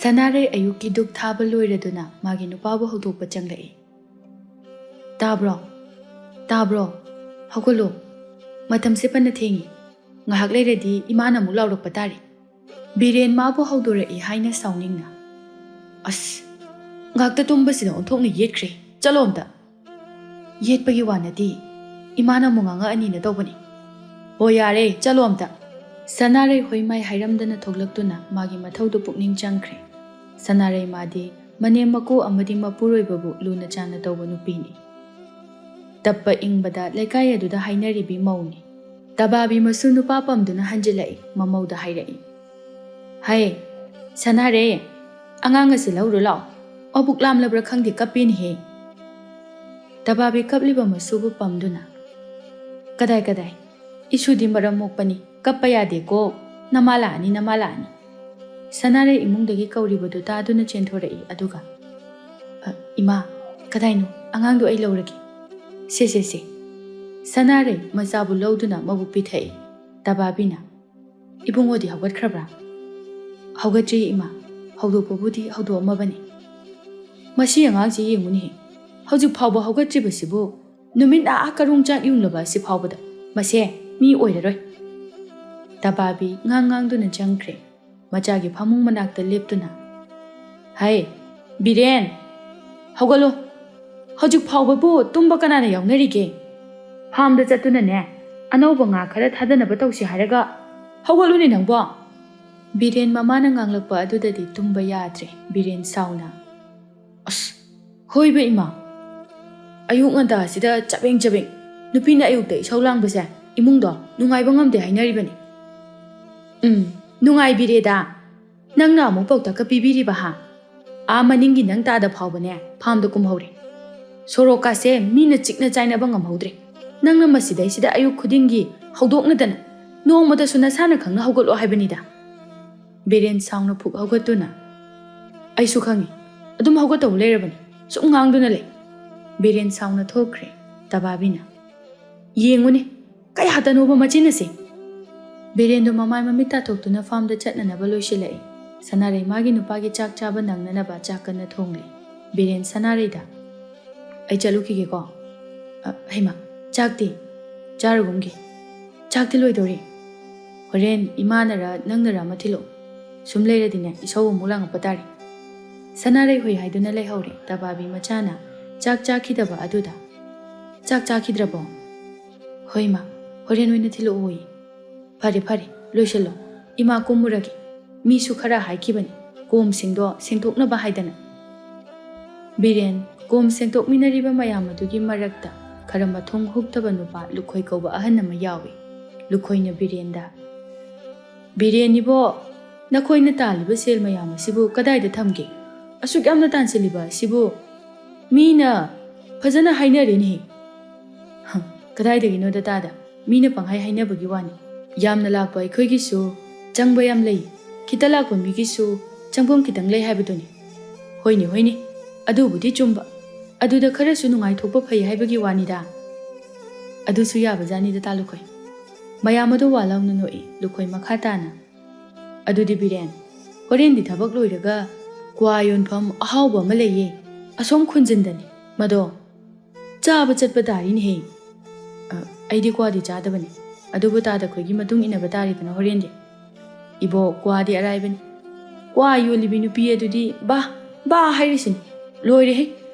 ꯁꯅꯥꯔꯩ ꯑꯌꯨꯛꯀꯤ ꯗꯨꯛ ꯊꯥꯕ ꯂꯣꯏꯔꯗꯨꯅ ꯃꯥꯒꯤ ꯅꯨꯄꯥꯕꯨ ꯍꯧꯗꯣꯛꯄ ꯆꯪꯂꯛꯏ꯫ ꯇꯥꯕ꯭ꯔꯣ? ꯇꯥꯕ꯭ꯔꯣ? ꯍꯧꯒꯠꯂꯣ, ꯃꯇꯝꯁꯦ ꯐꯅ ꯊꯦꯡꯉꯤ, ꯉꯥꯏꯍꯥꯛ ꯂꯩꯔꯗꯤ ꯏꯃꯥꯅ ꯑꯃꯨꯛ ꯂꯥꯎꯔꯛꯄ ꯇꯥꯔꯤ꯫ ꯕꯤꯔꯦꯟ ꯃꯥꯕꯨ ꯍꯧꯗꯣꯔꯛꯏ ꯍꯥꯏꯅ ꯁꯥꯎꯅꯤꯡꯅ꯫ ꯑꯁ, ꯉꯥꯛꯇ ꯇꯨꯝꯕꯁꯤꯗ ꯑꯣꯟꯊꯣꯛꯅ ꯌꯦꯠꯈ꯭ꯔꯦ, ꯆꯠꯂꯣ ꯑꯝꯇ꯫ ꯌꯦꯠꯄꯒꯤ ꯋꯥ ꯅꯠꯇꯦ, ꯏꯃꯥꯅ ꯑꯃꯨꯛ ꯉꯥꯡꯉꯛꯑꯅꯤꯅ ꯇꯧꯕꯅꯤ꯫ ꯍꯣ ꯌꯥꯔꯦ, ꯆꯠꯂꯣ ꯑꯝꯇ꯫ ꯁꯅꯥꯔꯩ ꯍꯣꯏꯃꯥꯏ ꯍꯥꯏꯔꯝꯗꯅ ꯊꯣꯛꯂꯛꯇꯨꯅ ꯃꯥꯒꯤ ꯃꯊꯧꯗꯨ ꯄꯨꯛꯅꯤꯡ ꯆꯪꯈ꯭ꯔꯦ꯫ ꯁꯅꯥꯔꯩ ꯃꯥꯗꯤ ꯃꯅꯦꯝ ꯃꯀꯨ ꯑꯃꯗꯤ ꯃꯄꯨꯔꯣꯏꯕꯕꯨ ꯂꯨꯅ ꯆꯥꯟꯅ ꯇꯧꯕ ꯅꯨꯄꯤꯅꯤ꯫ ꯇꯞꯄ ꯏꯪꯕꯗ ꯂꯩꯀꯥꯏ ꯑꯗꯨꯗ ꯍꯥꯏꯅꯔꯤꯕꯤ ꯃꯧꯅꯤ꯫ ꯇꯕꯥꯕꯤ ꯃꯁꯨ ꯅꯨꯄꯥ ꯄꯝꯗꯨꯅ ꯍꯟꯖꯤꯜꯂꯛꯏ, ꯃꯃꯧꯗ ꯍꯥꯏꯔꯛꯏ꯫ ꯍꯩ, ꯁꯅꯥꯔꯩ, ꯑꯉꯥꯡ ꯑꯁꯤ ꯂꯧꯔꯨ ꯂꯥꯛꯑꯣ, ꯑꯕꯨꯛ ꯂꯥꯝꯂꯕ꯭ꯔꯥ ꯈꯪꯗꯦ ꯀꯞꯄꯦꯅꯦꯍꯦ꯫ ꯇꯕꯥꯕꯤ ꯀꯞꯂꯤꯕ ꯃꯁꯨꯕꯨ ꯄꯝꯗꯨꯅ, ꯀꯗꯥꯏ, ꯏꯁꯨꯗꯤ ꯃꯔꯝ ꯃꯣꯛꯄꯅꯤ, ꯀꯞꯄ ꯌꯥꯗꯦꯀꯣ, ꯅꯃꯥ ꯂꯥꯛꯑꯅꯤ, ꯅꯃꯥ ꯂꯥꯛꯑꯅꯤ꯫ ꯁꯅꯥꯔꯩ ꯏꯃꯨꯡꯗꯒꯤ ꯀꯧꯔꯤꯕꯗꯨ ꯇꯥꯗꯨꯅ ꯆꯦꯟꯊꯣꯔꯛꯏ, ꯑꯗꯨꯒ ꯏꯃꯥ, ꯀꯗꯥꯏꯅꯣ, ꯑꯉꯥꯡꯗꯣ ꯑꯩ ꯂꯧꯔꯒꯦ꯫ ꯁꯦ꯫ ꯁꯅꯥꯔꯩ ꯃꯆꯥꯕꯨ ꯂꯧꯗꯨꯅ ꯃꯕꯨꯛ ꯄꯤꯊꯛꯏ꯫ ꯇꯕꯥꯕꯤꯅ, ꯏꯕꯨꯡꯉꯣꯗꯤ ꯍꯧꯒꯠꯈ꯭ꯔꯕ꯭ꯔꯥ? ꯍꯧꯒꯠꯇ꯭ꯔꯤ ꯏꯃꯥ, ꯍꯧꯗꯣꯛꯄꯕꯨꯗꯤ ꯍꯧꯗꯣꯛꯑꯝꯃꯕꯅꯤ꯫ ꯃꯁꯤ ꯑꯉꯥꯡꯁꯤ ꯌꯦꯡꯉꯨꯅꯦꯍꯦ, ꯍꯧꯖꯤꯛ ꯐꯥꯎꯕ ꯍꯧꯒꯠꯇ꯭ꯔꯤꯕꯁꯤꯕꯨ, ꯅꯨꯃꯤꯠ ꯀꯔꯨꯡ ꯆꯥꯛ ꯌꯨꯡꯂꯕ ꯑꯁꯤ ꯐꯥꯎꯕꯗ, ꯃꯁꯦ ꯃꯤ ꯑꯣꯏꯔꯔꯣꯏ꯫ ꯇꯕꯥꯕꯤ ꯉꯥꯡꯗꯨꯅ ꯆꯪꯈ꯭ꯔꯦ, ꯃꯆꯥꯒꯤ ꯐꯃꯨꯡ ꯃꯅꯥꯛꯇ ꯂꯦꯞꯇꯨꯅ꯫ ꯍꯩ, ꯕꯤꯔꯦꯟ, ꯍꯧꯒꯠꯂꯣ, ꯍꯧꯖꯤꯛ ꯐꯥꯎꯕꯕꯨ ꯇꯨꯝꯕ ꯀꯅꯥꯅ ꯌꯥꯎꯅꯔꯤꯒꯦ? ꯐꯥꯝꯗ ꯆꯠꯇꯨꯅꯅꯦ, ꯑꯅꯧꯕ ꯉꯥ ꯈꯔ ꯊꯥꯗꯅꯕ ꯇꯧꯁꯤ ꯍꯥꯏꯔꯒ, ꯍꯧꯒꯠꯂꯨꯅꯦ ꯅꯪꯕꯣ꯫ ꯕꯤꯔꯦꯟ ꯃꯃꯥꯅ ꯉꯥꯡꯂꯛꯄ ꯑꯗꯨꯗꯗꯤ ꯇꯨꯝꯕ ꯌꯥꯗ꯭ꯔꯦ꯫ ꯕꯤꯔꯦꯟ ꯁꯥꯎꯅ, ꯑꯁ, ꯍꯣꯏꯕ ꯏꯃꯥ, ꯑꯌꯨꯛ ꯉꯟꯇꯥꯁꯤꯗ ꯆꯕꯦꯡ, ꯅꯨꯄꯤꯅ ꯑꯌꯨꯛꯇ ꯏꯁꯧ ꯂꯥꯡꯕꯁꯦ ꯏꯃꯨꯡꯗꯣ ꯅꯨꯡꯉꯥꯏꯕ ꯉꯝꯗꯦ ꯍꯥꯏꯅꯔꯤꯕꯅꯤ꯫ ꯅꯨꯡꯉꯥꯏꯕꯤꯔꯦꯗ, ꯅꯪꯅ ꯑꯃꯨꯛ ꯄꯥꯎꯇꯥꯛꯀ ꯄꯤꯕꯤꯔꯤꯕ ꯍꯥ? ꯃꯅꯤꯡꯒꯤ ꯅꯪ ꯇꯥꯗ ꯐꯥꯎꯕꯅꯦ ꯐꯥꯝꯗ ꯀꯨꯝꯍꯧꯔꯦ꯫ ꯁꯣꯔꯣꯛꯀꯥꯁꯦ ꯃꯤꯅ ꯆꯤꯛꯅ ꯆꯥꯏꯅꯕ ꯉꯝꯍꯧꯗ꯭ꯔꯦ꯫ ꯅꯪꯅ ꯃꯁꯤꯗꯩꯁꯤꯗ ꯑꯌꯨꯛ ꯈꯨꯗꯤꯡꯒꯤ ꯍꯧꯗꯣꯛꯅꯗꯅ ꯅꯣꯡꯃꯗꯁꯨ ꯅꯁꯥꯅ ꯈꯪꯅ ꯍꯧꯒꯠꯂꯣ ꯍꯥꯏꯕꯅꯤꯗ꯫ ꯕꯤꯔꯦꯟ ꯁꯥꯎꯅ ꯐꯨꯛ ꯍꯧꯒꯠꯇꯨꯅ, ꯑꯩꯁꯨ ꯈꯪꯉꯤ, ꯑꯗꯨꯝ ꯍꯧꯒꯠꯇꯧ ꯂꯩꯔꯕꯅꯤ, ꯁꯨꯝ ꯉꯥꯡꯗꯨꯅ ꯂꯩ꯫ ꯕꯤꯔꯦꯟ ꯁꯥꯎꯅ ꯊꯣꯛꯈ꯭ꯔꯦ꯫ ꯇꯕꯥꯕꯤꯅ, ꯌꯦꯡꯉꯨꯅꯦ, ꯀꯌꯥꯗꯅꯣꯕ ꯃꯆꯤꯟ ꯑꯁꯤ꯫ ꯕꯤꯔꯦꯟꯗꯨ ꯃꯃꯥꯏ ꯃꯃꯤꯠ ꯇꯥꯊꯣꯛꯇꯨꯅ ꯐꯥꯝꯗ ꯆꯠꯅꯅꯕ ꯂꯣꯏꯁꯤꯜꯂꯛꯏ꯫ ꯁꯅꯥꯔꯩ ꯃꯥꯒꯤ ꯅꯨꯄꯥꯒꯤ ꯆꯥꯛ ꯆꯥꯕ ꯅꯪꯅꯅꯕ ꯆꯥꯛ ꯀꯟꯅ ꯊꯣꯡꯂꯤ꯫ ꯕꯤꯔꯦꯟ ꯁꯅꯥꯔꯩꯗ, ꯑꯩ ꯆꯠꯂꯨꯈꯤꯒꯦꯀꯣ꯫ ꯍꯩꯃꯥ, ꯆꯥꯛꯇꯤ? ꯆꯥꯔꯨꯒꯨꯝꯒꯦ, ꯆꯥꯛꯇꯤ ꯂꯣꯏꯗꯧꯔꯤ꯫ ꯍꯣꯔꯦꯟ ꯏꯃꯥꯅꯔ ꯅꯪꯅꯔ ꯑꯃ ꯊꯤꯜꯂꯛꯑꯣ, ꯁꯨꯝ ꯂꯩꯔꯗꯤꯅꯦ ꯏꯁꯧ ꯑꯃꯨꯛ ꯂꯥꯡꯉꯛꯄ ꯇꯥꯔꯤ꯫ ꯁꯅꯥꯔꯩ ꯍꯣꯏ ꯍꯥꯏꯗꯨꯅ ꯂꯩꯍꯧꯔꯦ꯫ ꯇꯕꯥꯕꯤ ꯃꯆꯥꯅ ꯆꯥꯛ ꯆꯥꯈꯤꯗꯕ ꯑꯗꯨꯗ, ꯆꯥꯛ ꯆꯥꯈꯤꯗ꯭ꯔꯕꯣ? ꯍꯣꯏ ꯏꯃꯥ, ꯍꯣꯔꯦꯟ ꯑꯣꯏꯅ ꯊꯤꯜꯂꯛꯑꯣꯌꯦ꯫ ꯐꯔꯦ, ꯂꯣꯏꯁꯤꯜꯂꯣ, ꯏꯃꯥ ꯀꯨꯝꯃꯨꯔꯒꯦ, ꯃꯤꯁꯨ ꯈꯔ ꯍꯥꯏꯈꯤꯕꯅꯤ, ꯀꯣꯝꯁꯤꯡꯗꯣ ꯁꯦꯡꯗꯣꯛꯅꯕ ꯍꯥꯏꯗꯅ꯫ ꯕꯤꯔꯦꯟ ꯀꯣꯝ ꯁꯦꯡꯗꯣꯛꯃꯤꯟꯅꯔꯤꯕ ꯃꯌꯥꯝ ꯑꯗꯨꯒꯤ ꯃꯔꯛꯇ ꯈꯔ ꯃꯊꯣꯡ ꯍꯨꯛꯇꯕ ꯅꯨꯄꯥ ꯂꯨꯈꯣꯏ ꯀꯧꯕ ꯑꯍꯟ ꯑꯃ ꯌꯥꯎꯏ꯫ ꯂꯨꯈꯣꯏꯅ ꯕꯤꯔꯦꯟꯗ, ꯕꯤꯔꯦꯟ ꯏꯕꯣ, ꯅꯈꯣꯏꯅ ꯇꯥꯜꯂꯤꯕ ꯁꯦꯜ ꯃꯌꯥꯝ ꯑꯁꯤꯕꯨ ꯀꯗꯥꯏꯗ ꯊꯝꯒꯦ? ꯑꯁꯨꯛ ꯌꯥꯝꯅ ꯇꯥꯟꯁꯤꯜꯂꯤꯕ ꯑꯁꯤꯕꯨ ꯃꯤꯅ ꯐꯖꯅ ꯍꯥꯏꯅꯔꯦꯅꯦꯍꯦ꯫ ꯀꯗꯥꯏꯗꯒꯤꯅꯣꯗ ꯇꯥꯗ, ꯃꯤꯅ ꯄꯪꯍꯥꯏ ꯍꯥꯏꯅꯕꯒꯤ ꯋꯥꯅꯤ꯫ ꯌꯥꯝꯅ ꯂꯥꯛꯄ ꯑꯩꯈꯣꯏꯒꯤꯁꯨ ꯆꯪꯕ ꯌꯥꯝ ꯂꯩ, ꯈꯤꯇ ꯂꯥꯛꯄ ꯃꯤꯒꯤꯁꯨ ꯆꯪꯐꯝ ꯈꯤꯇꯪ ꯂꯩ ꯍꯥꯏꯕꯗꯨꯅꯤ꯫ ꯍꯣꯏꯅꯦ, ꯑꯗꯨꯕꯨꯗꯤ ꯆꯨꯝꯕ, ꯑꯗꯨꯗ ꯈꯔꯁꯨ ꯅꯨꯡꯉꯥꯏꯊꯣꯛꯄ ꯐꯩ ꯍꯥꯏꯕꯒꯤ ꯋꯥꯅꯤꯗ꯫ ꯑꯗꯨꯁꯨ ꯌꯥꯕꯖꯥꯅꯤꯗ ꯇꯥ ꯂꯨꯈꯣꯏ꯫ ꯃꯌꯥꯝ ꯑꯗꯨ ꯋꯥ ꯂꯥꯎꯅ ꯅꯣꯛꯏ꯫ ꯂꯨꯈꯣꯏ ꯃꯈꯥ ꯇꯥꯅ, ꯑꯗꯨꯗꯤ ꯕꯤꯔꯦꯟ, ꯍꯣꯔꯦꯟꯗꯤ ꯊꯕꯛ ꯂꯣꯏꯔꯒ ꯀ꯭ꯋꯥ ꯌꯣꯟꯐꯝ ꯑꯍꯥꯎꯕ ꯑꯃ ꯂꯩꯌꯦ, ꯑꯁꯣꯝ ꯈꯨꯟꯖꯤꯟꯗꯅꯤ, ꯃꯗꯣ ꯆꯥꯕ ꯆꯠꯄ ꯇꯥꯔꯤꯅꯦꯍꯦ꯫ ꯑꯩꯗꯤ ꯀ꯭ꯋꯥꯗꯤ ꯆꯥꯗꯕꯅꯤ, ꯑꯗꯨꯕꯨ ꯇꯥꯗ ꯈꯣꯏꯒꯤ ꯃꯇꯨꯡ ꯏꯟꯅꯕ ꯇꯥꯔꯦꯗꯅ ꯍꯣꯔꯦꯟꯗꯤ꯫ ꯏꯕꯣ, ꯀ꯭ꯋꯥꯗꯤ ꯑꯔꯥꯏꯕꯅꯤ, ꯀ꯭ꯋꯥ ꯌꯣꯜꯂꯤꯕꯤ ꯅꯨꯄꯤ ꯑꯗꯨꯗꯤ ꯕꯥ ꯍꯥꯏꯔꯤꯁꯤꯅꯤ, ꯂꯣꯏꯔꯦꯍꯦ,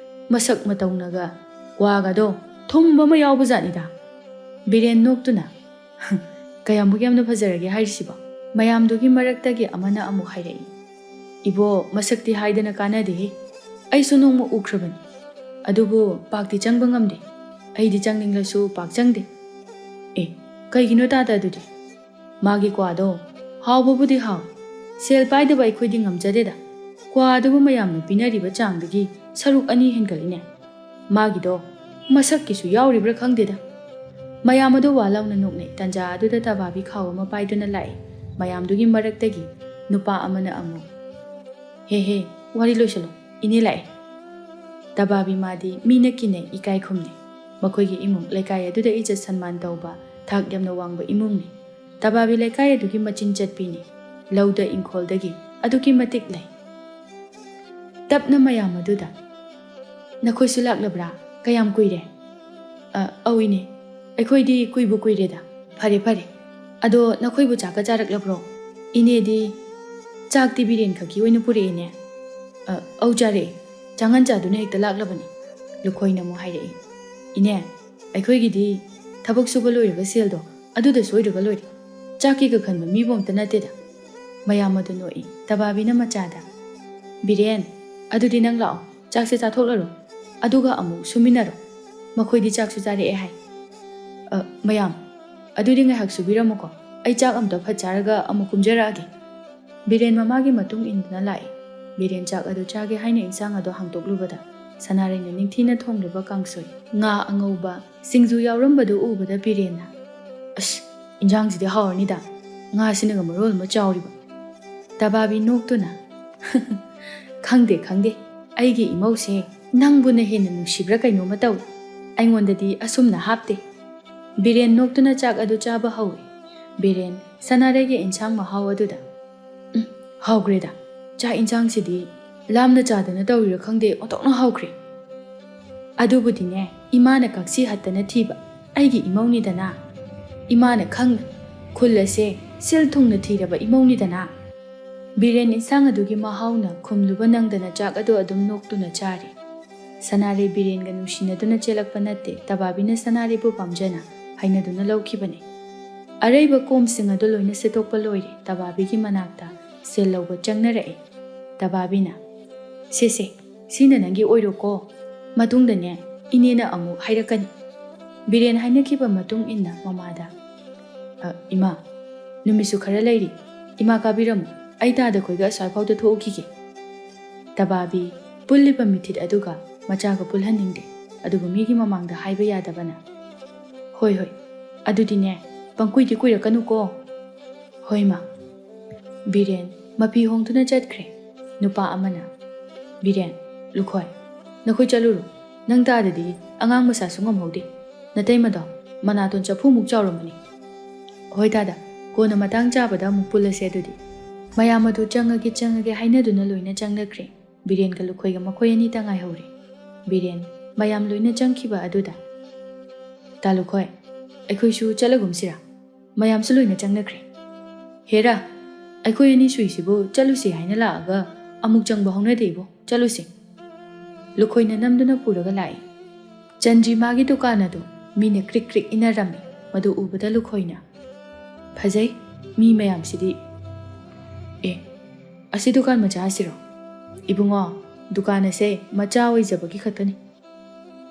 ꯃꯁꯛ ꯃꯇꯧꯅꯒ ꯀ꯭ꯋꯥꯒꯗꯣ ꯊꯨꯝꯕ ꯑꯃ ꯌꯥꯎꯕ ꯖꯥꯠꯅꯤꯗ꯫ ꯕꯤꯔꯦꯟ ꯅꯣꯛꯇꯨꯅ, ꯀꯌꯥꯃꯨꯛ ꯌꯥꯝꯅ ꯐꯖꯔꯒꯦ ꯍꯥꯏꯔꯤꯁꯤꯕꯣ? ꯃꯌꯥꯝꯗꯨꯒꯤ ꯃꯔꯛꯇꯒꯤ ꯑꯃꯅ ꯑꯃꯨꯛ ꯍꯥꯏꯔꯛꯏ, ꯏꯕꯣ, ꯃꯁꯛꯇꯤ ꯍꯥꯏꯗꯅ ꯀꯥꯟꯅꯗꯦꯍꯦ, ꯑꯩꯁꯨ ꯅꯣꯡꯃ ꯎꯈ꯭ꯔꯕꯅꯤ, ꯑꯗꯨꯕꯨ ꯄꯥꯛꯇꯤ ꯆꯪꯕ ꯉꯝꯗꯦ, ꯑꯩꯗꯤ ꯆꯪꯅꯤꯡꯂꯁꯨ ꯄꯥꯛ ꯆꯪꯗꯦ꯫ ꯀꯩꯒꯤꯅꯣ ꯇꯥꯗ ꯑꯗꯨꯗꯤ? ꯃꯥꯒꯤ ꯀ꯭ꯋꯥꯗꯣ ꯍꯥꯎꯕꯕꯨꯗꯤ ꯍꯥꯎꯏ, ꯁꯦꯜ ꯄꯥꯏꯗꯕ ꯑꯩꯈꯣꯏꯗꯤ ꯉꯝꯖꯗꯦꯗ, ꯀ꯭ꯋꯥ ꯑꯗꯨꯕꯨ ꯃꯌꯥꯝꯅ ꯄꯤꯅꯔꯤꯕ ꯆꯥꯡꯗꯒꯤ ꯁꯔꯨꯛ 2 ꯍꯦꯟꯒꯠꯂꯤꯅꯦ, ꯃꯥꯒꯤꯗꯣ ꯃꯁꯛꯀꯤꯁꯨ ꯌꯥꯎꯔꯤꯕ꯭ꯔꯥ ꯈꯪꯗꯦꯗ꯫ ꯃꯌꯥꯝ ꯑꯗꯨ ꯋꯥ ꯂꯥꯎꯅ ꯅꯣꯛꯅꯩ꯫ ꯇꯟꯖꯥ ꯑꯗꯨꯗ ꯇꯕꯥꯕꯤ ꯈꯥꯎ ꯑꯃ ꯄꯥꯏꯗꯨꯅ ꯂꯥꯛꯏ꯫ ꯃꯌꯥꯝꯗꯨꯒꯤ ꯃꯔꯛꯇꯒꯤ ꯅꯨꯄꯥ ꯑꯃꯅ ꯑꯃꯨꯛ, ꯍꯦ, ꯋꯥꯔꯤ ꯂꯣꯏꯁꯤꯜꯂꯣ, ꯏꯅꯦ ꯂꯥꯛꯑꯦ꯫ ꯇꯕꯥꯕꯤ ꯃꯥꯗꯤ ꯃꯤꯅ ꯀꯤꯅꯩ, ꯏꯀꯥꯏ ꯈꯨꯝꯅꯩ꯫ ꯃꯈꯣꯏꯒꯤ ꯏꯃꯨꯡ ꯂꯩꯀꯥꯏ ꯑꯗꯨꯗ ꯏꯖꯠ ꯁꯟꯃꯥꯟ ꯇꯧꯕ ꯊꯥꯛ ꯌꯥꯝꯅ ꯋꯥꯡꯕ ꯏꯃꯨꯡꯅꯤ꯫ ꯇꯕꯥꯕꯤ ꯂꯩꯀꯥꯏ ꯑꯗꯨꯒꯤ ꯃꯆꯤꯟ ꯆꯠꯄꯤꯅꯤ꯫ ꯂꯧꯗ ꯏꯪꯈꯣꯜꯗꯒꯤ ꯑꯗꯨꯛꯀꯤ ꯃꯇꯤꯛ ꯂꯩ꯫ ꯇꯞꯅ ꯃꯌꯥꯝ ꯑꯗꯨꯗ ꯅꯈꯣꯏꯁꯨ ꯂꯥꯛꯂꯕ꯭ꯔꯥ ꯀꯌꯥꯝ ꯀꯨꯏꯔꯦ ꯑꯧꯏꯅꯦ ꯑꯩꯈꯣꯏꯗꯤ ꯀꯨꯏꯕꯨ ꯀꯨꯏꯔꯦꯗ ꯐꯔꯦ ꯐꯔꯦ ꯑꯗꯣ ꯅꯈꯣꯏꯕꯨ ꯆꯥꯛꯀ ꯆꯥꯔꯛꯂꯕ꯭ꯔꯣ ꯏꯅꯦꯗꯤ ꯆꯥꯛꯇꯤ ꯕꯤꯔꯦꯟ ꯈꯛꯀꯤ ꯑꯣꯏꯅ ꯄꯨꯔꯛꯑꯦꯅꯦ ꯑꯧ ꯆꯥꯔꯛꯑꯦ ꯆꯥꯉꯟ ꯆꯥꯗꯨꯅ ꯍꯦꯛꯇ ꯂꯥꯛꯂꯕꯅꯤ ꯂꯨꯈꯣꯏꯅ ꯑꯃꯨꯛ ꯍꯥꯏꯔꯛꯏ ꯏꯅꯦ ꯑꯩꯈꯣꯏꯒꯤꯗꯤ ꯊꯕꯛ ꯁꯨꯕ ꯂꯣꯏꯔꯒ ꯁꯦꯜꯗꯣ ꯑꯗꯨꯗ ꯁꯣꯏꯔꯒ ꯂꯣꯏꯔꯦ ꯆꯥꯛꯀꯤꯒ ꯈꯟꯕ ꯃꯤꯕꯨ ꯑꯝꯇ ꯅꯠꯇꯦꯗ ꯃꯌꯥꯝ ꯑꯗꯨ ꯅꯣꯛꯏ ꯇꯕꯥꯕꯤꯅ ꯃꯆꯥꯗ ꯕꯤꯔꯦꯟ ꯑꯗꯨꯗꯤ ꯅꯪ ꯂꯥꯛꯑꯣ ꯆꯥꯛꯁꯦ ꯆꯥꯊꯣꯛꯂꯔꯣ ꯑꯗꯨꯒ ꯑꯃꯨꯛ ꯁꯨꯃꯤꯟꯅꯔꯣ ꯃꯈꯣꯏꯗꯤ ꯆꯥꯛꯁꯨ ꯆꯥꯔꯛꯑꯦ ꯍꯥꯏ ꯃꯌꯥꯝ ꯑꯗꯨꯗꯤ ꯉꯥꯏꯍꯥꯛ ꯁꯨꯕꯤꯔꯝꯃꯨꯀꯣ ꯑꯩ ꯆꯥꯛ ꯑꯝꯇ ꯐꯠ ꯆꯥꯔꯒ ꯑꯃꯨꯛ ꯀꯨꯝꯖꯔꯛꯑꯒꯦ ꯕꯤꯔꯦꯟ ꯃꯃꯥꯒꯤ ꯃꯇꯨꯡ ꯏꯟꯗꯨꯅ ꯂꯥꯛꯏ ꯕꯤꯔꯦꯟ ꯆꯥꯛ ꯑꯗꯨ ꯆꯥꯒꯦ ꯍꯥꯏꯅ ꯏꯟꯁꯥꯡ ꯑꯗꯨ ꯍꯥꯡꯇꯣꯛꯂꯨꯕꯗ ꯁꯅꯥꯔꯩꯅ ꯅꯤꯡꯊꯤꯅ ꯊꯣꯡꯂꯤꯕ ꯀꯥꯡꯁꯣꯏ ꯉꯥ ꯑꯉꯧꯕ ꯁꯤꯡꯖꯨ ꯌꯥꯎꯔꯝꯕꯗꯨ ꯎꯕꯗ ꯕꯤꯔꯦꯟꯅ ꯑꯁ ꯏꯟꯖꯥꯡꯁꯤꯗꯤ ꯍꯥꯎꯔꯅꯤꯗ ꯉꯥꯁꯤꯅꯒ ꯃꯔꯣꯜ ꯑꯃ ꯆꯥꯎꯔꯤꯕ ꯇꯕꯥꯕꯤ ꯅꯣꯛꯇꯨꯅ ꯈꯪꯗꯦ ꯈꯪꯗꯦ ꯑꯩꯒꯤ ꯏꯃꯧꯁꯦ ꯅꯪꯕꯨꯅ ꯍꯦꯟꯅ ꯅꯨꯡꯁꯤꯕ꯭ꯔꯥ ꯀꯩꯅꯣꯝꯃ ꯇꯧꯏ ꯑꯩꯉꯣꯟꯗꯗꯤ ꯑꯁꯨꯝꯅ ꯍꯥꯞꯇꯦ ꯕꯤꯔꯦꯟ ꯅꯣꯛꯇꯨꯅ ꯆꯥꯛ ꯑꯗꯨ ꯆꯥꯕ ꯍꯧꯏ ꯕꯤꯔꯦꯟ ꯁꯅꯥꯔꯩꯒꯤ ꯏꯟꯁꯥꯡ ꯃꯍꯥꯎ ꯑꯗꯨꯗ ꯍꯥꯎꯈ꯭ꯔꯦꯗ ꯆꯥꯛ ꯏꯟꯁꯥꯡꯁꯤꯗꯤ ꯂꯥꯝꯅ ꯆꯥꯗꯅ ꯇꯧꯔꯤꯔꯥ ꯈꯪꯗꯦ ꯑꯣꯟꯊꯣꯛꯅ ꯍꯥꯎꯈ꯭ꯔꯦ ꯑꯗꯨꯕꯨꯗꯤꯅꯦ ꯏꯃꯥꯅ ꯀꯛꯁꯤ ꯍꯠꯇꯅ ꯊꯤꯕ ꯑꯩꯒꯤ ꯏꯃꯧꯅꯤꯗꯅ ꯏꯃꯥꯅ ꯈꯪꯅ ꯈꯨꯜ ꯑꯁꯦ ꯁꯤꯜ ꯊꯨꯡꯅ ꯊꯤꯔꯕ ꯏꯃꯧꯅꯤꯗꯅ ꯕꯤꯔꯦꯟ ꯏꯟꯁꯥꯡ ꯑꯗꯨꯒꯤ ꯃꯍꯥꯎꯅ ꯈꯨꯝꯂꯨꯕ ꯅꯪꯗꯅ ꯆꯥꯛ ꯑꯗꯨ ꯑꯗꯨꯝ ꯅꯣꯛꯇꯨꯅ ꯆꯥꯔꯤ ꯁꯅꯥꯔꯩ ꯕꯤꯔꯦꯟꯒ ꯅꯨꯡꯁꯤꯅꯗꯨꯅ ꯆꯦꯜꯂꯛꯄ ꯅꯠꯇꯦ ꯇꯕꯥꯕꯤꯅ ꯁꯅꯥꯔꯩꯕꯨ ꯄꯥꯝꯖꯅ ꯍꯩꯅꯗꯨꯅ ꯂꯧꯈꯤꯕꯅꯤ ꯑꯔꯩꯕ ꯀꯣꯝꯁꯤꯡ ꯑꯗꯨ ꯂꯣꯏꯅ ꯁꯤꯠꯇꯣꯛꯄ ꯂꯣꯏꯔꯦ ꯇꯕꯥꯕꯤꯒꯤ ꯃꯅꯥꯛꯇ ꯁꯦꯜ ꯂꯧꯕ ꯆꯪꯅꯔꯛꯏ ꯇꯕꯥꯕꯤꯅ ꯁꯦ ꯁꯤꯅ ꯅꯪꯒꯤ ꯑꯣꯏꯔꯣꯀꯣ ꯃꯇꯨꯡꯗꯅꯦ ꯏꯅꯦꯅ ꯑꯃꯨꯛ ꯍꯥꯏꯔꯛꯀꯅꯤ ꯕꯤꯔꯦꯟ ꯍꯥꯏꯅꯈꯤꯕ ꯃꯇꯨꯡ ꯏꯟꯅ ꯃꯃꯥꯗ ꯏꯃꯥ ꯅꯨꯃꯤꯠꯁꯨ ꯈꯔ ꯂꯩꯔꯤ ꯏꯃꯥ ꯀꯥꯕꯤꯔꯝꯃꯨ ꯑꯩ ꯇꯥꯗ ꯈꯣꯏꯒ ꯑꯁ꯭ꯋꯥꯏꯐꯥꯎꯗ ꯊꯣꯛꯎꯈꯤꯒꯦ ꯇꯕꯥꯕꯤ ꯄꯨꯜꯂꯤꯕ ꯃꯤꯊꯤꯠ ꯑꯗꯨꯒ ꯃꯆꯥꯒ ꯄꯨꯜꯍꯟꯅꯤꯡꯗꯦ ꯑꯗꯨꯕꯨ ꯃꯤꯒꯤ ꯃꯃꯥꯡꯗ ꯍꯥꯏꯕ ꯌꯥꯗꯕꯅ ꯍꯣꯏ ꯑꯗꯨꯗꯤꯅꯦ ꯄꯪꯀꯨꯏꯗꯤ ꯀꯨꯏꯔꯛꯀꯅꯨꯀꯣ ꯍꯣꯏ ꯃꯥ ꯕꯤꯔꯦꯟ ꯃꯄꯤ ꯍꯣꯡꯗꯨꯅ ꯆꯠꯈ꯭ꯔꯦ ꯅꯨꯄꯥ ꯑꯃꯅ ꯕꯤꯔꯦꯟ ꯂꯨꯈꯣꯏ ꯅꯈꯣꯏ ꯆꯠꯂꯨꯔꯣ ꯅꯪ ꯇꯥꯗꯗꯤ ꯑꯉꯥꯡ ꯃꯆꯥꯁꯨ ꯉꯝꯍꯧꯗꯦ ꯅꯇꯩꯃꯗꯣ ꯃꯅꯥꯇꯣꯟ ꯆꯐꯨꯃꯨꯛ ꯆꯥꯎꯔꯝꯃꯅꯤ ꯍꯣꯏ ꯇꯥꯗ ꯀꯣꯟꯅ ꯃꯇꯥꯡ ꯆꯥꯕꯗ ꯑꯃꯨꯛ ꯄꯨꯜꯂꯁꯦ ꯑꯗꯨꯗꯤ ꯃꯌꯥꯝ ꯑꯗꯨ ꯆꯪꯉꯒꯦ ꯍꯥꯏꯅꯗꯨꯅ ꯂꯣꯏꯅ ꯆꯪꯅꯈ꯭ꯔꯦ ꯕꯤꯔꯦꯟꯒ ꯂꯨꯈꯣꯏꯒ ꯃꯈꯣꯏ ꯑꯅꯤꯇ ꯉꯥꯏꯍꯧꯔꯦ ꯕꯤꯔꯦꯟ ꯃꯌꯥꯝ ꯂꯣꯏꯅ ꯆꯪꯈꯤꯕ ꯑꯗꯨꯗ ꯇꯥ ꯂꯨꯈꯣꯏ ꯑꯩꯈꯣꯏꯁꯨ ꯆꯠꯂꯒꯨꯝꯁꯤꯔꯥ ꯃꯌꯥꯝꯁꯨ ꯂꯣꯏꯅ ꯆꯪꯅꯈ꯭ꯔꯦ ꯍꯦꯔꯥ ꯑꯩꯈꯣꯏ ꯑꯅꯤ ꯁꯨꯏꯁꯤꯕꯨ ꯆꯠꯂꯨꯁꯤ ꯍꯥꯏꯅ ꯂꯥꯛꯑꯒ ꯑꯃꯨꯛ ꯆꯪꯕ ꯍꯧꯅꯗꯦꯕꯣ ꯆꯠꯂꯨꯁꯤ ꯂꯨꯈꯣꯏꯅ ꯅꯝꯗꯨꯅ ꯄꯨꯔꯒ ꯂꯥꯛꯏ ꯆꯟꯗ꯭ꯔꯤ ꯃꯥꯒꯤ ꯗꯨꯀꯥꯟ ꯑꯗꯨ ꯃꯤꯅ ꯀ꯭ꯔꯤꯛ ꯀ꯭ꯔꯤꯛ ꯏꯟꯅꯔꯝꯃꯤ ꯃꯗꯨ ꯎꯕꯗ ꯂꯨꯈꯣꯏꯅ ꯐꯖꯩ ꯃꯤ ꯃꯌꯥꯝꯁꯤꯗꯤ ꯑꯁꯤ ꯗꯨꯀꯥꯟ ꯃꯆꯥ ꯑꯁꯤꯔꯣ ꯏꯕꯨꯡꯉꯣ ꯗꯨꯀꯥꯟ ꯑꯁꯦ ꯃꯆꯥ ꯑꯣꯏꯖꯕꯒꯤ ꯈꯛꯇꯅꯤ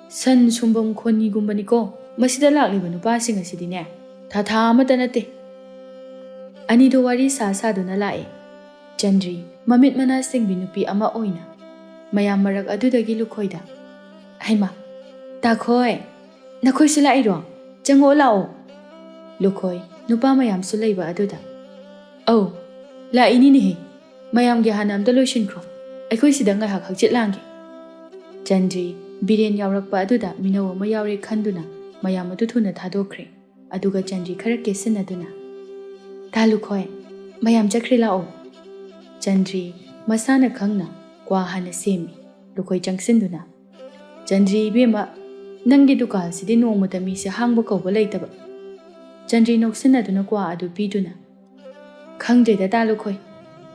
ꯁꯟ ꯁꯨꯝꯕꯝ ꯈꯣꯟꯅꯤꯒꯨꯝꯕꯅꯤꯀꯣ ꯃꯁꯤꯗ ꯂꯥꯛꯂꯤꯕ ꯅꯨꯄꯥꯁꯤꯡ ꯑꯁꯤꯗꯤꯅꯦ ꯊꯥ ꯑꯃꯇ ꯅꯠꯇꯦ ꯑꯅꯤꯗꯣ ꯋꯥꯔꯤ ꯁꯥꯗꯨꯅ ꯂꯥꯛꯏ ꯆꯟꯗ꯭ꯔꯤ ꯃꯃꯤꯠ ꯃꯅꯥ ꯁꯤꯡꯕꯤ ꯅꯨꯄꯤ ꯑꯃ ꯑꯣꯏꯅ ꯃꯌꯥꯝ ꯃꯔꯛ ꯑꯗꯨꯗꯒꯤ ꯂꯨꯈꯣꯏꯗ ꯍꯩꯃꯥ ꯇꯥꯈꯣꯏ ꯅꯈꯣꯏꯁꯨ ꯂꯥꯛꯏꯔꯣ ꯆꯪꯉꯛꯑꯣ ꯂꯥꯛꯑꯣ ꯂꯨꯈꯣꯏ ꯅꯨꯄꯥ ꯃꯌꯥꯝꯁꯨ ꯂꯩꯕ ꯑꯗꯨꯗ ꯑꯧ ꯂꯥꯛꯏꯅꯤꯅꯦꯍꯦ ꯃꯌꯥꯝꯒꯤ ꯍꯥꯟꯅ ꯑꯝꯇ ꯂꯣꯏꯁꯤꯟꯈ꯭ꯔꯣ ꯑꯩꯈꯣꯏ ꯁꯤꯗ ꯉꯥꯏꯍꯥꯛ ꯍꯛꯆꯤꯠ ꯂꯥꯡꯒꯦ ꯆꯟꯗ꯭ꯔꯤ ꯕꯤꯔꯦꯟ ꯌꯥꯎꯔꯛꯄ ꯑꯗꯨꯗ ꯃꯤꯅꯧ ꯑꯃ ꯌꯥꯎꯔꯦ ꯈꯟꯗꯨꯅ ꯃꯌꯥꯝ ꯑꯗꯨ ꯊꯨꯅ ꯊꯥꯗꯣꯛꯈ꯭ꯔꯦ ꯑꯗꯨꯒ ꯆꯟꯗ꯭ꯔꯤ ꯈꯔ ꯀꯦꯁꯤꯟꯅꯗꯨꯅ ꯇꯥ ꯂꯨꯈꯣꯏ ꯃꯌꯥꯝ ꯆꯠꯈ꯭ꯔꯦ ꯂꯥꯛꯑꯣ ꯆꯟꯗ꯭ꯔꯤ ꯃꯁꯥꯅ ꯈꯪꯅ ꯀ꯭ꯋꯥ ꯍꯥꯟꯅ ꯁꯦꯝꯃꯤ ꯂꯨꯈꯣꯏ ꯆꯪꯁꯤꯟꯗꯨꯅ ꯆꯟꯗ꯭ꯔꯤ ꯏꯕꯦꯝꯃ ꯅꯪꯒꯤ ꯗꯨꯀꯥꯟꯁꯤꯗꯤ ꯅꯣꯡꯃꯇ ꯃꯤꯁꯦ ꯍꯥꯡꯕ ꯀꯧꯕ ꯂꯩꯇꯕ ꯆꯟꯗ꯭ꯔꯤ ꯅꯣꯛꯁꯤꯟꯅꯗꯨꯅ ꯀ꯭ꯋꯥ ꯑꯗꯨ ꯄꯤꯗꯨꯅ ꯈꯪꯗ꯭ꯔꯦꯗ ꯇꯥ ꯂꯨꯈꯣꯏ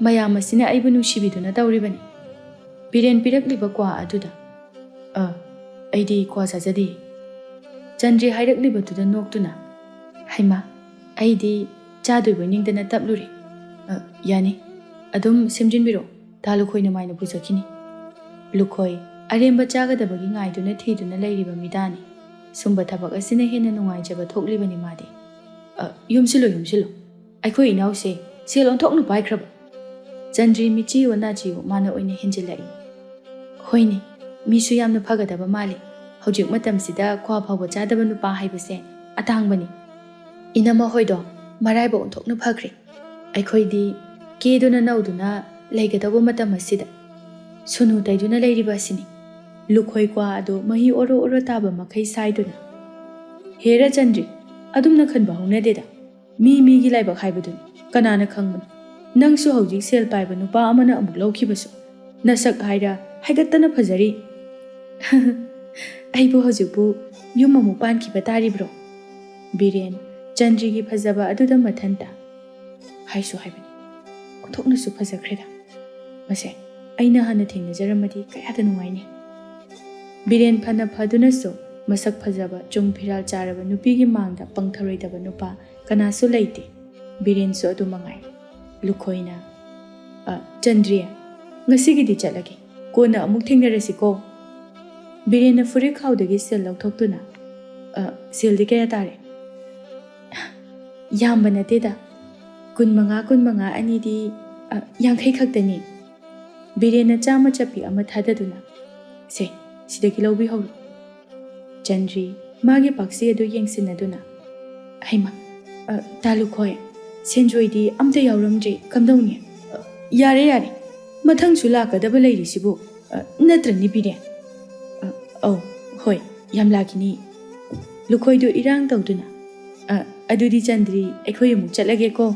ꯃꯌꯥꯝ ꯑꯁꯤꯅ ꯑꯩꯕꯨ ꯅꯨꯡꯁꯤꯕꯤꯗꯨꯅ ꯇꯧꯔꯤꯕꯅꯤ ꯕꯤꯔꯦꯟ ꯄꯤꯔꯛꯂꯤꯕ ꯀ꯭ꯋꯥ ꯑꯗꯨꯗ ꯑꯩꯗꯤ ꯀ꯭ꯋꯥ ꯆꯥꯖꯗꯦ ꯆꯟꯗ꯭ꯔꯤ ꯍꯥꯏꯔꯛꯂꯤꯕꯗꯨꯗ ꯅꯣꯛꯇꯨꯅ ꯍꯩꯃꯥ ꯑꯩꯗꯤ ꯆꯥꯗꯣꯏꯕꯣꯏ ꯅꯤꯡꯗꯅ ꯇꯞꯂꯨꯔꯦ ꯌꯥꯅꯤ ꯑꯗꯨꯝ ꯁꯦꯝꯖꯤꯟꯕꯤꯔꯛꯑꯣ ꯇꯥ ꯂꯨꯈꯣꯏꯅ ꯃꯥꯏꯅ ꯄꯨꯖꯈꯤꯅꯤ ꯂꯨꯈꯣꯏ ꯑꯔꯦꯝꯕ ꯆꯥꯒꯗꯕꯒꯤ ꯉꯥꯏꯗꯨꯅ ꯊꯤꯗꯨꯅ ꯂꯩꯔꯤꯕ ꯃꯤꯗꯥꯅꯤ ꯁꯨꯝꯕ ꯊꯕꯛ ꯑꯁꯤꯅ ꯍꯦꯟꯅ ꯅꯨꯡꯉꯥꯏꯖꯕ ꯊꯣꯛꯂꯤꯕꯅꯤ ꯃꯥꯗꯤ ꯌꯨꯝꯁꯤꯜꯂꯣ ꯑꯩꯈꯣꯏ ꯏꯅꯥꯎꯁꯦ ꯁꯦꯜ ꯑꯣꯟꯊꯣꯛꯅ ꯄꯥꯏꯈ꯭ꯔꯕ ꯆꯟꯗ꯭ꯔꯤ ꯃꯤꯆꯤꯌꯣ ꯅꯥꯆꯤꯌꯣ ꯃꯥꯅ ꯑꯣꯏꯅ ꯍꯦꯟꯖꯤꯜꯂꯛꯏ ꯍꯣꯏꯅꯦ ꯃꯤꯁꯨ ꯌꯥꯝꯅ ꯐꯒꯗꯕ ꯃꯥꯜꯂꯤ ꯍꯧꯖꯤꯛ ꯃꯇꯝꯁꯤꯗ ꯀ꯭ꯋꯥ ꯐꯥꯎꯕ ꯆꯥꯗꯕ ꯅꯨꯄꯥ ꯍꯥꯏꯕꯁꯦ ꯑꯇꯥꯡꯕꯅꯤ ꯏꯅꯝꯃ ꯍꯣꯏꯗꯣ ꯃꯔꯥꯏꯕꯛ ꯑꯣꯟꯊꯣꯛꯅ ꯐꯈ꯭ꯔꯦ ꯑꯩꯈꯣꯏꯗꯤ ꯀꯦꯗꯨꯅ ꯅꯧꯗꯨꯅ ꯂꯩꯒꯗꯧꯕ ꯃꯇꯝ ꯑꯁꯤꯗ ꯁꯨꯅꯨ ꯇꯩꯗꯨꯅ ꯂꯩꯔꯤꯕ ꯑꯁꯤꯅꯤ ꯂꯨꯈꯣꯏ ꯀ꯭ꯋꯥ ꯑꯗꯨ ꯃꯍꯤ ꯑꯣꯔꯣ ꯇꯥꯕ ꯃꯈꯩ ꯁꯥꯏꯗꯨꯅ ꯍꯦꯔ ꯆꯟꯗ꯭ꯔꯤ ꯑꯗꯨꯝꯅ ꯈꯟꯕ ꯍꯧꯅꯗꯦꯗ ꯃꯤꯒꯤ ꯂꯥꯏꯕꯛ ꯍꯥꯏꯕꯗꯨꯅꯤ ꯀꯅꯥꯅ ꯈꯪꯕꯅꯣ ꯅꯪꯁꯨ ꯍꯧꯖꯤꯛ ꯁꯦꯜ ꯄꯥꯏꯕ ꯅꯨꯄꯥ ꯑꯃꯅ ꯑꯃꯨꯛ ꯂꯧꯈꯤꯕꯁꯨ ꯅꯁꯛ ꯍꯥꯏꯔ ꯍꯥꯏꯒꯠꯇꯅ ꯐꯖꯔꯤ ꯑꯩꯕꯨ ꯍꯧꯖꯤꯛꯄꯨ ꯌꯨꯝ ꯑꯃꯨꯛ ꯄꯥꯟꯈꯤꯕ ꯇꯥꯔꯤꯕ꯭ꯔꯣ ꯕꯤꯔꯦꯟ ꯆꯟꯗ꯭ꯔꯤꯒꯤ ꯐꯖꯕ ꯑꯗꯨꯗ ꯃꯊꯟꯇ ꯍꯥꯏꯁꯨ ꯍꯥꯏꯕꯅꯤ ꯑꯣꯟꯊꯣꯛꯅꯁꯨ ꯐꯖꯈ꯭ꯔꯦꯗ ꯃꯁꯦ ꯑꯩꯅ ꯍꯥꯟꯅ ꯊꯦꯡꯅꯖꯔꯝꯃꯗꯤ ꯀꯌꯥꯗ ꯅꯨꯡꯉꯥꯏꯅꯤ ꯕꯤꯔꯦꯟ ꯐꯅ ꯐꯗꯨꯅꯁꯨ ꯃꯁꯛ ꯐꯖꯕ ꯆꯨꯡ ꯐꯤꯔꯥꯜ ꯆꯥꯔꯕ ꯅꯨꯄꯤꯒꯤ ꯃꯥꯡꯗ ꯄꯪꯊꯔꯣꯏꯗꯕ ꯅꯨꯄꯥ ꯀꯅꯥꯁꯨ ꯂꯩꯇꯦ ꯕꯤꯔꯦꯟꯁꯨ ꯑꯗꯨ ꯃꯉꯥꯏ ꯂꯨꯈꯣꯏꯅ ꯆꯟꯗ꯭ꯔꯤ ꯉꯁꯤꯒꯤꯗꯤ ꯆꯠꯂꯒꯦ ꯀꯣꯟꯅ ꯑꯃꯨꯛ ꯊꯦꯡꯅꯔꯁꯤꯀꯣ ꯕꯤꯔꯦꯟꯅ ꯐꯨꯔꯤꯠ ꯈꯥꯎꯗꯒꯤ ꯁꯦꯜ ꯂꯧꯊꯣꯛꯇꯨꯅ ꯁꯦꯜꯗꯤ ꯀꯌꯥ ꯇꯥꯔꯦ ꯌꯥꯝꯕ ꯅꯠꯇꯦꯗ 25 ꯑꯅꯤꯗꯤ 50 ꯈꯛꯇꯅꯤ ꯕꯤꯔꯦꯟꯅ ꯆꯥꯝꯃ ꯆꯞꯄꯤ ꯑꯃ ꯊꯥꯗꯗꯨꯅ ꯁꯦ ꯁꯤꯗꯒꯤ ꯂꯧꯕꯤꯍꯧꯔꯣ ꯆꯟꯗ꯭ꯔꯤ ꯃꯥꯒꯤ ꯄꯥꯛꯁꯤ ꯑꯗꯨ ꯌꯦꯡꯁꯤꯟꯅꯗꯨꯅ ꯍꯩꯃ ꯇꯥꯂꯨꯈꯣꯏ ꯁꯦꯟꯖꯣꯏꯗꯤ ꯑꯝꯇ ꯌꯥꯎꯔꯝꯗ꯭ꯔꯦ ꯀꯝꯗꯧꯅꯤ ꯌꯥꯔꯦ ꯌꯥꯔꯦ ꯃꯊꯪꯁꯨ ꯂꯥꯛꯀꯗꯕ ꯂꯩꯔꯤꯁꯤꯕꯨ ꯅꯠꯇ꯭ꯔꯅꯤ ꯕꯤꯔꯦꯟ ꯑꯧ ꯍꯣꯏ ꯌꯥꯝ ꯂꯥꯛꯈꯤꯅꯤ ꯂꯨꯈꯣꯏꯗꯨ ꯏꯔꯥꯡ ꯇꯧꯗꯨꯅ ꯑꯗꯨꯗꯤ ꯆꯟꯗ꯭ꯔꯤ ꯑꯩꯈꯣꯏ ꯑꯃꯨꯛ ꯆꯠꯂꯒꯦꯀꯣ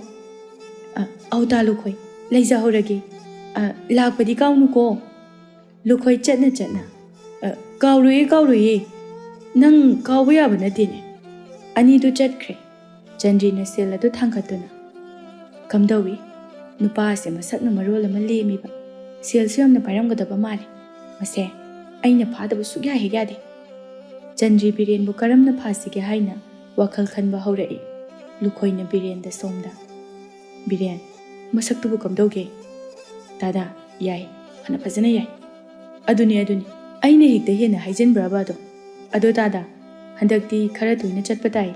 ꯑꯧ ꯇꯥꯂꯨꯈꯣꯏ ꯂꯩꯖꯍꯧꯔꯒꯦ ꯂꯥꯛꯄꯗꯤ ꯀꯥꯎꯅꯨꯀꯣ ꯂꯨꯈꯣꯏ ꯆꯠꯅ ꯆꯠꯅ ꯀꯥꯎꯔꯣꯏꯌꯦ ꯅꯪ ꯀꯥꯎꯕ ꯌꯥꯕ ꯅꯠꯇꯦꯅꯦ ꯑꯅꯤꯗꯨ ꯆꯠꯈ꯭ꯔꯦ ꯆꯟꯗ꯭ꯔꯤꯅ ꯁꯦꯜ ꯑꯗꯨ ꯊꯥꯡꯒꯠꯇꯨꯅ ꯀꯝꯗꯧꯏ ꯅꯨꯄꯥ ꯑꯁꯦ ꯃꯁꯛꯅ ꯃꯔꯣꯜ ꯑꯃ ꯂꯦꯝꯃꯤꯕ ꯁꯦꯜꯁꯨ ꯌꯥꯝꯅ ꯄꯥꯏꯔꯝꯒꯗꯕ ꯃꯥꯜꯂꯤ ꯃꯁꯦ ꯑꯩꯅ ꯐꯥꯗꯕ ꯁꯨꯛꯌꯥ ꯍꯦꯛ ꯌꯥꯗꯦ ꯆꯟꯗ꯭ꯔꯤ ꯕꯤꯔꯦꯟꯕꯨ ꯀꯔꯝꯅ ꯐꯥꯁꯤꯒꯦ ꯍꯥꯏꯅ ꯋꯥꯈꯜ ꯈꯟꯕ ꯍꯧꯔꯛꯏ ꯂꯨꯈꯣꯏꯅ ꯕꯤꯔꯦꯟꯗ ꯁꯣꯝꯗ ꯕꯤꯔꯦꯟ ꯃꯁꯛꯇꯨꯕꯨ ꯀꯝꯗꯧꯒꯦ ꯗꯥꯗꯥ ꯌꯥꯏ ꯐꯅ ꯐꯖꯅ ꯌꯥꯏ ꯑꯗꯨꯅꯤ ꯑꯩꯅ ꯍꯦꯛꯇ ꯍꯦꯟꯅ ꯍꯥꯏꯖꯤꯟꯕ꯭ꯔꯕ ꯑꯗꯣ ꯗꯥꯗꯥ ꯍꯟꯗꯛꯇꯤ ꯈꯔ ꯇꯣꯏꯅ ꯆꯠꯄ ꯇꯥꯏ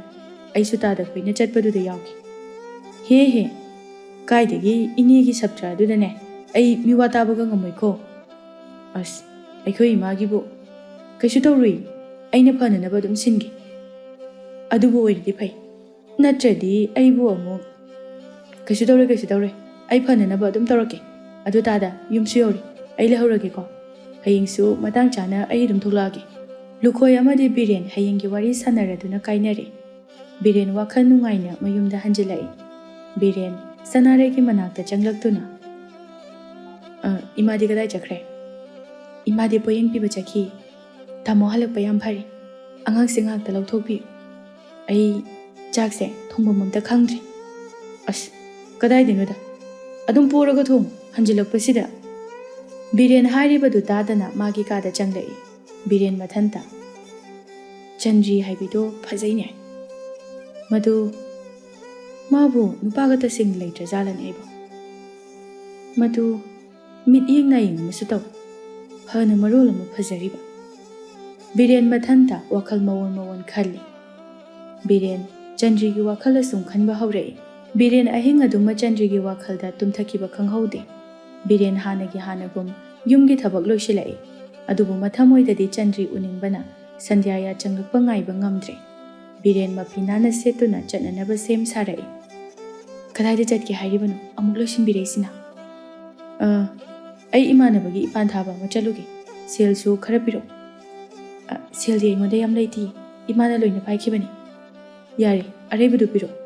ꯑꯩꯁꯨ ꯇꯥꯗ ꯈꯣꯏꯅ ꯆꯠꯄꯗꯨꯗ ꯌꯥꯎꯈꯤ ꯍꯦ ꯀꯥꯏꯗꯒꯤ ꯏꯅꯦꯒꯤ ꯁꯞꯇ꯭ꯔ ꯑꯗꯨꯗꯅꯦ ꯑꯩ ꯃꯤꯋꯥ ꯇꯥꯕꯒ ꯉꯝꯃꯣꯏꯀꯣ ꯑꯁ ꯑꯩꯈꯣꯏ ꯏꯃꯥꯒꯤꯕꯨ ꯀꯩꯁꯨ ꯇꯧꯔꯨꯏ ꯑꯩꯅ ꯐꯅꯅꯕ ꯑꯗꯨꯝ ꯁꯤꯟꯒꯦ ꯑꯗꯨꯕꯨ ꯑꯣꯏꯔꯗꯤ ꯐꯩ ꯅꯠꯇ꯭ꯔꯗꯤ ꯑꯩꯕꯨ ꯑꯃꯨꯛ ꯀꯩꯁꯨ ꯇꯧꯔꯣꯏ ꯑꯩ ꯐꯅꯅꯕ ꯑꯗꯨꯝ ꯇꯧꯔꯛꯀꯦ ꯑꯗꯨ ꯇꯥꯗ ꯌꯨꯝꯁꯨ ꯌꯧꯔꯤ ꯑꯩ ꯂꯩꯍꯧꯔꯒꯦꯀꯣ ꯍꯌꯦꯡꯁꯨ ꯃꯇꯥꯡ ꯆꯥꯅ ꯑꯩ ꯑꯗꯨꯝ ꯊꯣꯛꯂꯛꯑꯒꯦ ꯂꯨꯈꯣꯏ ꯑꯃꯗꯤ ꯕꯤꯔꯦꯟ ꯍꯌꯦꯡꯒꯤ ꯋꯥꯔꯤ ꯁꯥꯟꯅꯔꯗꯨꯅ ꯀꯥꯏꯅꯔꯦ ꯕꯤꯔꯦꯟ ꯋꯥꯈꯜ ꯅꯨꯡꯉꯥꯏꯅ ꯃꯌꯨꯝꯗ ꯍꯟꯖꯤꯜꯂꯛꯏ ꯕꯤꯔꯦꯟ ꯁꯅꯥꯔꯩꯒꯤ ꯃꯅꯥꯛꯇ ꯆꯪꯂꯛꯇꯨꯅ ꯏꯃꯥꯗꯤ ꯀꯗꯥꯏ ꯆꯠꯈ꯭ꯔꯦ ꯏꯃꯥꯗꯤ ꯄꯣꯌꯦꯡ ꯄꯤꯕ ꯆꯠꯈꯤ ꯇꯥꯃꯣ ꯍꯜꯂꯛꯄ ꯌꯥꯝ ꯐꯔꯤ ꯑꯉꯥꯡꯁꯦ ꯉꯥꯛꯇ ꯂꯧꯊꯣꯛꯄꯤꯌꯨ ꯑꯩ ꯆꯥꯛꯁꯦ ꯊꯣꯡꯐꯝ ꯑꯝꯇ ꯈꯪꯗ꯭ꯔꯤ ꯑꯁ ꯀꯗꯥꯏꯗꯩꯅꯣꯗ ꯑꯗꯨꯝ ꯄꯣꯔꯒ ꯊꯣꯡꯉꯨ ꯍꯟꯖꯤꯜꯂꯛꯄꯁꯤꯗ ꯕꯤꯔꯦꯟ ꯍꯥꯏꯔꯤꯕꯗꯨ ꯇꯥꯗꯅ ꯃꯥꯒꯤ ꯀꯥꯗ ꯆꯪꯂꯛꯏ ꯕꯤꯔꯦꯟ ꯃꯊꯟꯇ ꯆꯟꯗ꯭ꯔꯤ ꯍꯥꯏꯕꯤꯗꯣ ꯐꯖꯩꯅꯦ ꯃꯥꯕꯨ ꯅꯨꯄꯥꯒ ꯇꯁꯦꯡꯅ ꯂꯩꯇ꯭ꯔꯖꯥꯠꯂꯅꯦ ꯑꯩꯕꯨ ꯃꯗꯨ ꯃꯤꯠꯌꯦꯡ ꯅꯥꯌꯦꯡ ꯑꯃꯁꯨ ꯇꯧ ꯐꯅ ꯃꯔꯣꯜ ꯑꯃ ꯐꯖꯔꯤꯕ ꯕꯤꯔꯦꯟ ꯃꯊꯟꯇ ꯋꯥꯈꯜ ꯃꯑꯣꯟ ꯈꯜꯂꯤ ꯕꯤꯔꯦꯟ ꯆꯟꯗ꯭ꯔꯤꯒꯤ ꯋꯥꯈꯜ ꯑꯁꯨꯝ ꯈꯟꯕ ꯍꯧꯔꯛꯏ ꯕꯤꯔꯦꯟ ꯑꯍꯤꯡ ꯑꯗꯨꯃ ꯆꯟꯗ꯭ꯔꯤꯒꯤ ꯋꯥꯈꯜꯗ ꯇꯨꯝꯊꯈꯤꯕ ꯈꯪꯍꯧꯗꯦ ꯕꯤꯔꯦꯟ ꯍꯥꯟꯅꯒꯨꯝ ꯌꯨꯝꯒꯤ ꯊꯕꯛ ꯂꯣꯏꯁꯤꯜꯂꯛꯏ ꯑꯗꯨꯕꯨ ꯃꯊꯃꯣꯏꯗꯗꯤ ꯆꯟꯗ꯭ꯔꯤ ꯎꯅꯤꯡꯕꯅ ꯁꯟꯙ꯭ꯌꯥ ꯆꯪꯂꯛꯄ ꯉꯥꯏꯕ ꯉꯝꯗ꯭ꯔꯦ ꯕꯤꯔꯦꯟ ꯃꯐꯤ ꯅꯥꯟꯅ ꯁꯦꯠꯇꯨꯅ ꯆꯠꯅꯅꯕ ꯁꯦꯝ ꯁꯥꯔꯛꯏ ꯀꯗꯥꯏꯗ ꯆꯠꯀꯦ ꯍꯥꯏꯔꯤꯕꯅꯣ ꯑꯃꯨꯛ ꯂꯣꯏꯁꯤꯟꯕꯤꯔꯛꯏꯁꯤꯅ ꯑꯩ ꯏꯃꯥꯟꯅꯕꯒꯤ ꯏꯄꯥꯟ ꯊꯥꯕ ꯑꯃ ꯆꯠꯂꯨꯒꯦ ꯁꯦꯜꯁꯨ ꯈꯔ ꯄꯤꯔꯛꯎ ꯁꯦꯜꯗꯤ ꯑꯩꯉꯣꯟꯗ ꯌꯥꯝ ꯂꯩꯇꯤꯌꯦ ꯏꯃꯥꯅ ꯂꯣꯏꯅ ꯄꯥꯏꯈꯤꯕꯅꯤ ꯌꯥꯔꯦ ꯑꯔꯩꯕꯗꯨ ꯄꯤꯔꯛꯎ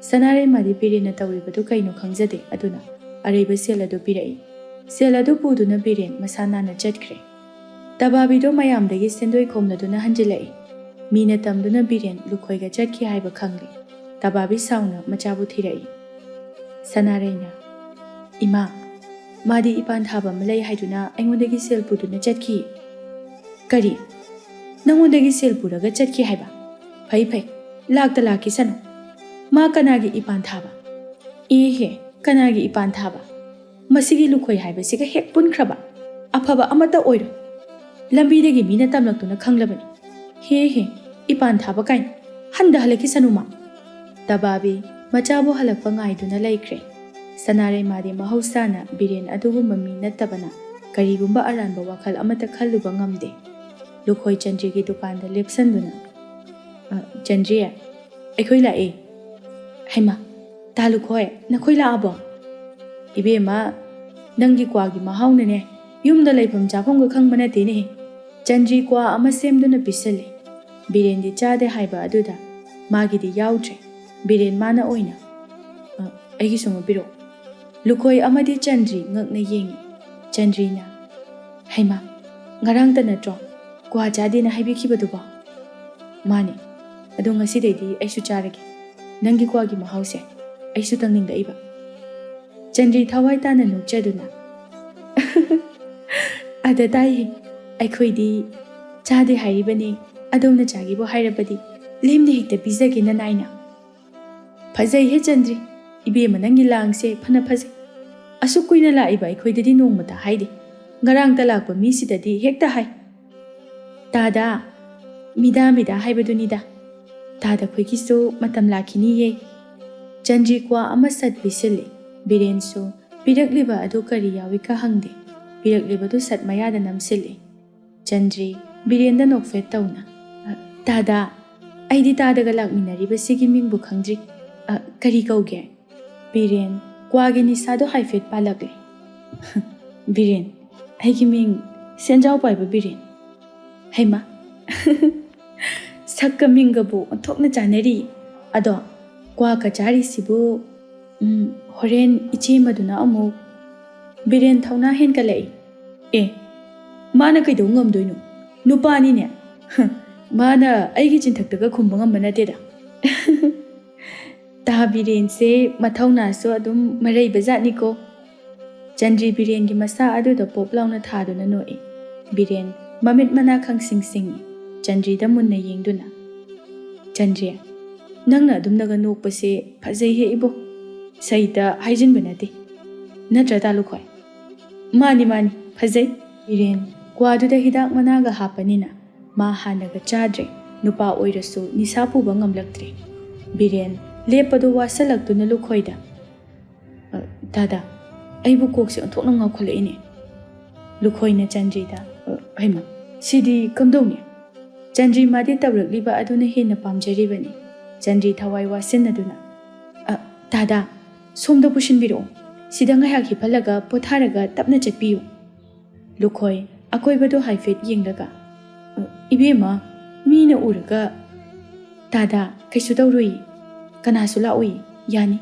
ꯁꯅꯥꯔꯩꯃꯥꯗꯤ ꯕꯤꯔꯦꯟꯅ ꯇꯧꯔꯤꯕꯗꯨ ꯀꯩꯅꯣ ꯈꯪꯖꯗꯦ ꯑꯗꯨꯅ ꯑꯔꯩꯕ ꯁꯦꯜ ꯑꯗꯨ ꯄꯤꯔꯛꯏ ꯁꯦල් ꯑꯗꯨ ꯄꯨꯗꯨꯅ ꯕꯤꯔꯦꯟ ꯃꯁꯥ ꯅꯥꯟꯅ ꯆꯠꯈ꯭ꯔꯦ ꯇꯕꯥꯕꯤꯗꯣ ꯃꯌꯥꯝꯗꯒꯤ ꯁꯦꯟꯗꯣꯏ ꯈꯣꯝꯂꯗꯨꯅ ꯍꯟꯖꯤꯜꯂꯛꯏ ꯃꯤꯅ ꯇꯝꯗꯨꯅ ꯕꯤꯔꯦꯟ ꯂꯨꯈꯣꯏꯒ ꯆꯠꯈꯤ ꯍꯥꯏꯕ ꯈꯪꯂꯤ ꯇꯕꯥꯕꯤ ꯁꯥꯎꯅ ꯃꯆꯥꯕꯨ ꯊꯤꯔꯛꯏ ꯁꯅꯥꯔꯩꯅ ꯏꯃꯥ ꯃꯥꯗꯤ ꯏꯄꯥꯟ ꯊꯥꯕ ꯑꯃ ꯂꯩ ꯍꯥꯏꯗꯨꯅ ꯑꯩꯉꯣꯟꯗꯒꯤ ꯁꯦꯜ ꯄꯨꯗꯨꯅ ꯆꯠꯈꯤ ꯀꯔꯤ ꯅꯪꯉꯣꯟꯗꯒꯤ ꯁꯦල් ꯄꯨꯔꯒ ꯆꯠꯈꯤ ꯍꯥꯏꯕ ꯐꯩ ꯂꯥꯛꯇ ꯂꯥꯛꯈꯤꯁꯅꯨ ꯃꯥ ꯀꯅꯥꯒꯤ ꯏꯄꯥꯟ ꯊꯥꯕ ꯏꯍꯦ ꯀꯅꯥꯒꯤ ꯏꯄꯥꯟ ꯊꯥꯕ ꯃꯁꯤꯒꯤ ꯂꯨꯈꯣꯏ ꯍꯥꯏꯕꯁꯤꯒ ꯍꯦꯛ ꯄꯨꯟꯈ꯭ꯔꯕ ꯑꯐꯕ ꯑꯃꯠꯇ ꯑꯣꯏꯔꯣ ꯂꯝꯕꯤꯗꯒꯤ ꯃꯤꯅ ꯇꯝꯂꯛꯇꯨꯅ ꯈꯪꯂꯕꯅꯤ ꯍꯦ ꯏꯄꯥꯟ ꯊꯥꯕ ꯀꯥꯏꯅ ꯍꯟꯊꯍꯜꯂꯛꯈꯤꯁꯅꯨ ꯃꯥ ꯇꯕꯥꯕꯤ ꯃꯆꯥꯕꯨ ꯍꯜꯂꯛꯄ ꯉꯥꯏꯗꯨꯅ ꯂꯩꯈ꯭ꯔꯦ ꯁꯅꯥꯔꯩꯃꯥꯗꯤ ꯃꯍꯧꯁꯥꯅ ꯕꯤꯔꯦꯟ ꯑꯗꯨꯒꯨꯝꯕ ꯃꯤ ꯅꯠꯇꯕꯅ ꯀꯔꯤꯒꯨꯝꯕ ꯑꯔꯥꯟꯕ ꯋꯥꯈꯜ ꯑꯃꯠꯇ ꯈꯜꯂꯨꯕ ꯉꯝꯗꯦ ꯂꯨꯈꯣꯏ ꯆꯟꯗ꯭ꯔꯤꯒꯤ ꯗꯨꯀꯥꯟꯗ ꯂꯦꯞꯁꯟꯗꯨꯅ ꯆꯟꯗ꯭ꯔꯤ ꯑꯩꯈꯣꯏ ꯂꯥꯛꯑꯦ ꯍꯩꯃꯥ ꯇꯥꯂꯨꯈꯣꯏ ꯅꯈꯣꯏ ꯂꯥꯛꯑꯕꯣ ꯏꯕꯦꯝꯃ ꯅꯪꯒꯤ ꯀ꯭ꯋꯥꯒꯤ ꯃꯍꯥꯎꯅꯅꯦ ꯌꯨꯝꯗ ꯂꯩꯐꯝ ꯆꯥꯐꯝꯒ ꯈꯪꯕ ꯅꯠꯇꯦꯅꯦ ꯆꯟꯗ꯭ꯔꯤ ꯀ꯭ꯋꯥ ꯑꯃ ꯁꯦꯝꯗꯨꯅ ꯄꯤꯁꯜꯂꯤ ꯕꯤꯔꯦꯟꯗꯤ ꯆꯥꯗꯦ ꯍꯥꯏꯕ ꯑꯗꯨꯗ ꯃꯥꯒꯤꯗꯤ ꯌꯥꯎꯗ꯭ꯔꯦ ꯕꯤꯔꯦꯟ ꯃꯥꯅ ꯑꯣꯏꯅ ꯑꯩꯒꯤꯁꯨ ꯑꯃ ꯄꯤꯔꯛꯎ ꯂꯨꯈꯣꯏ ꯑꯃꯗꯤ ꯆꯟꯗ꯭ꯔꯤ ꯉꯛꯅ ꯌꯦꯡꯉꯤ ꯆꯟꯗ꯭ꯔꯤꯅ ꯍꯩꯃꯥ, ꯉꯔꯥꯡꯇ ꯅꯠꯇ꯭ꯔꯣ ꯀ꯭ꯋꯥ ꯆꯥꯗꯦꯅ ꯍꯥꯏꯕꯤꯈꯤꯕꯗꯨꯕꯣ? ꯃꯥꯅꯤ, ꯑꯗꯣ ꯉꯁꯤꯗꯩꯗꯤ ꯑꯩꯁꯨ ꯆꯥꯔꯒꯦ꯫ ꯅꯪꯒꯤ ꯀ꯭ꯋꯥꯒꯤ ꯃꯍꯥꯎꯁꯦ ꯑꯩꯁꯨ ꯇꯪꯅꯤꯡꯂꯛꯏꯕ꯫ ꯆꯟꯗ꯭ꯔꯤ ꯊꯋꯥꯏ ꯇꯥꯅ ꯅꯣꯛꯆꯗꯨꯅ ꯑꯗ ꯇꯥꯏꯍꯦ, ꯑꯩꯈꯣꯏꯗꯤ ꯆꯥꯗꯦ ꯍꯥꯏꯔꯤꯕꯅꯤ, ꯑꯗꯣꯝꯅ ꯆꯥꯒꯦꯕꯨ ꯍꯥꯏꯔꯕꯗꯤ ꯂꯦꯝꯅ ꯍꯦꯛꯇ ꯄꯤꯖꯒꯦꯅ ꯅꯥꯏꯅ꯫ ꯐꯖꯩꯍꯦ ꯆꯟꯗ꯭ꯔꯤ, ꯏꯕꯦꯝꯃ ꯅꯪꯒꯤ ꯂꯥꯡꯁꯦ ꯐꯅ ꯐꯖꯩ꯫ ꯑꯁꯨꯛ ꯀꯨꯏꯅ ꯂꯥꯛꯏꯕ ꯑꯩꯈꯣꯏꯗꯗꯤ ꯅꯣꯡꯃꯇ ꯍꯥꯏꯗꯦ, ꯉꯔꯥꯡꯇ ꯂꯥꯛꯄ ꯃꯤꯁꯤꯗꯗꯤ ꯍꯦꯛꯇ ꯍꯥꯏ꯫ ꯇꯥꯗ, ꯃꯤꯗꯥ ꯃꯤꯗꯥ ꯍꯥꯏꯕꯗꯨꯅꯤꯗ꯫ ꯇꯥꯗ ꯈꯣꯏꯒꯤꯁꯨ ꯃꯇꯝ ꯂꯥꯛꯈꯤꯅꯤꯌꯦ꯫ ꯆꯟꯗ꯭ꯔꯤ ꯀ꯭ꯋꯥ ꯑꯃ ꯁꯠ ꯄꯤꯁꯤꯜꯂꯤ꯫ ꯕꯤꯔꯦꯟꯁꯨ ꯄꯤꯔꯛꯂꯤꯕ ꯑꯗꯨ ꯀꯔꯤ ꯌꯥꯎꯏ ꯀ ꯍꯪꯗꯦ, ꯄꯤꯔꯛꯂꯤꯕꯗꯨ ꯁꯠ ꯃꯌꯥꯗ ꯅꯝꯁꯤꯜꯂꯤ꯫ ꯆꯟꯗ꯭ꯔꯤ ꯕꯤꯔꯦꯟꯗ ꯅꯣꯛꯐꯦꯠ ꯇꯧꯅ ꯇꯥꯗ, ꯑꯩꯗꯤ ꯇꯥꯗꯒ ꯂꯥꯛꯃꯤꯟꯅꯔꯤꯕ ꯁꯤꯒꯤ ꯃꯤꯡꯕꯨ ꯈꯪꯗ꯭ꯔꯤ, ꯀꯔꯤ ꯀꯧꯒꯦ? ꯕꯤꯔꯦꯟ ꯀ꯭ꯋꯥꯒꯤ ꯅꯤꯁꯥꯗꯣ ꯍꯥꯏꯐꯦꯠ ꯄꯥꯜꯂꯛꯂꯦ꯫ ꯕꯤꯔꯦꯟ, ꯑꯩꯒꯤ ꯃꯤꯡ ꯁꯦꯟꯖꯥꯎ ꯄꯥꯏꯕ ꯕꯤꯔꯦꯟ꯫ ꯍꯩꯃꯥ, ꯁꯛꯀ ꯃꯤꯡꯒꯕꯨ ꯑꯣꯟꯊꯣꯛꯅ ꯆꯥꯅꯔꯤ꯫ ꯑꯗꯣ ꯀ꯭ꯋꯥꯀ ꯆꯥꯔꯤꯁꯤꯕꯨ ꯍꯣꯔꯦꯟ ꯏꯆꯦꯃꯗꯨꯅ ꯑꯃꯨꯛ… ꯕꯤꯔꯦꯟ ꯊꯧꯅꯥ ꯍꯦꯟꯀꯠꯂꯛꯏ꯫ ꯑꯦ, ꯃꯥꯅ ꯀꯩꯗꯧ ꯉꯝꯗꯣꯏꯅꯣ? ꯅꯨꯄꯥꯅꯤꯅꯦ, ꯃꯥꯅ ꯑꯩꯒꯤ ꯆꯤꯟꯊꯛꯇꯒ ꯈꯨꯝꯕ ꯉꯝꯕ ꯅꯠꯇꯦꯗ꯫ ꯇꯥ ꯕꯤꯔꯦꯟꯁꯦ ꯃꯊꯧꯅꯥꯁꯨ ꯑꯗꯨꯝ ꯃꯔꯩꯕ ꯖꯥꯠꯅꯤꯀꯣ꯫ ꯆꯟꯗ꯭ꯔꯤ ꯕꯤꯔꯦꯟꯒꯤ ꯃꯁꯥ ꯑꯗꯨꯗ ꯄꯣꯞ ꯂꯥꯎꯅ ꯊꯥꯗꯨꯅ ꯅꯣꯛꯏ꯫ ꯕꯤꯔꯦꯟ ꯃꯃꯤꯠ ꯃꯅꯥ ꯈꯪꯁꯤꯡ ꯁꯤꯡꯏ, ꯆꯟꯗ꯭ꯔꯤꯗ ꯃꯨꯟꯅ ꯌꯦꯡꯗꯨꯅ꯫ ꯆꯟꯗ꯭ꯔꯤ, ꯅꯪꯅ ꯑꯗꯨꯝꯅꯒ ꯅꯣꯛꯄꯁꯦ ꯐꯖꯩꯍꯦ ꯏꯕꯣ, ꯁꯩꯇ ꯍꯥꯏꯖꯤꯟꯕ ꯅꯠꯇꯦ꯫ ꯅꯠꯇ꯭ꯔ ꯇꯥꯂꯨꯈꯣꯏ? ꯃꯥꯅꯤ ꯃꯥꯅꯤ, ꯐꯖꯩ꯫ ꯕꯤꯔꯦꯟ ꯀ꯭ꯋꯥꯗꯨꯗ ꯍꯤꯗꯥꯛ ꯃꯅꯥꯒ ꯍꯥꯞꯄꯅꯤꯅ ꯃꯥ ꯍꯥꯟꯅꯒ ꯆꯥꯗ꯭ꯔꯦ, ꯅꯨꯄꯥ ꯑꯣꯏꯔꯁꯨ ꯅꯤꯁꯥ ꯄꯨꯕ ꯉꯝꯂꯛꯇ꯭ꯔꯦ꯫ ꯕꯤꯔꯦꯟ ꯂꯦꯞꯄꯗꯨ ꯋꯥꯁꯜꯂꯛꯇꯨꯅ ꯂꯨꯈꯣꯏꯗ ꯗꯥꯗꯥ, ꯑꯩꯕꯨ ꯀꯣꯛꯁꯦ ꯑꯣꯟꯊꯣꯛꯅ ꯉꯥꯎꯈꯠꯂꯛꯏꯅꯦ꯫ ꯂꯨꯈꯣꯏꯅ ꯆꯟꯗ꯭ꯔꯤꯗ ꯍꯩꯃꯥ, ꯁꯤꯗꯤ ꯀꯝꯗꯧꯅꯤ? ꯆꯟꯗ꯭ꯔꯤ ꯃꯥꯗꯤ ꯇꯧꯔꯛꯂꯤꯕ ꯑꯗꯨꯅ ꯍꯦꯟꯅ ꯄꯥꯝꯖꯔꯤꯕꯅꯤ꯫ ꯆꯟꯗ꯭ꯔꯤ ꯊꯋꯥꯏ ꯋꯥꯁꯤꯟꯅꯗꯨꯅ ꯗꯥꯗꯥ, ꯁꯣꯝꯗ ꯄꯨꯁꯤꯟꯕꯤꯔꯛꯑꯣ, ꯁꯤꯗ ꯉꯥꯏꯍꯥꯛ ꯍꯤꯞꯍꯜꯂꯒ ꯄꯣꯊꯥꯔꯒ ꯇꯞꯅ ꯆꯠꯄꯤꯌꯨ꯫ ꯂꯨꯈꯣꯏ ꯑꯀꯣꯏꯕꯗꯣ ꯍꯥꯏꯐꯦꯠ ꯌꯦꯡꯂꯒ ꯏꯕꯦꯝꯃ, ꯃꯤꯅ ꯎꯔꯒ… ꯗꯥꯗꯥ, ꯀꯩꯁꯨ ꯇꯧꯔꯣꯏꯌꯦ, ꯀꯅꯥꯁꯨ ꯂꯥꯛꯑꯣꯏꯌꯦ, ꯌꯥꯅꯤ,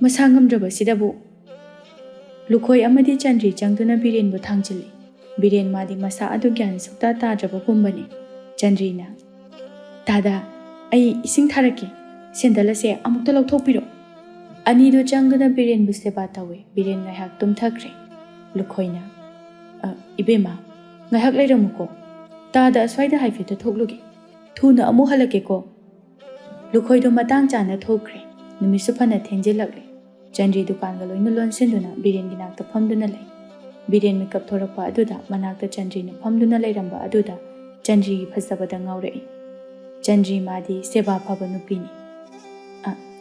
ꯃꯁꯥ ꯉꯝꯗ꯭ꯔꯕꯁꯤꯗꯕꯨ꯫ ꯂꯨꯈꯣꯏ ꯑꯃꯗꯤ ꯆꯟꯗ꯭ꯔꯤ ꯆꯪꯗꯨꯅ ꯕꯤꯔꯦꯟꯕꯨ ꯊꯥꯡꯖꯤꯜꯂꯤ꯫ ꯕꯤꯔꯦꯟ ꯃꯥꯗꯤ ꯃꯁꯥ ꯑꯗꯨ ꯒ꯭ꯌꯥꯟ ꯁꯨꯛꯇꯥ ꯇꯥꯗ꯭ꯔꯕꯒꯨꯝꯕꯅꯤ꯫ ꯆꯟꯗ꯭ꯔꯤꯅ ꯗꯥꯗꯥ, ꯑꯩ ꯏꯁꯤꯡ ꯊꯥꯔꯛꯀꯦ, ꯁꯦꯟꯗꯜ ꯑꯁꯦ ꯑꯃꯨꯛꯇ ꯂꯧꯊꯣꯛꯄꯤꯔꯛꯑꯣ꯫ ꯑꯅꯤꯗꯨ ꯆꯪꯗꯨꯅ ꯕꯤꯔꯦꯟꯕꯨ ꯁꯦꯕꯥ ꯇꯧꯏ꯫ ꯕꯤꯔꯦꯟ ꯉꯥꯏꯍꯥꯛ ꯇꯨꯝꯊꯈ꯭ꯔꯦ꯫ ꯂꯨꯈꯣꯏꯅ ꯏꯕꯦꯝꯃ, ꯉꯥꯏꯍꯥꯛ ꯂꯩꯔꯝꯃꯨꯀꯣ, ꯇꯥꯗ ꯑꯁ꯭ꯋꯥꯏꯗ ꯍꯥꯏꯐꯦꯠꯇ ꯊꯣꯛꯂꯨꯒꯦ, ꯊꯨꯅ ꯑꯃꯨꯛ ꯍꯜꯂꯛꯀꯦꯀꯣ꯫ ꯂꯨꯈꯣꯏꯗꯣ ꯃꯇꯥꯡ ꯆꯥꯅ ꯊꯣꯛꯈ꯭ꯔꯦ꯫ ꯅꯨꯃꯤꯠꯁꯨ ꯐꯅ ꯊꯦꯡꯖꯤꯜꯂꯛꯂꯦ꯫ ꯆꯟꯗ꯭ꯔꯤ ꯗꯨꯀꯥꯟꯒ ꯂꯣꯏꯅ ꯂꯣꯟꯁꯤꯟꯗꯨꯅ ꯕꯤꯔꯦꯟꯒꯤ ꯅꯥꯛꯇ ꯐꯝꯗꯨꯅ ꯂꯩ꯫ ꯕꯤꯔꯦꯟ ꯃꯤꯀꯞ ꯊꯣꯔꯛꯄ ꯑꯗꯨꯗ ꯃꯅꯥꯛꯇ ꯆꯟꯗ꯭ꯔꯤꯅ ꯐꯝꯗꯨꯅ ꯂꯩꯔꯝꯕ ꯑꯗꯨꯗ ꯆꯟꯗ꯭ꯔꯤꯒꯤ ꯐꯖꯕꯗ ꯉꯥꯎꯔꯛꯏ꯫ ꯆꯟꯗ꯭ꯔꯤ ꯃꯥꯗꯤ ꯁꯦꯕꯥ ꯐꯕ ꯅꯨꯄꯤꯅꯤ꯫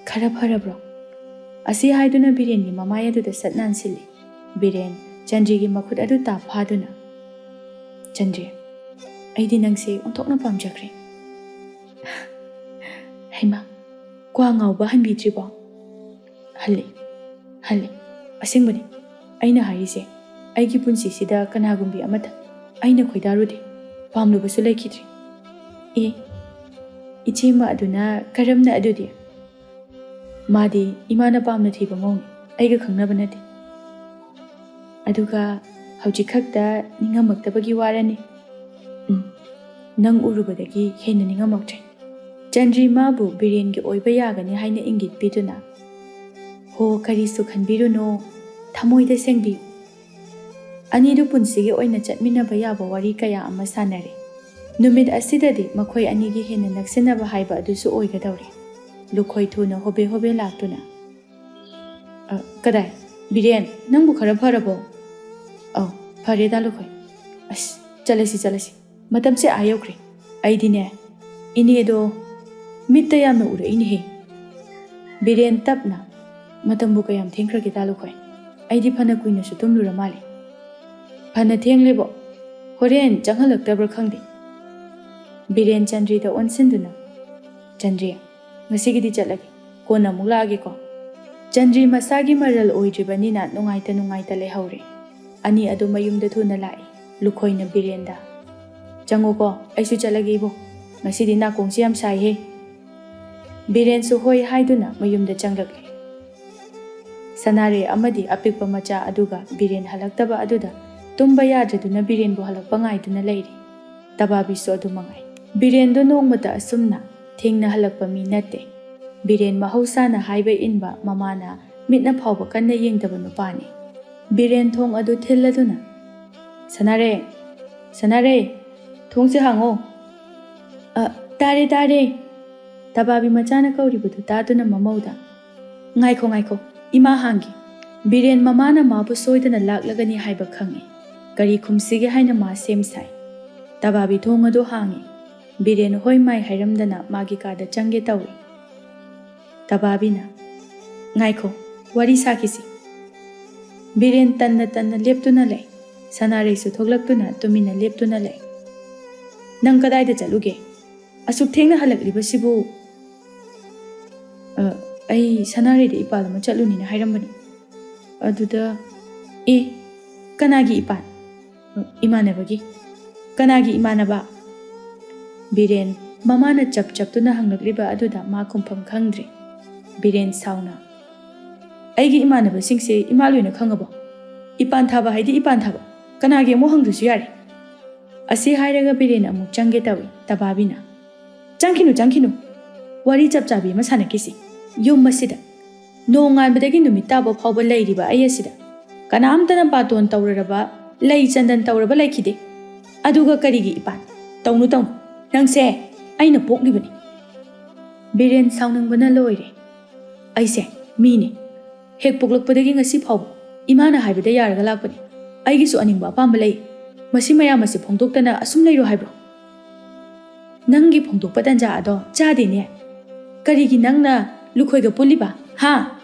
ꯈꯔ ꯐꯔꯕ꯭ꯔꯣ? ꯑꯁꯤ ꯍꯥꯏꯗꯨꯅ ꯕꯤꯔꯦꯟꯒꯤ ꯃꯃꯥꯏ ꯑꯗꯨꯗ ꯁꯠ ꯅꯥꯟꯁꯤꯜꯂꯤ꯫ ꯕꯤꯔꯦꯟ ꯆꯟꯗ꯭ꯔꯤꯒꯤ ꯃꯈꯨꯠ ꯑꯗꯨ ꯇꯥꯞ ꯐꯥꯗꯨꯅ ꯆꯟꯗ꯭ꯔꯤ, ꯑꯩꯗꯤ ꯅꯪꯁꯦ ꯑꯣꯟꯊꯣꯛꯅ ꯄꯥꯝꯖꯈ꯭ꯔꯦ꯫ ꯍꯩꯃꯥ, ꯀ꯭ꯋꯥ ꯉꯥꯎꯕ ꯍꯟꯕꯤꯗ꯭ꯔꯤꯕꯣ? ꯍꯜꯂꯤ, ꯑꯁꯦꯡꯕꯅꯤ, ꯑꯩꯅ ꯍꯥꯏꯔꯤꯁꯦ, ꯑꯩꯒꯤ ꯄꯨꯟꯁꯤꯁꯤꯗ ꯀꯅꯥꯒꯨꯝꯕꯤ ꯑꯃꯠꯇ ꯑꯩꯅ ꯈꯣꯏꯗꯥꯔꯨꯗꯦ, ꯄꯥꯝꯂꯨꯕꯁꯨ ꯂꯩꯈꯤꯗ꯭ꯔꯤ꯫ ꯑꯦ, ꯏꯆꯦꯃ ꯑꯗꯨꯅ ꯀꯔꯝꯅ ꯑꯗꯨꯗꯤ? ꯃꯥꯗꯤ ꯏꯃꯥꯅ ꯄꯥꯝꯅ ꯊꯤꯕ ꯃꯧꯅꯤ, ꯑꯩꯒ ꯈꯪꯅꯕ ꯅꯠꯇꯦ꯫ ꯑꯗꯨꯒ ꯍꯧꯖꯤꯛ ꯈꯛꯇ ꯅꯤꯡꯉꯝꯃꯛꯇꯕꯒꯤ ꯋꯥꯔꯅꯤ? ꯅꯪ ꯎꯔꯨꯕꯗꯒꯤ ꯍꯦꯟꯅ ꯅꯤꯡꯉꯝꯃꯛꯇ꯭ꯔꯦ꯫ ꯆꯟꯗ꯭ꯔꯤ ꯃꯥꯕꯨ ꯕꯤꯔꯦꯟꯒꯤ ꯑꯣꯏꯕ ꯌꯥꯒꯅꯤ ꯍꯥꯏꯅ ꯏꯪꯒꯤꯠ ꯄꯤꯗꯨꯅ ꯍꯣ, ꯀꯔꯤꯁꯨ ꯈꯟꯕꯤꯔꯨꯅꯣ, ꯊꯃꯣꯏꯗ ꯁꯦꯡꯕꯤꯌꯨ꯫ ꯑꯅꯤꯗꯨ ꯄꯨꯟꯁꯤꯒꯤ ꯑꯣꯏꯅ ꯆꯠꯃꯤꯟꯅꯕ ꯌꯥꯕ ꯋꯥꯔꯤ ꯀꯌꯥ ꯑꯃ ꯁꯥꯟꯅꯔꯦ꯫ ꯅꯨꯃꯤꯠ ꯑꯁꯤꯗꯗꯤ ꯃꯈꯣꯏ ꯑꯅꯤꯒꯤ ꯍꯦꯟꯅ ꯅꯛꯁꯤꯟꯅꯕ ꯍꯥꯏꯕ ꯑꯗꯨꯁꯨ ꯑꯣꯏꯒꯗꯧꯔꯦ꯫ ꯂꯨꯈꯣꯏ ꯊꯨꯅ ꯍꯣꯕꯦ ꯍꯣꯕꯦ ꯂꯥꯛꯇꯨꯅ ꯀꯗꯥꯏ, ꯕꯤꯔꯦꯟ, ꯅꯪꯕꯨ ꯈꯔ ꯐꯔꯕꯣ? ꯐꯔꯦ ꯗꯥ ꯂꯨꯈꯣꯏ꯫ ꯑꯁ, ꯆꯠꯂꯁꯤ, ꯃꯇꯝꯁꯦ ꯑꯥ ꯌꯧꯈ꯭ꯔꯦ꯫ ꯑꯩꯗꯤꯅꯦ, ꯏꯅꯦꯗꯣ ꯃꯤꯠꯇ ꯌꯥꯝꯅ ꯎꯔꯛꯏꯅꯦꯍꯦ꯫ ꯕꯤꯔꯦꯟ ꯇꯞꯅ ꯃꯇꯝꯕꯨ ꯀꯌꯥꯝ ꯊꯦꯡꯈ꯭ꯔꯒꯦ ꯗꯥ ꯂꯨꯈꯣꯏ? ꯑꯩꯗꯤ ꯐꯅ ꯀꯨꯏꯅꯁꯨ ꯇꯨꯝꯂꯨꯔ ꯃꯥꯜꯂꯦ꯫ ꯐꯅ ꯊꯦꯡꯂꯦꯕꯣ, ꯍꯣꯔꯦꯟ ꯆꯪꯍꯜꯂꯛꯇꯕ꯭ꯔꯥ ꯈꯪꯗꯦ꯫ ꯕꯤꯔꯦꯟ ꯆꯟꯗ꯭ꯔꯤꯗ ꯑꯣꯟꯁꯤꯟꯗꯨꯅ ꯆꯟꯗ꯭ꯔꯤ, ꯉꯁꯤꯒꯤꯗꯤ ꯆꯠꯂꯒꯦ, ꯀꯣꯟꯅ ꯑꯃꯨꯛ ꯂꯥꯛꯑꯒꯦꯀꯣ꯫ ꯆꯟꯗ꯭ꯔꯤ ꯃꯁꯥꯒꯤ ꯃꯔꯜ ꯑꯣꯏꯗ꯭ꯔꯤꯕꯅꯤꯅ ꯅꯨꯡꯉꯥꯏꯇ ꯂꯩꯍꯧꯔꯦ꯫ ꯑꯅꯤ ꯑꯗꯨ ꯃꯌꯨꯝꯗ ꯊꯨꯅ ꯂꯥꯛꯏ꯫ ꯂꯨꯈꯣꯏꯅ ꯕꯤꯔꯦꯟꯗ ꯆꯪꯉꯣꯀꯣ, ꯑꯩꯁꯨ ꯆꯠꯂꯒꯦ ꯏꯕꯣ, ꯉꯁꯤꯗꯤ ꯅꯥꯀꯣꯡꯁꯦ ꯌꯥꯝ ꯁꯥꯏꯍꯦ꯫ ꯕꯤꯔꯦꯟꯁꯨ ꯍꯣꯏ ꯍꯥꯏꯗꯨꯅ ꯃꯌꯨꯝꯗ ꯆꯪꯂꯛꯂꯦ꯫ ꯁꯅꯥꯔꯦ ꯑꯃꯗꯤ ꯑꯄꯤꯛꯄ ꯃꯆꯥ ꯑꯗꯨꯒ ꯕꯤꯔꯦꯟ ꯍꯜꯂꯛꯇꯕ ꯑꯗꯨꯗ tumba yadraduna Birenbu halakpa ngaiduna leiri. Tababisu adu mangai. Birendu nongmata asumna thengna halakpa mi natte. Biren mahausana haiba inba mamana mitna phawba kanna yengdaba nupani. Biren thong adu thilladuna. Sanare, sanare, thongse hango. Tare tare. Tababi machana kauribadu taduna mamauda. Ngaiko ngaiko, ima hangi. Biren mamana mabu soidana laklagani haiba khangi. Kari khumsige haina ma sem sai. Tababi thong adu hangi. Biren hoi mai hairamdana magi kada change tawi. Tababina. Ngaiko, wari sakisi. Biren tanna tanna leptuna lay. Sanare su thoglakuna tumina leptuna lay. Nang kadai da chaluge. Asuk thengna halakliba sibu. Ai sanare de ipal ma chaluni na hairambani. Aduda kanagi ipan. Imanabagi. Kanagi imanaba. Biren mamana chap chap tuna hanglakliba aduda ma kumpham khangdre. Biren sauna. Aigi imanaba singse imaluina khangabo. Ipan thaba haidi ipan thaba. Kanagi mo hangdusu yare. Asi hairaga Biren amuk change tawi tababina. Changkinu. Wari chap chabi ma sanakisi. Yum masida. Nongan badagi numit taba phawba leiriba ayasida. Kanamtana baton tawraraba lei chandan tawraba laikide. Aduga karigi ipan. Tawnu. Nangse aina poklibani. Biren saunangbana loire. Aise mine. Hek poklakpadagi ngasi phawba imana haibada yaraga lakpani. Aigisu aningba apamba lei. Masi mayam asi phongdoktana asum leiro haibro. Nangi phongdokpa tanja ado chadene. Karigi nangna lukhoiga puliba ha.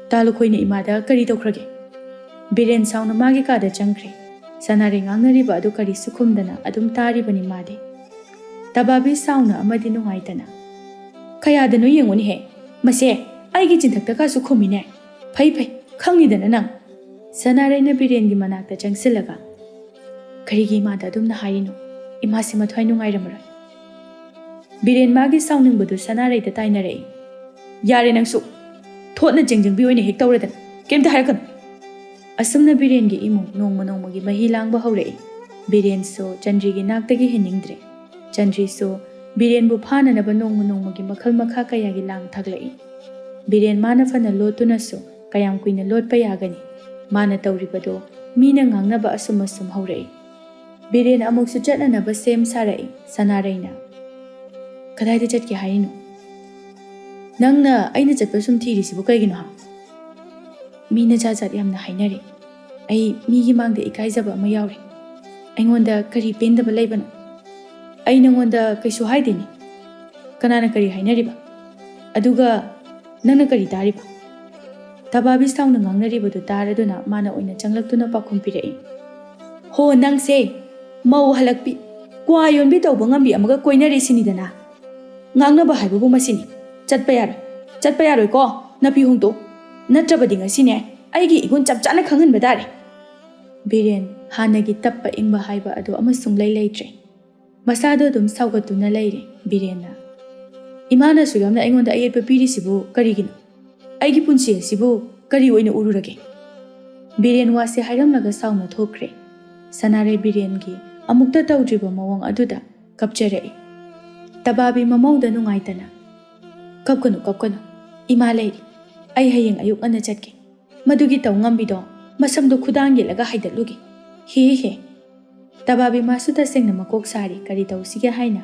Ta lukhoina imada kari tawkrage. Biren sauna magi kada changkre. Sanare ngangnariba adu kari sukhumdana adum taribani made. Tababi sauna amadi nungaitana. Kayadanu yenguni he. Mase aigi jinthakta ka sukhumine. Phai khangidana nang. Sanare na Biren gi manakta changsilaga. Karigi imada adumna hairino. Imasi mathwai nungairamara. Biren magi sauningbadu Sanare da tainarei. Yare nangsu. Thotna jengjengbi oina hek tawradana. Kemta harakanu. Asumna Biren gi imu nongma gi mahi langba haurei. Biren so Chandri gi naktagi heningdre. Chandri so Biren bu phananaba nongma gi makhal makha kaya gi lang thaglai. Biren mana fana lotuna so kayam kuina lotpa yagani. Mana tawribado mina ngangnaba asum haurei. Biren amuksu chatnanaba sem sarai Sanareina. Kadaida chatke haino. Nangna aina chatpa sum thirisibu kaigino ha. Mina jajat yamna hainare. Ai migi mangda ikaijaba ama yaure. Aingonda kari pendaba laibano. Ai nangonda kaisu haideni. Kanana kari hainariba. Aduga nangna kari tariba. Tababi sauna ngangnaribadu taraduna mana oina changlaktuna pakhum pirai. Ho nangse mau halakpi kwa yonbi tawba ngambi amaga koinare sinidana. Ngangnaba haibabu masini. Chatpa yaroi ko napi hungto. Natrabadi ngasine aigi igun chapchana khanghanba dare. Biren hanagi tappa ingba haiba adu amasung leitre. Masado dum saugatuna leire Birenna. Imana suyamna aingonda ayetpa pirisibu karigino. Aigi punsi asibu kari oina ururage. Biren wase hairamlaga sauna thokre. Sanare Biren gi amukta tawdriba mawang aduda kapcharei. Tababi mamauda nungaitana. Kapkanu. Ima leiri. Ai hayeng ayuk ana chatke. Madugi taw ngambido masamdo khudang yelaga haidatlugi. He. Tababi masu tasengna makok sari kari tawsige haina.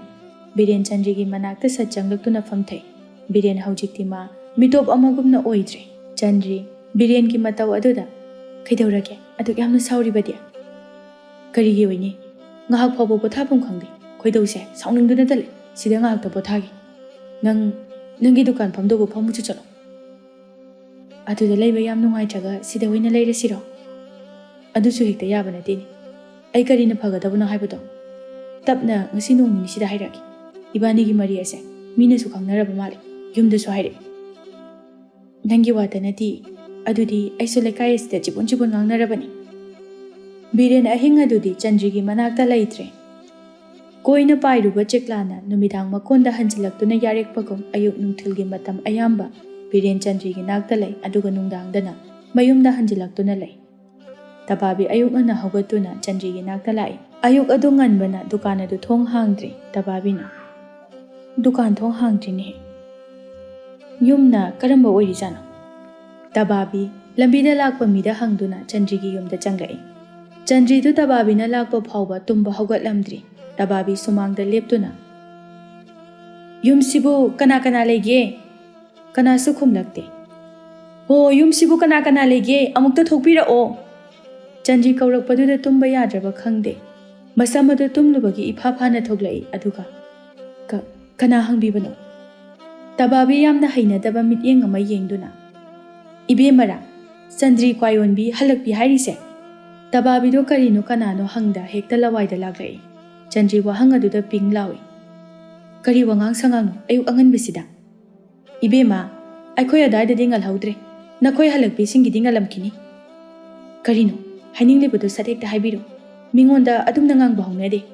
Biren Chandri gi manakta satchanglaktuna famthai. Biren haujikti ma mitop amagumna oidre. Chandri Biren gi mataw aduda kaidawrage aduk yamna sauribadi. Karigi oini ngahak phawbo pothapum khangdi. Khoidawse sauningduna dale sida ngahakta pothagi. Nangi dukan phamdobo phamuchu chalo. Aduda leiba yam nungaitraga sida oina leirasiro. Adusu hekta yaba nateni. Ai karina phagadabuna haibado. Tapna ngasi nongni sida hairagi. Ibani gi mari ase mina su khangnaraba male yumda su haire. Nangi wata nati adudi aiso lekai asida chibun ngangnarabani. Biren ahing adudi Chandri gi manakta leitre. Koina pairuba cheklana numidang makonda hanjilaktuna yarekpagum ayuk nungthilgi matam ayamba Biren Chandri gi nakta lei aduga nungdangdana mayumda hanjilaktuna lei. Tababi ayuk ngana haugatuna Chandrigi nakta lai. Ayuk adu nganbana dukan adu thong hangdri. Tababi na. Dukan thong hangdri ne. Yumna karamba oiri jana. Tababi lambida lakpa mida hangduna Chandrigi yumda changlai. Chandri tu tababi na lakpa phauba tumba haugat lamdri. Tababi sumangda leptuna. Yum sibu kana kana lege. Kana su khumlakte. Oh yum sibu kana kana lege amukta thokpira o. Chandri kaurakpaduda tumba yadraba khangde. Masamadu tumlubagi ifa phana thoglai aduga. Kana hangbibano. Tababi yamna hainadaba mityeng ama yengduna. Ibemara Chandri kwayonbi halakbi hairise. Tababi do karino kanano hangda hekta lawaida laglai. Chandri wahang aduda ping lawi. Kari wangang sangang ayuk angan bisida. Ibema aikhoy adai da dingal haudre. Nakhoy halakbi singi dingal amkini. Karino haning libudu satekta haibiru. Mingonda adum nangang bahongna de.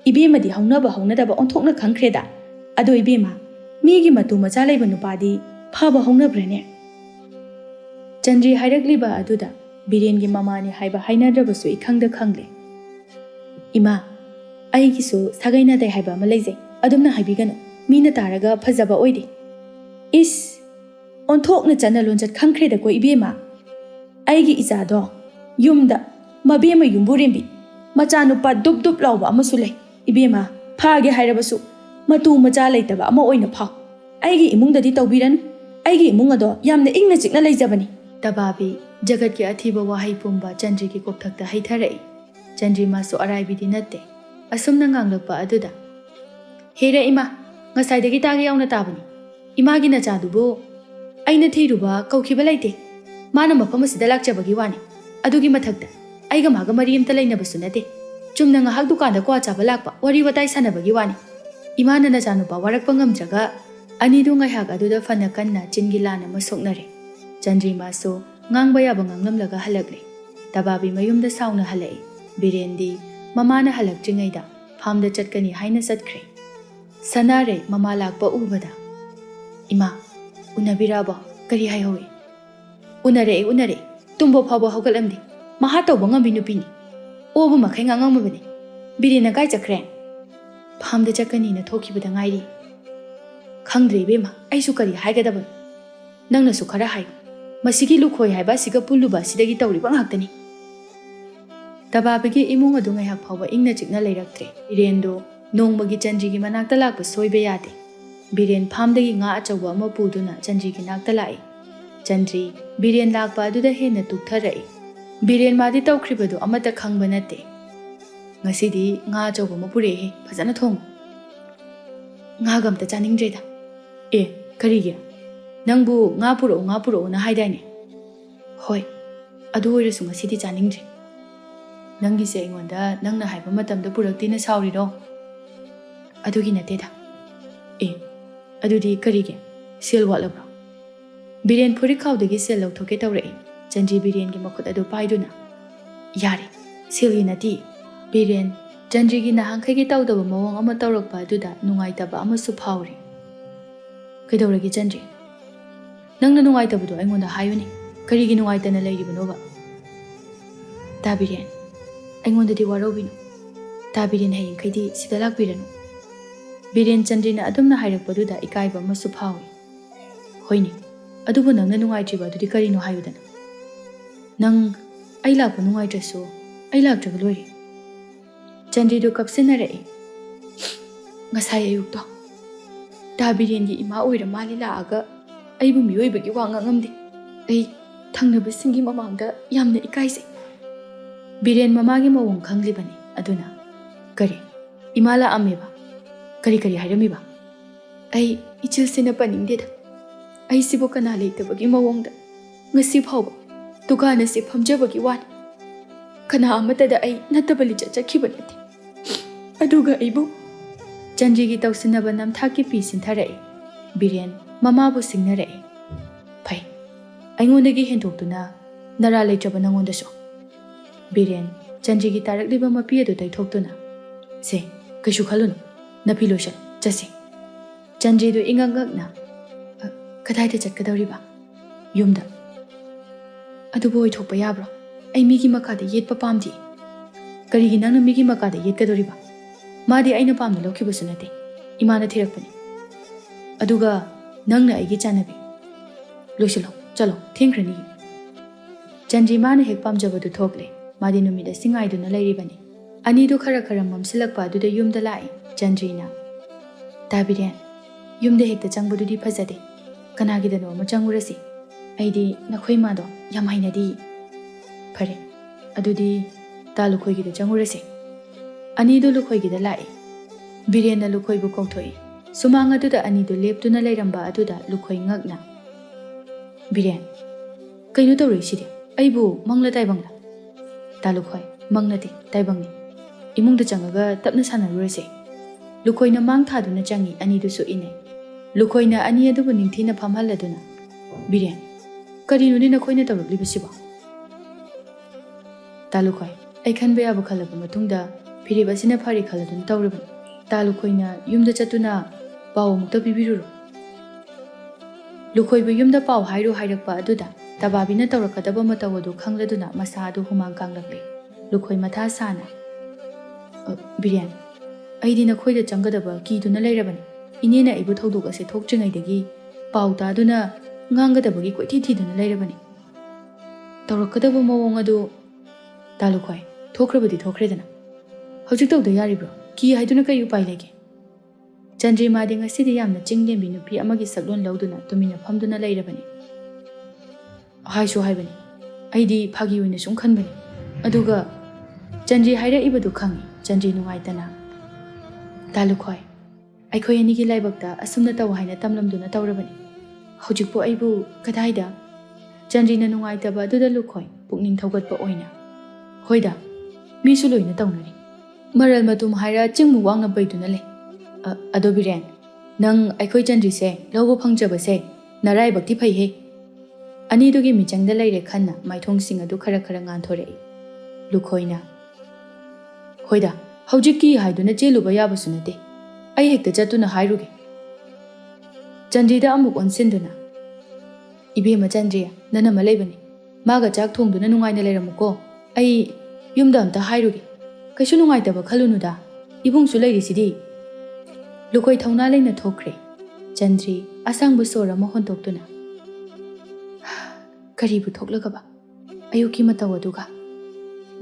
Ibema di hauna daba onthokna khangkreda. Ado ibema migi matu macha laiba nupadi phaba hongna brene. Chandri hairakliba aduda Birengi mamani haiba hainadrabasu ikhangda khangle. Ima aigisu sagaina dai haiba ama leijai. Adumna haibigano mina taraga phajaba oide. Is onthokna chana lonjat khangkreda ko ibema. Aigi izado yumda mabema yumburembi machanupa dup dup lauba amasu lei. Ibema phage hairabasu matu macha leitaba ama oina phau. Aigi imungdadi tawbiranu. Aigi imung ado yamna ingna chikna leijabani. Tababi jagat ki athiba wahai pumba Chandri ki kokthakta haitharai. Chandri masu araibidi natte. Asumna nganglakpa aduda. Hera ima ngasaidagi tagi yauna tabani. Imagi nachadubu aina thiruba kaukiba laite. Mana mafam asida lakchabagi wani. Adugi mathakta aiga maga mari amta lainabasu nate. Chumna ngahak dukanda kwa chaba lakpa wari watai sanabagi wani. Imana nachanupa warakpa ngamdraga anidu ngaihak aduda fana kanna chingilana masoknare. Chandri masu ngangba yaba nganglamlaga halakle. Tababi mayumda sauna halai. Birendi mamana halakdringaida phamda chatkani haina satkre. Sanare mama lakpa ubada. Ima unabiraba kari haihowe. Unare tumbo phaba haugalamdi. Maha tawba ngambi nupini. Oba makhai ngangamabani. Birena kai chakre. Phamda chatkani na thokibada ngairi. Khangdre bema aisu kari haigadaba. Nangna su khara hai. Masigi lukhoi haiba siga puluba sidagi tawriba ngaktani. Tababigi imung adu ngaihak phauba ingna chikna leiraktre. Birendo nongmagi Chandrigi manakta lakpa soiba yade. Biren phamdagi nga achawba ama puduna Chandrigi nakta lai. Chandri Biren lakpa aduda henna tuktharai. Biren madi tawkribadu amata khangba nate. Ngasidi nga achawba ama purehe phajana thongo. Nga gamta chaningdreda. Karigi nangbu nga puro na haidaine. Hoi adu oirasu ngasidi chaningdre. Nangi se ingonda nangna haiba matamda puraktina sauriro. Adugi nateda. Adudi karige sel watlabro. Biren phuri khawdagi sel lauthoke tawrai. Chandri Biren gi makhut adu paiduna. Yare sel gi nati. Biren Chandri gi nahangkhai gi tawdaba mawang ama tawrakpa aduda nungaitaba ama su phawri. Kaidawragi Chandri nangna nungaitaba do aingonda hayuni. Karigi nungaitana leiribanoba. Tabiren aingonda di warobinu. Tabiren hayengkhaidi sida lakbiranu. Biren Chandrina adumna hairakpaduda ikaiba amasu phawi. Hoini adubu nangna nungaitriba adudi karino hayudana. Nang ai lakpa nungaitrasu ai laktraga loiri. Chandri do kapsinarei. Ngasai ayukto Tabirengi ima oira mali laaga aibu miyoibagi wa ngangamde. Ai thangnabasingi mamangda yamna ikaise. Biren mamagi mawong khanglibani aduna. Kari imala ameba. Kari hairamiba. Ai ichilsina paningdeda. Ai sibu kana leitabagi mawongda ngasi phauba dukana si phamjabagi wani. Kana amatada ai natabali chachakhiba nate. Aduga aibu Chandrigi tawsinaba namthaki pi sintharai. Biren mamabu singnarai. Phai aingondagi hendoktuna nara leitraba nangondaso. Biren Chandrigi tarakliba mapi adu taithoktuna. Se kaishu khalunu napiloshan chasi. Chandri do ingangakna kadaida chatkadawriba. Yumda adubu oithokpa yabro. ꯑꯩ ꯃꯤꯒꯤ ꯃꯈꯥꯗ ꯌꯦꯠꯄ ꯄꯥꯝꯗꯦ꯫ ꯀꯔꯤꯒꯤ ꯅꯪꯅ ꯃꯤꯒꯤ ꯃꯈꯥꯗ ꯌꯦꯠꯀꯗꯧꯔꯤꯕ? ꯃꯥꯗꯤ ꯑꯩꯅ ꯄꯥꯝꯅ ꯂꯧꯈꯤꯕꯁꯨ ꯅꯠꯇꯦ, ꯏꯃꯥꯅ ꯊꯤꯔꯛꯄꯅꯤ꯫ ꯑꯗꯨꯒ ꯅꯪꯅ ꯑꯩꯒꯤ ꯆꯥꯅꯕꯤ꯫ ꯂꯣꯏꯁꯤꯜꯂꯣ, ꯆꯠꯂꯣ, ꯊꯦꯡꯈ꯭ꯔꯅꯤ꯫ ꯆꯟꯗ꯭ꯔꯤ ꯃꯥꯅ ꯍꯦꯛ ꯄꯥꯝꯖꯕꯗꯨ ꯊꯣꯛꯂꯦ꯫ ꯃꯥꯗꯤ ꯅꯨꯃꯤꯠ ꯑꯁꯤ ꯉꯥꯏꯗꯨꯅ ꯂꯩꯔꯤꯕꯅꯤ꯫ ꯑꯅꯤꯗꯨ ꯈꯔ ꯈꯔ ꯃꯝꯁꯤꯜꯂꯛꯄ ꯑꯗꯨꯗ ꯌꯨꯝꯗ ꯂꯥꯛꯏ ꯆꯟꯗ꯭ꯔꯤꯅ꯫ ꯗꯥ ꯕꯤꯔꯦꯟ, ꯌꯨꯝꯗ ꯍꯦꯛꯇ ꯆꯪꯕꯗꯨꯗꯤ ꯐꯖꯗꯦ, ꯀꯅꯥꯒꯤꯗꯅꯣ ꯑꯃ ꯆꯪꯉꯨꯔꯁꯤ꯫ ꯑꯩꯗꯤ ꯅꯈꯣꯏ ꯃꯥꯗꯣ ꯌꯥꯝ ꯍꯩꯅꯗꯤ꯫ ꯐꯔꯦ, ꯑꯗꯨꯗꯤ ꯗꯥ ꯂꯨꯈꯣꯏꯒꯤꯗ ꯆꯪꯉꯨꯔꯁꯤ꯫ ꯑꯅꯤꯗꯨ ꯂꯨꯈꯣꯏꯒꯤꯗ ꯂꯥꯛꯏ꯫ ꯕꯤꯔꯦꯟꯅ ꯂꯨꯈꯣꯏꯕꯨ ꯀꯧꯊꯣꯛꯏ꯫ ꯁꯨꯃꯥꯡ ꯑꯗꯨꯗ ꯑꯅꯤꯗꯨ ꯂꯦꯞꯇꯨꯅ ꯂꯩꯔꯝꯕ ꯑꯗꯨꯗ ꯂꯨꯈꯣꯏ ꯉꯛꯅ, ꯕꯤꯔꯦꯟ, ꯀꯩꯅꯣ ꯇꯧꯔꯛꯏꯁꯤꯗꯤ? ꯑꯩꯕꯨ ꯃꯪꯂ ꯇꯥꯏꯕꯪꯂ? ꯗꯥ ꯂꯨꯈꯣꯏ, ꯃꯪ ꯅꯠꯇꯦ, ꯇꯥꯏꯕꯪꯅꯤ꯫ ꯏꯃꯨꯡꯗ ꯆꯪꯉꯒ ꯇꯞꯅ ꯁꯥꯟꯅꯔꯨꯔꯁꯦ꯫ ꯂꯨꯈꯣꯏꯅ ꯃꯥꯡ ꯊꯥꯗꯨꯅ ꯆꯪꯉꯤ꯫ ꯑꯅꯤꯗꯨꯁꯨ ꯏꯟꯅꯩ꯫ ꯂꯨꯈꯣꯏꯅ ꯑꯅꯤ ꯑꯗꯨꯕꯨ ꯅꯤꯡꯊꯤꯅ ꯐꯝꯍꯜꯂꯗꯨꯅ, ꯕꯤꯔꯦꯟ, ꯀꯔꯤꯅꯣꯅꯦ ꯅꯈꯣꯏꯅ ꯇꯧꯔꯛꯂꯤꯕꯁꯤꯕꯣ? ꯗꯥ ꯂꯨꯈꯣꯏ, ꯑꯩ ꯈꯟꯕ ꯌꯥꯕ ꯈꯜꯂꯕ ꯃꯇꯨꯡꯗ ꯐꯤꯔꯦꯞ ꯑꯁꯤꯅ ꯐꯔꯦ ꯈꯜꯂꯗꯨꯅ ꯇꯧꯔꯤꯕꯅꯤ꯫ ꯗꯥ ꯂꯨꯈꯣꯏꯅ ꯌꯨꯝꯗ ꯆꯠꯇꯨꯅ ꯄꯥꯎ ꯑꯃꯨꯛꯇ ꯄꯤꯕꯤꯔꯨꯔꯣ꯫ ꯂꯨꯈꯣꯏꯕꯨ ꯌꯨꯝꯗ ꯄꯥꯎ ꯍꯥꯏꯔꯨ ꯍꯥꯏꯔꯛꯄ ꯑꯗꯨꯗ ꯇꯕꯥꯕꯤꯅ ꯇꯧꯔꯛꯀꯗꯕ ꯃꯇꯧ ꯑꯗꯨ ꯈꯪꯂꯗꯨꯅ ꯃꯁꯥ ꯑꯗꯨ ꯍꯨꯃꯥꯡ ꯀꯥꯡꯂꯛꯂꯦ꯫ ꯂꯨꯈꯣꯏ ꯃꯊꯥ ꯁꯥꯅ, ꯕꯤꯔꯦꯟ, ꯑꯩꯗꯤ ꯅꯈꯣꯏꯗ ꯆꯪꯒꯗꯕ ꯀꯤꯗꯨꯅ ꯂꯩꯔꯕꯅꯤ꯫ ꯏꯅꯦꯅ ꯑꯩꯕꯨ ꯊꯧꯗꯣꯛ ꯑꯁꯤ ꯊꯣꯛꯇ꯭ꯔꯤꯉꯩꯗꯒꯤ ꯄꯥꯎ ꯇꯥꯗꯨꯅ ꯉꯥꯡꯒꯗꯕꯒꯤ ꯀꯣꯏꯊꯤ ꯊꯤꯗꯨꯅ ꯂꯩꯔꯕꯅꯤ꯫ ꯇꯧꯔꯛꯀꯗꯕ ꯃꯑꯣꯡ ꯑꯗꯨ, ꯗꯥ ꯂꯨꯈꯣꯏ, ꯊꯣꯛꯈ꯭ꯔꯕꯗꯤ ꯊꯣꯛꯈ꯭ꯔꯦꯗꯅ ꯍꯧꯖꯤꯛ ꯇꯧꯗ ꯌꯥꯔꯤꯕ꯭ꯔꯣ? ꯀꯤ ꯍꯥꯏꯗꯨꯅ ꯀꯩ ꯎꯄꯥꯏ ꯂꯩꯒꯦ? ꯆꯟꯗ꯭ꯔꯤ ꯃꯥꯗꯤ ꯉꯁꯤꯗꯤ ꯌꯥꯝꯅ ꯆꯤꯡꯂꯦꯝꯕꯤ ꯅꯨꯄꯤ ꯑꯃꯒꯤ ꯁꯛꯂꯣꯟ ꯂꯧꯗꯨꯅ ꯇꯨꯃꯤꯟꯅ ꯐꯝꯗꯨꯅ ꯂꯩꯔꯕꯅꯤ꯫ ꯍꯥꯏꯁꯨ ꯍꯥꯏꯕꯅꯤ, ꯑꯩꯗꯤ ꯐꯥꯒꯤ ꯑꯣꯏꯅ ꯁꯨꯝ ꯈꯟꯕꯅꯤ꯫ ꯑꯗꯨꯒ ꯆꯟꯗ꯭ꯔꯤ ꯍꯥꯏꯔꯛꯏꯕꯗꯨ ꯈꯪꯏ꯫ ꯆꯟꯗ꯭ꯔꯤ ꯅꯨꯡꯉꯥꯏꯇꯅ, ꯗꯥ ꯂꯨꯈꯣꯏ, ꯑꯩꯈꯣꯏ ꯑꯅꯤꯒꯤ ꯂꯥꯏꯕꯛꯇ ꯑꯁꯨꯝꯅ ꯇꯧ ꯍꯥꯏꯅ ꯇꯝꯂꯝꯗꯨꯅ ꯇꯧꯔꯕꯅꯤ꯫ ꯍꯧꯖꯤꯛꯄꯨ ꯑꯩꯕꯨ ꯀꯗꯥꯏꯗ? ꯆꯟꯗ꯭ꯔꯤꯅ ꯅꯨꯡꯉꯥꯏꯇꯕ ꯑꯗꯨꯗ ꯂꯨꯈꯣꯏ ꯄꯨꯛꯅꯤꯡ ꯊꯧꯒꯠꯄ ꯑꯣꯏꯅ, ꯍꯣꯏꯗ, ꯃꯤꯁꯨ ꯂꯣꯏꯅ ꯇꯧꯅꯔꯤ꯫ ꯃꯔꯜ ꯃꯇꯨꯝ ꯍꯥꯏꯔ ꯆꯤꯡꯃꯨꯛ ꯋꯥꯡꯅ ꯄꯩꯗꯨꯅ ꯂꯩ꯫ ꯑꯗꯣ ꯕꯤꯔꯦꯟ, ꯅꯪ ꯑꯩꯈꯣꯏ ꯆꯟꯗ꯭ꯔꯤꯁꯦ ꯂꯧꯕ ꯐꯪꯖꯕꯁꯦ ꯅꯔꯥꯏꯕꯛꯇꯤ ꯐꯩꯍꯦ꯫ ꯑꯅꯤꯗꯨꯒꯤ ꯃꯤꯆꯪꯗ ꯂꯩꯔꯦ ꯈꯟꯅ ꯃꯥꯏꯊꯣꯡꯁꯤꯡ ꯑꯗꯨ ꯈꯔ ꯈꯔ ꯉꯥꯟꯊꯣꯔꯛꯏ꯫ ꯂꯨꯈꯣꯏꯅ, ꯍꯣꯏꯗ, ꯍꯧꯖꯤꯛꯀꯤ ꯍꯥꯏꯗꯨꯅ ꯆꯦꯜꯂꯨꯕ ꯌꯥꯕꯁꯨ ꯅꯠꯇꯦ꯫ ꯑꯩ ꯍꯦꯛꯇ ꯆꯠꯇꯨꯅ ꯍꯥꯏꯔꯨꯒꯦ꯫ ꯆꯟꯗ꯭ꯔꯤꯗ ꯑꯃꯨꯛ ꯑꯣꯟꯁꯤꯟꯗꯨꯅ, ꯏꯕꯦꯝꯃ ꯆꯟꯗ꯭ꯔꯤ, ꯅꯅꯝꯃ ꯂꯩꯕꯅꯤ, ꯃꯥꯒ ꯆꯥꯛ ꯊꯣꯡꯗꯨꯅ ꯅꯨꯡꯉꯥꯏꯅ ꯂꯩꯔꯝꯃꯨꯀꯣ꯫ ꯑꯩ ꯌꯨꯝꯗ ꯑꯝꯇ ꯍꯥꯏꯔꯨꯒꯦ꯫ ꯀꯩꯁꯨ ꯅꯨꯡꯉꯥꯏꯇꯕ ꯈꯜꯂꯨꯅꯨꯗ, ꯏꯕꯨꯡꯁꯨ ꯂꯩꯔꯤꯁꯤꯗꯤ꯫ ꯂꯨꯈꯣꯏ ꯊꯧꯅꯥ ꯂꯩꯅ ꯊꯣꯛꯈ꯭ꯔꯦ꯫ ꯆꯟꯗ꯭ꯔꯤ ꯑꯁꯥꯡꯕ ꯁꯣꯔ ꯑꯃ ꯍꯣꯟꯇꯣꯛꯇꯨꯅ, ꯀꯔꯤꯕꯨ ꯊꯣꯛꯂꯒꯕ ꯑꯌꯨꯛꯀꯤ ꯃꯇꯧ ꯑꯗꯨꯒ?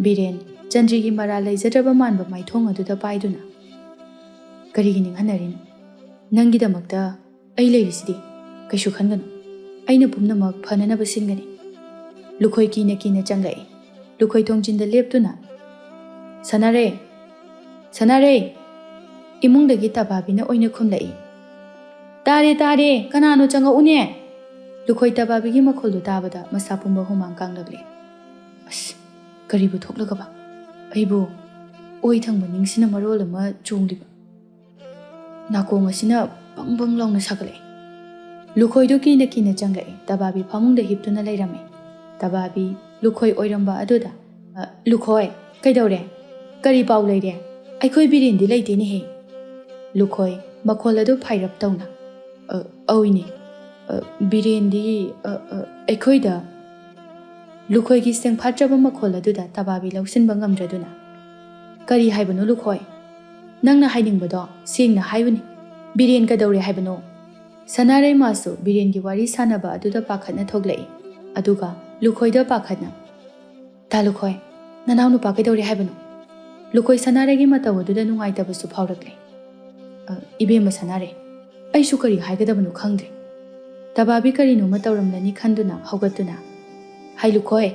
ꯕꯤꯔꯦꯟ ꯆꯟꯗ꯭ꯔꯤꯒꯤ ꯃꯔꯥꯜ ꯂꯩꯖꯗ꯭ꯔꯕ ꯃꯥꯟꯕ ꯃꯥꯏꯊꯣꯡ ꯑꯗꯨꯗ ꯄꯥꯏꯗꯨꯅ, ꯀꯔꯤꯒꯤ ꯅꯤꯡꯍꯟꯅꯔꯤꯅꯣ? ꯅꯪꯒꯤꯗꯃꯛꯇ ꯑꯩ ꯂꯩꯔꯤꯁꯤꯗꯤ, ꯀꯩꯁꯨ ꯈꯟꯒꯅꯨ꯫ ꯑꯩꯅ ꯄꯨꯝꯅꯃꯛ ꯐꯅꯅꯕ ꯁꯤꯟꯒꯅꯤ꯫ ꯂꯨꯈꯣꯏ ꯀꯤꯅ ꯀꯤꯅ ꯆꯪꯂꯛꯏ꯫ ꯂꯨꯈꯣꯏ ꯊꯣꯡꯖꯤꯟꯗ ꯂꯦꯞꯇꯨꯅ, ꯁꯅꯥꯔꯦ, ꯁꯅꯥꯔꯦ! ꯏꯃꯨꯡꯗꯒꯤ ꯇꯕꯥꯕꯤꯅ ꯑꯣꯏꯅ ꯈꯨꯝꯂꯛꯏ꯫ ꯇꯥꯔꯦ ꯇꯥꯔꯦ, ꯀꯅꯥꯅꯣ ꯆꯪꯉꯛꯎꯅꯦ? ꯂꯨꯈꯣꯏ ꯇꯕꯥꯕꯤꯒꯤ ꯃꯈꯣꯜꯗꯨ ꯇꯥꯕꯗ ꯃꯁꯥ ꯄꯨꯝꯕ ꯍꯨꯃꯥꯡ ꯀꯥꯡꯂꯛꯂꯦ꯫ ꯑꯁ, ꯀꯔꯤꯕꯨ ꯊꯣꯛꯂꯒꯕ? ꯑꯩꯕꯨ ꯑꯣꯏ ꯊꯪꯕ ꯅꯤꯡꯁꯤꯅ ꯃꯔꯣꯜ ꯑꯃ ꯆꯣꯡꯂꯤꯕ, ꯅꯥꯀꯣꯡ ꯑꯁꯤꯅ ꯕꯪ ꯕꯪ ꯂꯥꯎꯅ ꯁꯥꯒꯠꯂꯛꯏ꯫ ꯂꯨꯈꯣꯏꯗꯨ ꯀꯤꯅ ꯀꯤꯅ ꯆꯪꯂꯛꯏ꯫ ꯇꯕꯥꯕꯤ ꯐꯃꯨꯡꯗ ꯍꯤꯞꯇꯨꯅ ꯂꯩꯔꯝꯃꯤ꯫ ꯇꯕꯥꯕꯤ ꯂꯨꯈꯣꯏ ꯑꯣꯏꯔꯝꯕ ꯑꯗꯨꯗ, ꯂꯨꯈꯣꯏ, ꯀꯩꯗꯧꯔꯦ? ꯀꯔꯤ ꯄꯥꯎ ꯂꯩꯔꯦ? ꯑꯩꯈꯣꯏ ꯕꯤꯔꯦꯟꯗꯤ ꯂꯩꯇꯦꯅꯦꯍꯦ꯫ ꯂꯨꯈꯣꯏ ꯃꯈꯣꯜ ꯑꯗꯨ ꯐꯥꯏꯔꯞ ꯇꯧꯅ, ꯑꯧꯏꯅꯦ, ꯕꯤꯔꯦꯟꯗꯤ ꯑꯩꯈꯣꯏꯗ꯫ ꯂꯨꯈꯣꯏꯒꯤ ꯁꯦꯡꯐꯥꯠꯇ꯭ꯔꯕ ꯃꯈꯣꯜ ꯑꯗꯨꯗ ꯇꯕꯥꯕꯤ ꯂꯧꯁꯤꯟꯕ ꯉꯝꯗ꯭ꯔꯗꯨꯅ, ꯀꯔꯤ ꯍꯥꯏꯕꯅꯣ ꯂꯨꯈꯣꯏ? ꯅꯪꯅ ꯍꯥꯏꯅꯤꯡꯕꯗꯣ ꯁꯦꯡꯅ ꯍꯥꯏꯌꯨꯅꯤ꯫ ꯕꯤꯔꯦꯟ ꯀꯩꯗꯧꯔꯦ ꯍꯥꯏꯕꯅꯣ? ꯁꯅꯥꯔꯩꯃꯥꯁꯨ ꯕꯤꯔꯦꯟꯒꯤ ꯋꯥꯔꯤ ꯁꯥꯟꯅꯕ ꯑꯗꯨꯗ ꯄꯥꯈꯠꯅ ꯊꯣꯛꯂꯛꯏ꯫ ꯑꯗꯨꯒ ꯂꯨꯈꯣꯏꯗ ꯄꯥꯈꯠꯅ, ꯗꯥ ꯂꯨꯈꯣꯏ, ꯅꯅꯥꯎ ꯅꯨꯄꯥ ꯀꯩꯗꯧꯔꯦ ꯍꯥꯏꯕꯅꯣ? ꯂꯨꯈꯣꯏ ꯁꯅꯥꯔꯩꯒꯤ ꯃꯇꯧ ꯑꯗꯨꯗ ꯅꯨꯡꯉꯥꯏꯇꯕꯁꯨ ꯐꯥꯎꯔꯛꯂꯦ꯫ ꯏꯕꯦꯝꯃ ꯁꯅꯥꯔꯩ, ꯑꯩꯁꯨ ꯀꯔꯤ ꯍꯥꯏꯒꯗꯕꯅꯣ ꯈꯪꯗ꯭ꯔꯦ꯫ ꯇꯕꯥꯕꯤ ꯀꯔꯤꯅꯣꯃ ꯇꯧꯔꯝꯂꯅꯤ ꯈꯟꯗꯨꯅ ꯍꯧꯒꯠꯇꯨꯅ, ꯍꯥꯏ ꯂꯨꯈꯣꯏ,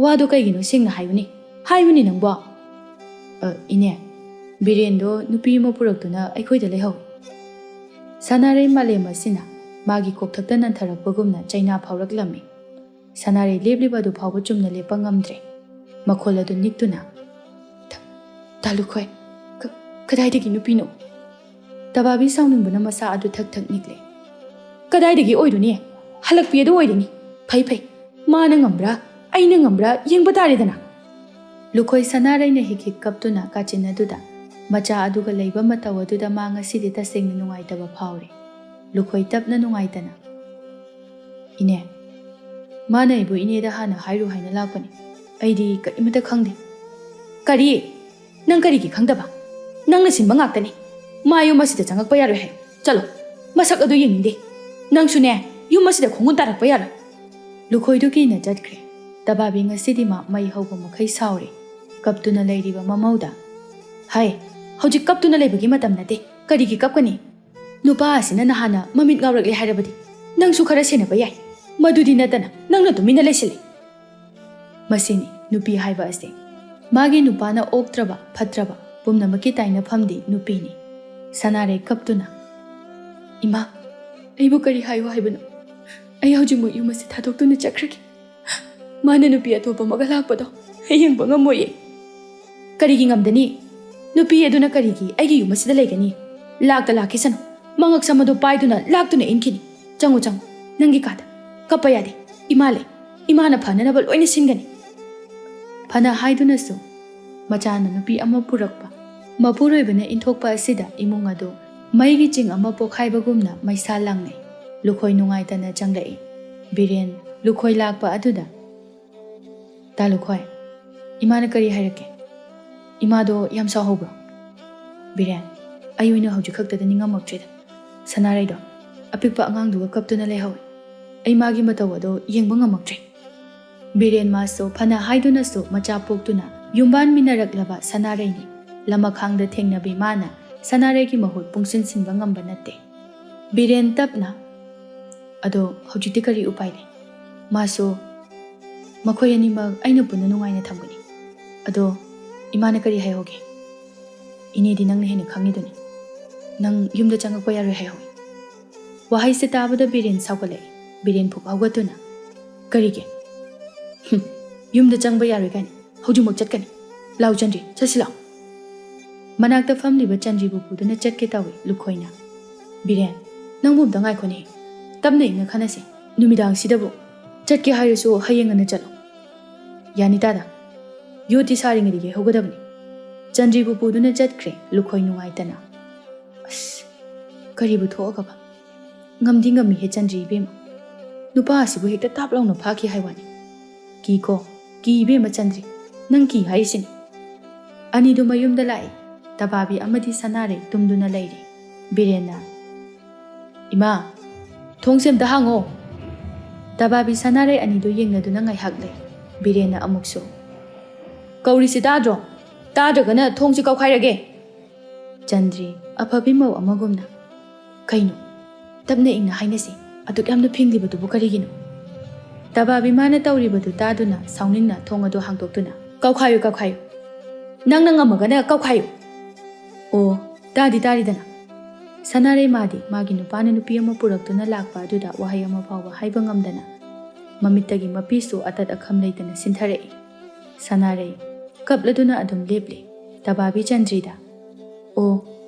ꯋꯥꯗꯣ ꯀꯩꯒꯤꯅꯣ ꯁꯦꯡꯅ ꯍꯥꯏꯌꯨꯅꯤ, ꯍꯥꯏꯌꯨꯅꯤ ꯅꯪꯕꯣ꯫ ꯏꯅꯦ, ꯕꯤꯔꯦꯟꯗꯣ ꯅꯨꯄꯤ ꯑꯃ ꯄꯨꯔꯛꯇꯨꯅ ꯑꯩꯈꯣꯏꯗ ꯂꯩꯍꯧꯏ꯫ ꯁꯅꯥꯔꯩ ꯃꯥꯂꯦꯝ ꯑꯁꯤꯅ ꯃꯥꯒꯤ ꯀꯣꯛꯊꯛꯇ ꯅꯟꯊꯔꯛꯄꯒꯨꯝꯅ ꯆꯩꯅꯥ ꯐꯥꯎꯔꯛꯂꯝꯃꯤ꯫ ꯁꯅꯥꯔꯩ ꯂꯦꯞꯂꯤꯕ ꯑꯗꯨ ꯐꯥꯎꯕ ꯆꯨꯝꯅ ꯂꯦꯞꯄ ꯉꯝꯗ꯭ꯔꯦ꯫ ꯃꯈꯣꯜ ꯑꯗꯨ ꯅꯤꯛꯇꯨꯅ, ꯗꯥ ꯂꯨꯈꯣꯏ, ꯀꯗꯥꯏꯗꯒꯤ ꯅꯨꯄꯤꯅꯣ? ꯇꯕꯥꯕꯤ ꯁꯥꯎꯅꯤꯡꯕꯅ ꯃꯁꯥ ꯑꯗꯨ ꯊꯛ ꯊꯛ ꯅꯤꯛꯂꯦ꯫ ꯀꯗꯥꯏꯗꯒꯤ ꯑꯣꯏꯔꯨꯅꯤ? ꯍꯜꯂꯛꯄꯤ ꯑꯗꯨ ꯑꯣꯏꯔꯤꯅꯤ꯫ ꯐꯩ ꯐꯩ, ꯃꯥꯅ ꯉꯝꯕ꯭ꯔꯥ ꯑꯩꯅ ꯉꯝꯕ꯭ꯔꯥ ꯌꯦꯡꯕ ꯇꯥꯔꯦꯗꯅ꯫ ꯂꯨꯈꯣꯏ ꯁꯅꯥꯔꯩꯅ ꯍꯤꯛ ꯍꯤꯛ ꯀꯞꯇꯨꯅ ꯀꯥꯆꯤꯟ ꯑꯗꯨꯗ ꯃꯆꯥ ꯑꯗꯨꯒ ꯂꯩꯕ ꯃꯇꯧ ꯑꯗꯨꯗ ꯃꯥ ꯉꯁꯤꯗꯤ ꯇꯁꯦꯡꯅ ꯅꯨꯡꯉꯥꯏꯇꯕ ꯐꯥꯎꯔꯦ꯫ ꯂꯨꯈꯣꯏ ꯇꯞꯅ ꯅꯨꯡꯉꯥꯏꯇꯅ, ꯏꯅꯦ, ꯃꯥꯅ ꯑꯩꯕꯨ ꯏꯅꯦꯗ ꯍꯥꯟꯅ ꯍꯥꯏꯔꯨ ꯍꯥꯏꯅ ꯂꯥꯛꯄꯅꯤ꯫ ꯑꯩꯗꯤ ꯀꯔꯤꯃꯇ ꯈꯪꯗꯦ ꯀꯔꯤ ꯅꯪ ꯀꯔꯤꯒꯤ ꯈꯪꯗꯕ ꯅꯪꯅ ꯁꯤꯟꯕ ꯉꯥꯛꯇꯅꯤ ꯃꯥ ꯌꯨꯝ ꯑꯁꯤꯗ ꯆꯪꯉꯛꯄ ꯌꯥꯔꯣꯏ ꯍꯥꯏꯌꯨ ꯆꯠꯂꯣ ꯃꯁꯛ ꯑꯗꯨ ꯌꯦꯡꯅꯤꯡꯗꯦ ꯅꯪꯁꯨꯅꯦ ꯌꯨꯝ ꯑꯁꯤꯗ ꯈꯣꯡꯒꯨꯟ ꯇꯥꯔꯛꯄ ꯌꯥꯔꯣꯏ ꯂꯨꯈꯣꯏꯗꯨ ꯀꯤꯅ ꯆꯠꯈ꯭ꯔꯦ ꯇꯕꯥꯕꯤ ꯉꯁꯤꯗꯤ ꯃꯥ ꯃꯩ ꯍꯧꯕ ꯃꯈꯩ ꯁꯥꯎꯔꯦ ꯀꯞꯇꯨꯅ ꯂꯩꯔꯤꯕ ꯃꯃꯧꯗ ꯍꯥꯏ ꯍꯧꯖꯤꯛ ꯀꯞꯇꯨꯅ ꯂꯩꯕꯒꯤ ꯃꯇꯝ ꯅꯠꯇꯦ ꯀꯔꯤꯒꯤ ꯀꯞꯀꯅꯤ ꯅꯨꯄꯥ ꯑꯁꯤꯅ ꯅꯍꯥꯟꯅ ꯃꯃꯤꯠ ꯉꯥꯎꯔꯛꯂꯦ ꯍꯥꯏꯔꯕꯗꯤ ꯅꯪꯁꯨ ꯈꯔ ꯁꯦꯟꯅꯕ ꯌꯥꯏ ꯃꯗꯨꯗꯤ ꯅꯠꯇꯅ ꯅꯪꯅ ꯇꯨꯃꯤꯟꯅ ꯂꯩꯁꯤꯜꯂꯤ ꯃꯁꯤꯅꯤ ꯅꯨꯄꯤ ꯍꯥꯏꯕ ꯑꯁꯤ ꯃꯥꯒꯤ ꯅꯨꯄꯥꯅ ꯑꯣꯛꯇ꯭ꯔꯕ ꯐꯠꯇ꯭ꯔꯕ ꯄꯨꯝꯅꯃꯛꯀꯤ ꯇꯥꯏꯅꯐꯝꯗꯤ ꯅꯨꯄꯤꯅꯤ ꯁꯅꯥꯔꯩ ꯀꯞꯇꯨꯅ ꯏꯃꯥ ꯑꯩꯕꯨ ꯀꯔꯤ ꯍꯥꯏꯌꯨ ꯍꯥꯏꯕꯅꯣ ꯑꯩ ꯍꯧꯖꯤꯛꯃꯛ ꯌꯨꯝ ꯑꯁꯤ ꯊꯥꯗꯣꯛꯇꯨꯅ ꯆꯠꯈ꯭ꯔꯒꯦ ꯃꯥꯅ ꯅꯨꯄꯤ ꯑꯇꯣꯞꯄ ꯑꯃꯒ ꯂꯥꯛꯄꯗꯣ ꯑꯩ ꯌꯦꯡꯕ ꯉꯝꯃꯣꯏꯌꯦ ꯀꯔꯤꯒꯤ ꯉꯝꯗꯅꯤ ꯅꯨꯄꯤ ꯑꯗꯨꯅ ꯀꯔꯤꯒꯤ ꯑꯩꯒꯤ ꯌꯨꯝ ꯑꯁꯤꯗ ꯂꯩꯒꯅꯤ ꯂꯥꯛꯇ ꯂꯥꯛꯈꯤꯁꯅꯨ ꯃꯉꯛ ꯁꯝ ꯑꯗꯨ ꯄꯥꯏꯗꯨꯅ ꯂꯥꯛꯇꯨꯅ ꯏꯟꯈꯤꯅꯤ ꯆꯪꯉꯨ ꯆꯪꯉꯨ ꯅꯪꯒꯤ ꯀꯥꯗ ꯀꯞꯄ ꯌꯥꯗꯦ ꯏꯃꯥ ꯂꯩ ꯏꯃꯥꯅ ꯐꯅꯅꯕ ꯂꯣꯏꯅ ꯁꯤꯟꯒꯅꯤ ꯐꯅ ꯍꯥꯏꯗꯨꯅꯁꯨ ꯃꯆꯥꯅ ꯅꯨꯄꯤ ꯑꯃ ꯄꯨꯔꯛꯄ ꯃꯄꯨꯔꯣꯏꯕꯅ ꯏꯟꯊꯣꯛꯄ ꯑꯁꯤꯗ ꯏꯃꯨꯡ ꯑꯗꯨ ꯃꯩꯒꯤ ꯆꯤꯡ ꯑꯃ ꯄꯣꯛꯈꯥꯏꯕꯒꯨꯝꯅ ꯃꯩꯁꯥ ꯂꯥꯡꯅꯩ ꯂꯨꯈꯣꯏ ꯅꯨꯡꯉꯥꯏꯇꯅ ꯆꯪꯂꯛꯏ ꯕꯤꯔꯦꯟ ꯂꯨꯈꯣꯏ ꯂꯥꯛꯄ ꯑꯗꯨꯗ ꯇꯥ ꯂꯨꯈꯣꯏ ꯏꯃꯥꯅ ꯀꯔꯤ ꯍꯥꯏꯔꯛꯀꯦ ꯏꯃꯥꯗꯣ ꯌꯥꯝ ꯁꯥꯎꯍꯧꯕ꯭ꯔꯣ ꯕꯤꯔꯦꯟ ꯑꯩ ꯑꯣꯏꯅ ꯍꯧꯖꯤꯛ ꯈꯛꯇꯗ ꯅꯤꯡꯉꯝꯃꯛꯇ꯭ꯔꯦꯗ ꯁꯅꯥꯔꯩꯗꯣ ꯑꯄꯤꯛꯄ ꯑꯉꯥꯡꯗꯨꯒ ꯀꯞꯇꯨꯅ ꯂꯩꯍꯧꯏ ꯑꯩ ꯃꯥꯒꯤ ꯃꯇꯧ ꯑꯗꯣ ꯌꯦꯡꯕ ꯉꯝꯃꯛꯇ꯭ꯔꯦ ꯕꯤꯔꯦꯟ ꯃꯥꯁꯨ ꯐꯅ ꯍꯥꯏꯗꯨꯅꯁꯨ ꯃꯆꯥ ꯄꯣꯛꯇꯨꯅ ꯌꯨꯝꯕꯥꯟ ꯃꯤꯟꯅꯔꯛꯂꯕ ꯁꯅꯥꯔꯩꯅꯤ ꯂꯃꯈꯥꯡꯗ ꯊꯦꯡꯅꯕꯤ ꯃꯥꯅ ꯁꯅꯥꯔꯩꯒꯤ ꯃꯍꯨꯠ ꯄꯨꯡꯁꯤꯟ ꯁꯤꯟꯕ ꯉꯝꯕ ꯅꯠꯇꯦ ꯕꯤꯔꯦꯟ ꯇꯞꯅ ꯑꯗꯣ ꯍꯧꯖꯤꯛꯇꯤ ꯀꯔꯤ ꯎꯄꯥꯏ ꯂꯩ ꯃꯥꯁꯨ ꯃꯈꯣꯏ ꯑꯅꯤꯃꯛ ꯑꯩꯅ ꯄꯨꯟꯅ ꯅꯨꯡꯉꯥꯏꯅ ꯊꯝꯒꯅꯤ ꯑꯗꯣ ꯏꯃꯥꯅ ꯀꯔꯤ ꯍꯥꯏꯍꯧꯒꯦ ꯏꯅꯦꯗꯤ ꯅꯪꯅ ꯍꯦꯟꯅ ꯈꯪꯉꯤꯗꯨꯅꯤ ꯅꯪ ꯌꯨꯝꯗ ꯆꯪꯉꯛꯄ ꯌꯥꯔꯣꯏ ꯍꯥꯏꯍꯧꯏ ꯋꯥꯍꯩꯁꯦ ꯇꯥꯕꯗ ꯕꯤꯔꯦꯟ ꯁꯥꯎꯒꯠꯂꯛꯏ ꯕꯤꯔꯦꯟ ꯐꯨꯛ ꯍꯧꯒꯠꯇꯨꯅ ꯀꯔꯤꯒꯤ ꯌꯨꯝꯗ ꯆꯪꯕ ꯌꯥꯔꯣꯏ ꯀꯥꯏꯅ ꯍꯧꯖꯤꯛꯃꯛ ꯆꯠꯀꯅꯤ ꯂꯥꯎ ꯆꯟꯗ꯭ꯔꯤ ꯆꯠꯁꯤ ꯂꯥꯎ ꯃꯅꯥꯛꯇ ꯐꯝꯂꯤꯕ ꯆꯟꯗ꯭ꯔꯤꯕꯨ ꯄꯨꯗꯨꯅ ꯆꯠꯀꯦ ꯇꯧꯏ ꯂꯨꯈꯣꯏꯅ ꯕꯤꯔꯦꯟ ꯅꯪꯕꯨ ꯑꯝꯇ ꯉꯥꯏꯈꯣꯅꯦ ꯇꯞꯅ ꯏꯪꯅ ꯈꯟꯅꯁꯤ ꯅꯨꯃꯤꯗꯥꯡꯁꯤꯗꯕꯨ ꯆꯠꯀꯦ ꯍꯥꯏꯔꯁꯨ ꯍꯌꯦꯡ ꯉꯟꯅ ꯆꯠꯂꯣ ꯌꯥꯅꯤꯇꯥꯗ ꯌꯣꯠꯇꯤ ꯁꯥꯔꯤꯉꯩꯗ ꯌꯩꯍꯧꯒꯗꯕꯅꯤ ꯆꯟꯗ꯭ꯔꯤꯕꯨ ꯄꯨꯗꯨꯅ ꯆꯠꯈ꯭ꯔꯦ ꯂꯨꯈꯣꯏ ꯅꯨꯡꯉꯥꯏꯇꯅ ꯑꯁ ꯀꯔꯤꯕꯨ ꯊꯣꯛꯑꯒꯕ ꯉꯝꯗꯤ ꯉꯝꯃꯤꯍꯦ ꯆꯟꯗ꯭ꯔꯤ ꯏꯕꯦꯝꯃ ꯅꯨꯄꯥ ꯑꯁꯤꯕꯨ ꯍꯦꯛꯇ ꯇꯥꯞ ꯂꯥꯎꯅ ꯐꯥꯈꯤ ꯍꯥꯏꯋꯥꯅꯤ ꯀꯤꯀꯣ ꯀꯤ ꯏꯕꯦꯝꯃ ꯆꯟꯗ꯭ꯔꯤ ꯅꯪ ꯀꯤ ꯍꯥꯏꯔꯤꯁꯤꯅꯤ ꯑꯅꯤꯗꯨ ꯃꯌꯨꯝꯗ ꯂꯥꯛꯏ ꯇꯕꯥꯕꯤ ꯑꯃꯗꯤ ꯁꯅꯥꯔꯩ ꯇꯨꯝꯗꯨꯅ ꯂꯩꯔꯤ ꯕꯤꯔꯦꯟꯅ ꯏꯃꯥ ꯊꯣꯡꯁꯦ ꯑꯝꯇ ꯍꯥꯡꯉꯣ ꯇꯕꯥꯕꯤ ꯁꯅꯥꯔꯩ ꯑꯅꯤꯗꯨ ꯌꯦꯡꯅꯗꯨꯅ ꯉꯥꯏꯍꯥꯛ ꯂꯩ ꯕꯤꯔꯦꯟꯅ ꯑꯃꯨꯛꯁꯨ ꯀꯧꯔꯤꯁꯤ ꯇꯥꯗ꯭ꯔꯣ ꯇꯥꯗ꯭ꯔꯒꯅ ꯊꯣꯡꯁꯤ ꯀꯧꯈꯥꯏꯔꯒꯦ ꯆꯟꯗ꯭ꯔꯤ ꯑꯐꯕꯤ ꯃꯧ ꯑꯃꯒꯨꯝꯅ ꯀꯩꯅꯣ ꯇꯞꯅ ꯏꯪꯅ ꯍꯥꯏꯅꯁꯤ ꯑꯗꯨꯛ ꯌꯥꯝꯅ ꯐꯤꯡꯂꯤꯕꯗꯨꯕꯨ ꯀꯔꯤꯒꯤꯅꯣ ꯇꯕꯥꯕꯤ ꯃꯥꯅ ꯇꯧꯔꯤꯕꯗꯨ ꯇꯥꯗꯨꯅ ꯁꯥꯎꯅꯤꯡꯅ ꯊꯣꯡ ꯑꯗꯨ ꯍꯥꯡꯗꯣꯛꯇꯨꯅ ꯀꯧꯈꯥꯏꯌꯨ ꯀꯧꯈꯥꯏꯌꯨ ꯅꯪꯅ ꯉꯝꯃꯒꯅ ꯀꯧꯈꯥꯏꯌꯨ ꯑꯣ ꯇꯥꯗꯤ ꯇꯥꯔꯤꯗꯅ ꯁꯅꯥꯔꯩ ꯃꯥꯗꯤ ꯃꯥꯒꯤ ꯅꯨꯄꯥꯅ ꯅꯨꯄꯤ ꯑꯃ ꯄꯨꯔꯛꯇꯨꯅ ꯂꯥꯛꯄ ꯑꯗꯨꯗ ꯋꯥꯍꯩ ꯑꯃ ꯐꯥꯎꯕ ꯍꯥꯏꯕ ꯉꯝꯗꯅ ꯃꯃꯤꯠꯇꯒꯤ ꯃꯄꯤꯁꯨ ꯑꯇꯠ ꯑꯈꯝ ꯂꯩꯇꯅ ꯁꯤꯟꯊꯔꯛꯏ ꯁꯅꯥꯔꯩ ꯀꯞꯂꯗꯨꯅ ꯑꯗꯨꯝ ꯂꯦꯞꯂꯤ ꯇꯕꯥꯕꯤ ꯆꯟꯗ꯭ꯔꯤꯗ ꯑꯣ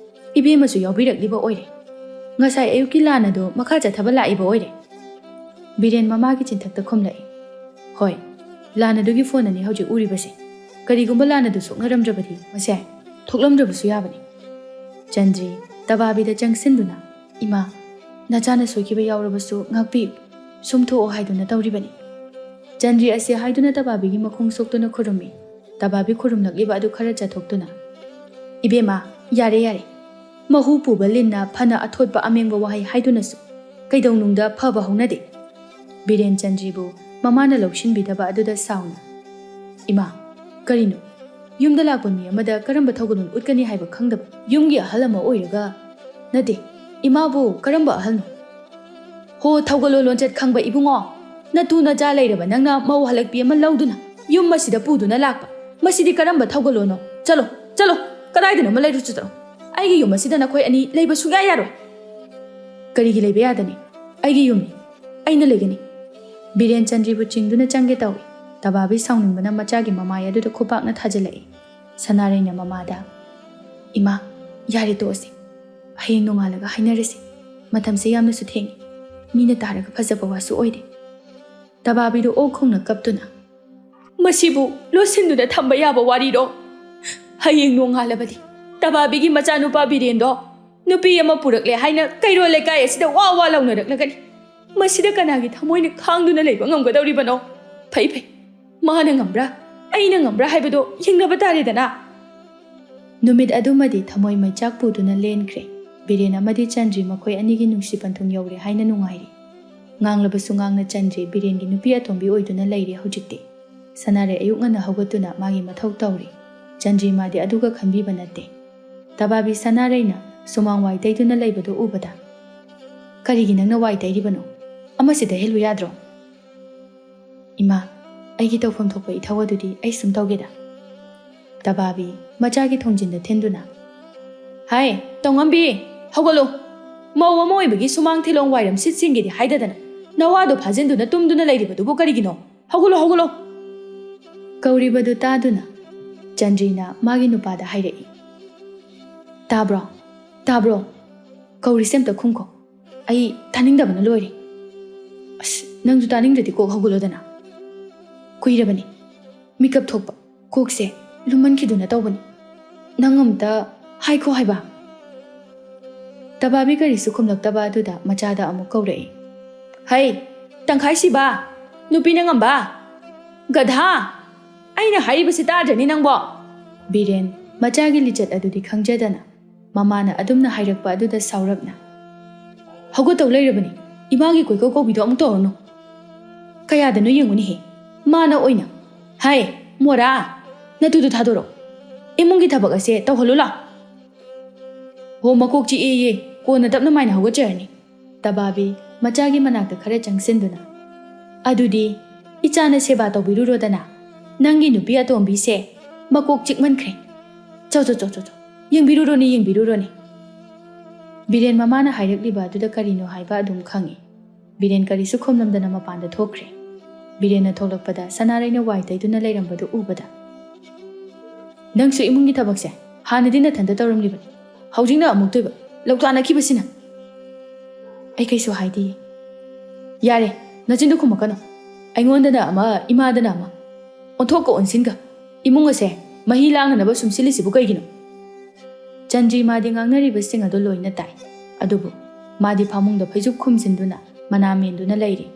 ꯏꯕꯦꯝꯃꯁꯨ ꯌꯥꯎꯕꯤꯔꯛꯂꯤꯕ ꯑꯣꯏꯔꯦ ꯉꯁꯥꯏ ꯑꯌꯨꯛꯀꯤ ꯂꯥꯟ ꯑꯗꯨ ꯃꯈꯥ ꯆꯠꯊꯕ ꯂꯥꯛꯏꯕ ꯑꯣꯏꯔꯦ ꯕꯤꯔꯦꯟ ꯃꯃꯥꯒꯤ ꯆꯤꯟꯊꯛꯇ ꯈꯨꯝꯂꯛꯏ ꯍꯣꯏ ꯂꯥꯟ ꯑꯗꯨꯒꯤ ꯐꯣꯟꯅꯅꯤ ꯍꯧꯖꯤꯛ ꯎꯔꯤꯕꯁꯦ ꯀꯔꯤꯒꯨꯝꯕ ꯂꯥꯟ ꯑꯗꯨ ꯁꯣꯛꯅꯔꯝꯗ꯭ꯔꯕꯗꯤ ꯃꯁꯦ ꯊꯣꯛꯂꯝꯗ꯭ꯔꯕꯁꯨ ꯌꯥꯕꯅꯤ ꯆꯟꯗ꯭ꯔꯤ ꯇꯕꯥꯕꯤꯗ ꯆꯪꯁꯤꯟꯗꯨꯅ ꯏꯃꯥ ꯅꯆꯥꯅ ꯁꯣꯏꯈꯤꯕ ꯌꯥꯎꯔꯕꯁꯨ ꯉꯥꯛꯄꯤꯌꯨ ꯁꯨꯝꯊꯣꯛꯑꯣ ꯍꯥꯏꯗꯨꯅ ꯇꯧꯔꯤꯕꯅꯤ ꯆꯟꯗ꯭ꯔꯤ ꯑꯁꯤ ꯍꯥꯏꯗꯨꯅ ꯇꯕꯥꯕꯤꯒꯤ ꯃꯈꯣꯡ ꯁꯣꯛꯇꯨꯅ ꯈꯨꯔꯨꯝꯃꯤ ꯇꯕꯥꯕꯤ ꯈꯨꯔꯨꯝꯂꯛꯂꯤꯕ ꯑꯗꯨ ꯈꯔ ꯆꯠꯊꯣꯛꯇꯨꯅ ꯏꯕꯦꯝꯃ ꯌꯥꯔꯦ ꯌꯥꯔꯦ ꯃꯍꯨ ꯄꯨꯕ ꯂꯤꯟꯅ ꯐꯅ ꯑꯊꯣꯠꯄ ꯑꯃꯦꯡꯕ ꯋꯥꯍꯩ ꯍꯥꯏꯗꯨꯅꯁꯨ ꯀꯩꯗꯧꯅꯨꯡꯗ ꯐꯕ ꯍꯧꯅꯗꯦ ꯕꯤꯔꯦꯟ ꯆꯟꯗ꯭ꯔꯤꯕꯨ ꯃꯃꯥꯅ ꯂꯧꯁꯤꯟꯕꯤꯗꯕ ꯑꯗꯨꯗ ꯁꯥꯎꯅ ꯏꯃꯥ ꯀꯔꯤꯅꯣ ꯌꯨꯝꯗ ꯂꯥꯛꯄ ꯃꯤ ꯑꯃꯗ ꯀꯔꯝꯕ ꯊꯧꯒꯜꯂꯣꯟ ꯎꯠꯀꯅꯤ ꯍꯥꯏꯕ ꯈꯪꯗꯕ ꯌꯨꯝꯒꯤ ꯑꯍꯜ ꯑꯃ ꯑꯣꯏꯔꯒ ꯅꯠꯇꯦ ꯏꯃꯥꯕꯨ ꯀꯔꯝꯕ ꯑꯍꯜꯅꯣ ꯍꯣ ꯊꯧꯒꯜꯂꯣꯟ ꯂꯣꯟꯆꯠ ꯈꯪꯕ ꯏꯕꯨꯡꯉꯣ ꯅꯇꯨ ꯅꯆꯥ ꯂꯩꯔꯕ ꯅꯪꯅ ꯃꯧ ꯍꯜꯂꯛꯄꯤ ꯑꯃ ꯂꯧꯗꯨꯅ ꯌꯨꯝ ꯑꯁꯤꯗ ꯄꯨꯗꯨꯅ ꯂꯥꯛꯄ ꯃꯁꯤꯗꯤ ꯀꯔꯝꯕ ꯊꯧꯒꯜꯂꯣꯟꯅꯣ ꯆꯠꯂꯣ ꯆꯠꯂꯣ ꯀꯗꯥꯏꯗꯅꯣꯃ ꯂꯩꯔꯨꯆꯣ ꯆꯠꯂꯣ ꯑꯩꯒꯤ ꯌꯨꯝ ꯑꯁꯤꯗ ꯅꯈꯣꯏ ꯑꯅꯤ ꯂꯩꯕ ꯁꯨꯡꯌꯥ ꯌꯥꯔꯣꯏ ꯀꯔꯤꯒꯤ ꯂꯩꯕ ꯌꯥꯗꯅꯤ ꯑꯩꯒꯤ ꯌꯨꯝꯅꯤ ꯑꯩꯅ ꯂꯩꯒꯅꯤ ꯕꯤꯔꯦꯟ ꯆꯟꯗ꯭ꯔꯤꯕꯨ ꯆꯤꯡꯗꯨꯅ ꯆꯪꯒꯦ ꯇꯧꯏ ꯇꯕꯥꯕꯤ ꯁꯥꯎꯅꯤꯡꯕꯅ ꯃꯆꯥꯒꯤ ꯃꯃꯥꯏ ꯑꯗꯨꯗ ꯈꯨꯄꯥꯛꯅ ꯊꯥꯖꯤꯜꯂꯛꯏ ꯁꯅꯥꯔꯩꯅ ꯃꯃꯥꯗ ꯏꯃꯥ ꯌꯥꯔꯦ ꯇꯣꯛꯑꯁꯤ ꯍꯌꯦꯡ ꯅꯣꯡꯉꯥꯜꯂꯒ ꯍꯥꯏꯅꯔꯁꯤ ꯃꯇꯝꯁꯦ ꯌꯥꯝꯅꯁꯨ ꯊꯦꯡꯉꯤ ꯃꯤꯅ ꯇꯥꯔꯒ ꯐꯖꯕ ꯋꯥꯁꯨ ꯑꯣꯏꯗꯦ ꯇꯕꯥꯕꯤꯗꯨ ꯑꯣꯛ ꯈꯣꯡꯅ ꯀꯞꯇꯨꯅ ꯃꯁꯤꯕꯨ ꯂꯣꯠꯁꯤꯟꯗꯨꯅ ꯊꯝꯕ ꯌꯥꯕ ꯋꯥꯔꯤꯔꯣ ꯍꯌꯦꯡ ꯅꯣꯡꯉꯥꯜꯂꯕꯗꯤ ꯇꯕꯥꯕꯤꯒꯤ ꯃꯆꯥꯅꯨꯄꯥ ꯕꯤꯔꯦꯟꯗꯣ ꯅꯨꯄꯤ ꯑꯃ ꯄꯨꯔꯛꯂꯦ ꯍꯥꯏꯅ ꯀꯩꯔꯣꯜ ꯂꯩꯀꯥꯏ ꯑꯁꯤꯗ ꯋꯥ ꯋꯥ ꯂꯥꯎꯅꯔꯛꯂꯒꯅꯤ ꯃꯁꯤꯗ ꯀꯅꯥꯒꯤ ꯊꯃꯣꯏꯅ ꯈꯥꯡꯗꯨꯅ ꯂꯩꯕ ꯉꯝꯒꯗꯧꯔꯤꯕꯅꯣ ꯐꯩ ꯐꯩ ꯃꯥꯅ ꯉꯝꯕ꯭ꯔꯥ ꯑꯩꯅ ꯉꯝꯕ꯭ꯔꯥ ꯍꯥꯏꯕꯗꯣ ꯌꯦꯡꯅꯕ ꯇꯥꯔꯦꯗꯅ. ꯅꯨꯃꯤꯠ ꯑꯗꯨꯃꯗꯤ ꯊꯃꯣꯏ ꯃꯩꯆꯥꯛ ꯄꯨꯗꯨꯅ ꯂꯦꯟꯈ꯭ꯔꯦ꯫ ꯕꯤꯔꯦꯟ ꯑꯃꯗꯤ ꯆꯟꯗ꯭ꯔꯤ ꯃꯈꯣꯏ ꯑꯅꯤꯒꯤ ꯅꯨꯡꯁꯤ ꯄꯟꯊꯨꯡ ꯌꯧꯔꯦ ꯍꯥꯏꯅ ꯅꯨꯡꯉꯥꯏꯔꯤ꯫ ꯉꯥꯡꯂꯕꯁꯨ ꯉꯥꯡꯅ ꯆꯟꯗ꯭ꯔꯤ ꯕꯤꯔꯦꯟꯒꯤ ꯅꯨꯄꯤ ꯑꯇꯣꯝꯕꯤ ꯑꯣꯏꯗꯨꯅ ꯂꯩꯔꯦ ꯍꯧꯖꯤꯛꯇꯤ꯫ ꯁꯅꯥꯔꯩ ꯑꯌꯨꯛ ꯉꯟꯅ ꯍꯧꯒꯠꯇꯨꯅ ꯃꯥꯒꯤ ꯃꯊꯧ ꯇꯧꯔꯤ꯫ ꯆꯟꯗ꯭ꯔꯤ ꯃꯥꯗꯤ ꯑꯗꯨꯒ ꯈꯟꯕꯤꯕ ꯅꯠꯇꯦ꯫ ꯇꯕꯥꯕꯤ ꯁꯅꯥꯔꯩꯅ ꯁꯨꯃꯥꯡ ꯋꯥꯏ ꯇꯩꯗꯨꯅ ꯂꯩꯕꯗꯨ ꯎꯕꯗ, "ꯀꯔꯤꯒꯤ ꯅꯪꯅ ꯋꯥꯏ ꯇꯩꯔꯤꯕꯅꯣ? ꯑꯃꯁꯤ ꯇꯩꯍꯜꯂꯨ ꯌꯥꯗ꯭ꯔꯣ?" "ꯏꯃꯥ, ꯑꯩꯒꯤ ꯇꯧꯐꯝ ꯊꯣꯛꯄ ꯏꯊꯧ ꯑꯗꯨꯗꯤ ꯑꯩ ꯁꯨꯝ ꯇꯧꯒꯦꯗ." ꯇꯕꯥꯕꯤ ꯃꯆꯥꯒꯤ ꯊꯣꯡꯖꯤꯟꯗ ꯊꯤꯟꯗꯨꯅ, "ꯍꯥꯏ ꯇꯧꯉꯝꯕꯤ, ꯍꯧꯒꯠꯂꯨ! ꯃꯧ ꯑꯃ ꯑꯣꯏꯕꯒꯤ ꯁꯨꯃꯥꯡ ꯊꯤꯂꯣꯡ ꯋꯥꯏꯔꯝ ꯁꯤꯠ ꯁꯤꯡꯒꯦꯗꯤ ꯍꯥꯏꯗꯗꯅ ꯅꯋꯥꯗꯣ ꯐꯥꯖꯤꯟꯗꯨꯅ ꯇꯨꯝꯗꯨꯅ ꯂꯩꯔꯤꯕꯗꯨꯕꯨ ꯀꯔꯤꯒꯤꯅꯣ? ꯍꯧꯒꯠꯂꯨ ꯍꯧꯒꯠꯂꯨ!" ꯀꯧꯔꯤꯕꯗꯨ ꯇꯥꯗꯨꯅ ꯆꯟꯗ꯭ꯔꯤꯅ ꯃꯥꯒꯤ ꯅꯨꯄꯥꯗ ꯍꯥꯏꯔꯛꯏ, "ꯇꯥꯕ꯭ꯔꯣ? ꯇꯥꯕ꯭ꯔꯣ? ꯀꯧꯔꯤꯁꯦ ꯑꯝꯇ ꯈꯨꯝꯈꯣ, ꯑꯩ ꯇꯥꯅꯤꯡꯗꯕꯅ ꯂꯣꯏꯔꯦ." "ꯑꯁ, ꯅꯪꯁꯨ ꯇꯥꯅꯤꯡꯗ꯭ꯔꯗꯤ ꯀꯣꯛ ꯍꯧꯒꯠꯂꯣꯗꯅ." "ꯀꯨꯏꯔꯕꯅꯤ ꯃꯤꯀꯞ ꯊꯣꯛꯄ, ꯀꯣꯛꯁꯦ ꯂꯨꯝꯃꯟꯈꯤꯗꯨꯅ ꯇꯧꯕꯅꯤ, ꯅꯪ ꯑꯝꯇ ꯍꯥꯏꯈꯣ ꯍꯥꯏꯕ." ꯇꯕꯥꯕꯤ ꯀꯔꯤꯁꯨ ꯈꯨꯝꯂꯛꯇꯕ ꯑꯗꯨꯗ ꯃꯆꯥꯗ ꯑꯃꯨꯛ ꯀꯧꯔꯛꯏ, "ꯍꯩ ꯇꯪꯈꯥꯏꯁꯤꯕ, ꯅꯨꯄꯤꯅ ꯉꯝꯕ, ꯒꯙꯥ! ꯑꯩꯅ ꯍꯥꯏꯔꯤꯕꯁꯤ ꯇꯥꯗ꯭ꯔꯅꯤ ꯅꯪꯕꯣ!" ꯕꯤꯔꯦꯟ ꯃꯆꯥꯒꯤ ꯂꯤꯆꯠ ꯑꯗꯨꯗꯤ ꯈꯪꯖꯗꯅ ꯃꯃꯥꯅ ꯑꯗꯨꯝꯅ ꯍꯥꯏꯔꯛꯄ ꯑꯗꯨꯗ ꯁꯥꯎꯔꯞꯅ, "ꯍꯧꯒꯠꯇꯧ ꯂꯩꯔꯕꯅꯤ, ꯏꯃꯥꯒꯤ ꯀꯣꯏꯀꯧ ꯀꯧꯕꯤꯗꯣ ꯑꯃꯨꯛ ꯇꯧꯔꯅꯨ꯫ ꯀꯌꯥꯗꯅꯣ ꯌꯦꯡꯉꯨꯅꯤꯍꯦ, ꯃꯥꯅ ꯑꯣꯏꯅ, ꯍꯥꯏ ꯃꯣꯔꯥ, ꯅꯇꯨꯗꯨ ꯊꯥꯗꯣꯔꯛꯑꯣ, ꯏꯃꯨꯡꯒꯤ ꯊꯕꯛ ꯑꯁꯦ ꯇꯧꯍꯜꯂꯨ ꯂꯥꯎ." "ꯍꯣ ꯃꯀꯣꯛ ꯆꯤꯛꯑꯦꯌꯦ, ꯀꯣꯟꯅ ꯇꯞꯅ ꯃꯥꯏꯅ ꯍꯧꯒꯠꯆꯔꯅꯤ." ꯇꯕꯥꯕꯤ ꯃꯆꯥꯒꯤ ꯃꯅꯥꯛꯇ ꯈꯔ ꯆꯪꯁꯤꯟꯗꯨꯅ, "ꯑꯗꯨꯗꯤ ꯏꯆꯥꯅ ꯁꯦꯕꯥ ꯇꯧꯕꯤꯔꯨꯔꯣꯗꯅ, ꯅꯪꯒꯤ ꯅꯨꯄꯤ ꯑꯇꯣꯝꯕꯤꯁꯦ ꯃꯀꯣꯛ ꯆꯤꯛꯃꯟꯈ꯭ꯔꯦ. ꯆꯣ ꯆꯣ ꯆꯣ ꯆꯣ ꯆꯣ, ꯌꯦꯡꯕꯤꯔꯨꯔꯣꯅꯦ ꯌꯦꯡꯕꯤꯔꯨꯔꯣꯅꯦ." ꯕꯤꯔꯦꯟ ꯃꯃꯥꯅ ꯍꯥꯏꯔꯛꯂꯤꯕ ꯑꯗꯨꯗ ꯀꯔꯤꯅꯣ ꯍꯥꯏꯕ ꯑꯗꯨꯝ ꯈꯪꯏ꯫ ꯕꯤꯔꯦꯟ ꯀꯔꯤꯁꯨ ꯈꯨꯝꯂꯝꯗꯅ ꯃꯄꯥꯟꯗ ꯊꯣꯛꯈ꯭ꯔꯦ꯫ ꯕꯤꯔꯦꯟꯅ ꯊꯣꯛꯂꯛꯄꯗ ꯁꯅꯥꯔꯩꯅ ꯋꯥꯏ ꯇꯩꯗꯨꯅ ꯂꯩꯔꯝꯕꯗꯨ ꯎꯕꯗ, "ꯅꯪꯁꯨ ꯏꯃꯨꯡꯒꯤ ꯊꯕꯛꯁꯦ ꯍꯥꯟꯅꯗꯤ ꯅꯊꯟꯇ ꯇꯧꯔꯝꯂꯤꯕꯅꯤ, ꯍꯧꯖꯤꯛꯅ ꯑꯃꯨꯛ ꯇꯣꯏꯕ, ꯂꯧꯇꯥꯅꯈꯤꯕꯁꯤꯅ." "ꯑꯩ ꯀꯩꯁꯨ ꯍꯥꯏꯗꯤꯌꯦ." "ꯌꯥꯔꯦ, ꯅꯆꯤꯟꯗꯨ ꯈꯨꯝꯃꯛꯀꯅꯨ, ꯑꯩꯉꯣꯟꯗꯅ ꯑꯃ ꯏꯃꯥꯗꯅ ꯑꯃ, ꯑꯣꯟꯊꯣꯛꯀ ꯑꯣꯟꯁꯤꯟꯒ, ꯏꯃꯨꯡ ꯑꯁꯦ ꯃꯍꯤ ꯂꯥꯡꯅꯅꯕ ꯁꯨꯝ ꯁꯤꯜꯂꯤꯁꯤꯕꯨ ꯀꯩꯒꯤꯅꯣ?" ꯆꯟꯗ꯭ꯔꯤ ꯃꯥꯗꯤ ꯉꯥꯡꯅꯔꯤꯕꯁꯤꯡ ꯑꯗꯨ ꯂꯣꯏꯅ ꯇꯥꯏ, ꯑꯗꯨꯕꯨ ꯃꯥꯗꯤ ꯐꯃꯨꯡꯗ ꯐꯩꯖꯨꯞ ꯈꯨꯝꯖꯤꯟꯗꯨꯅ ꯃꯅꯥ ꯃꯦꯟꯗꯨꯅ ꯂꯩꯔꯤ꯫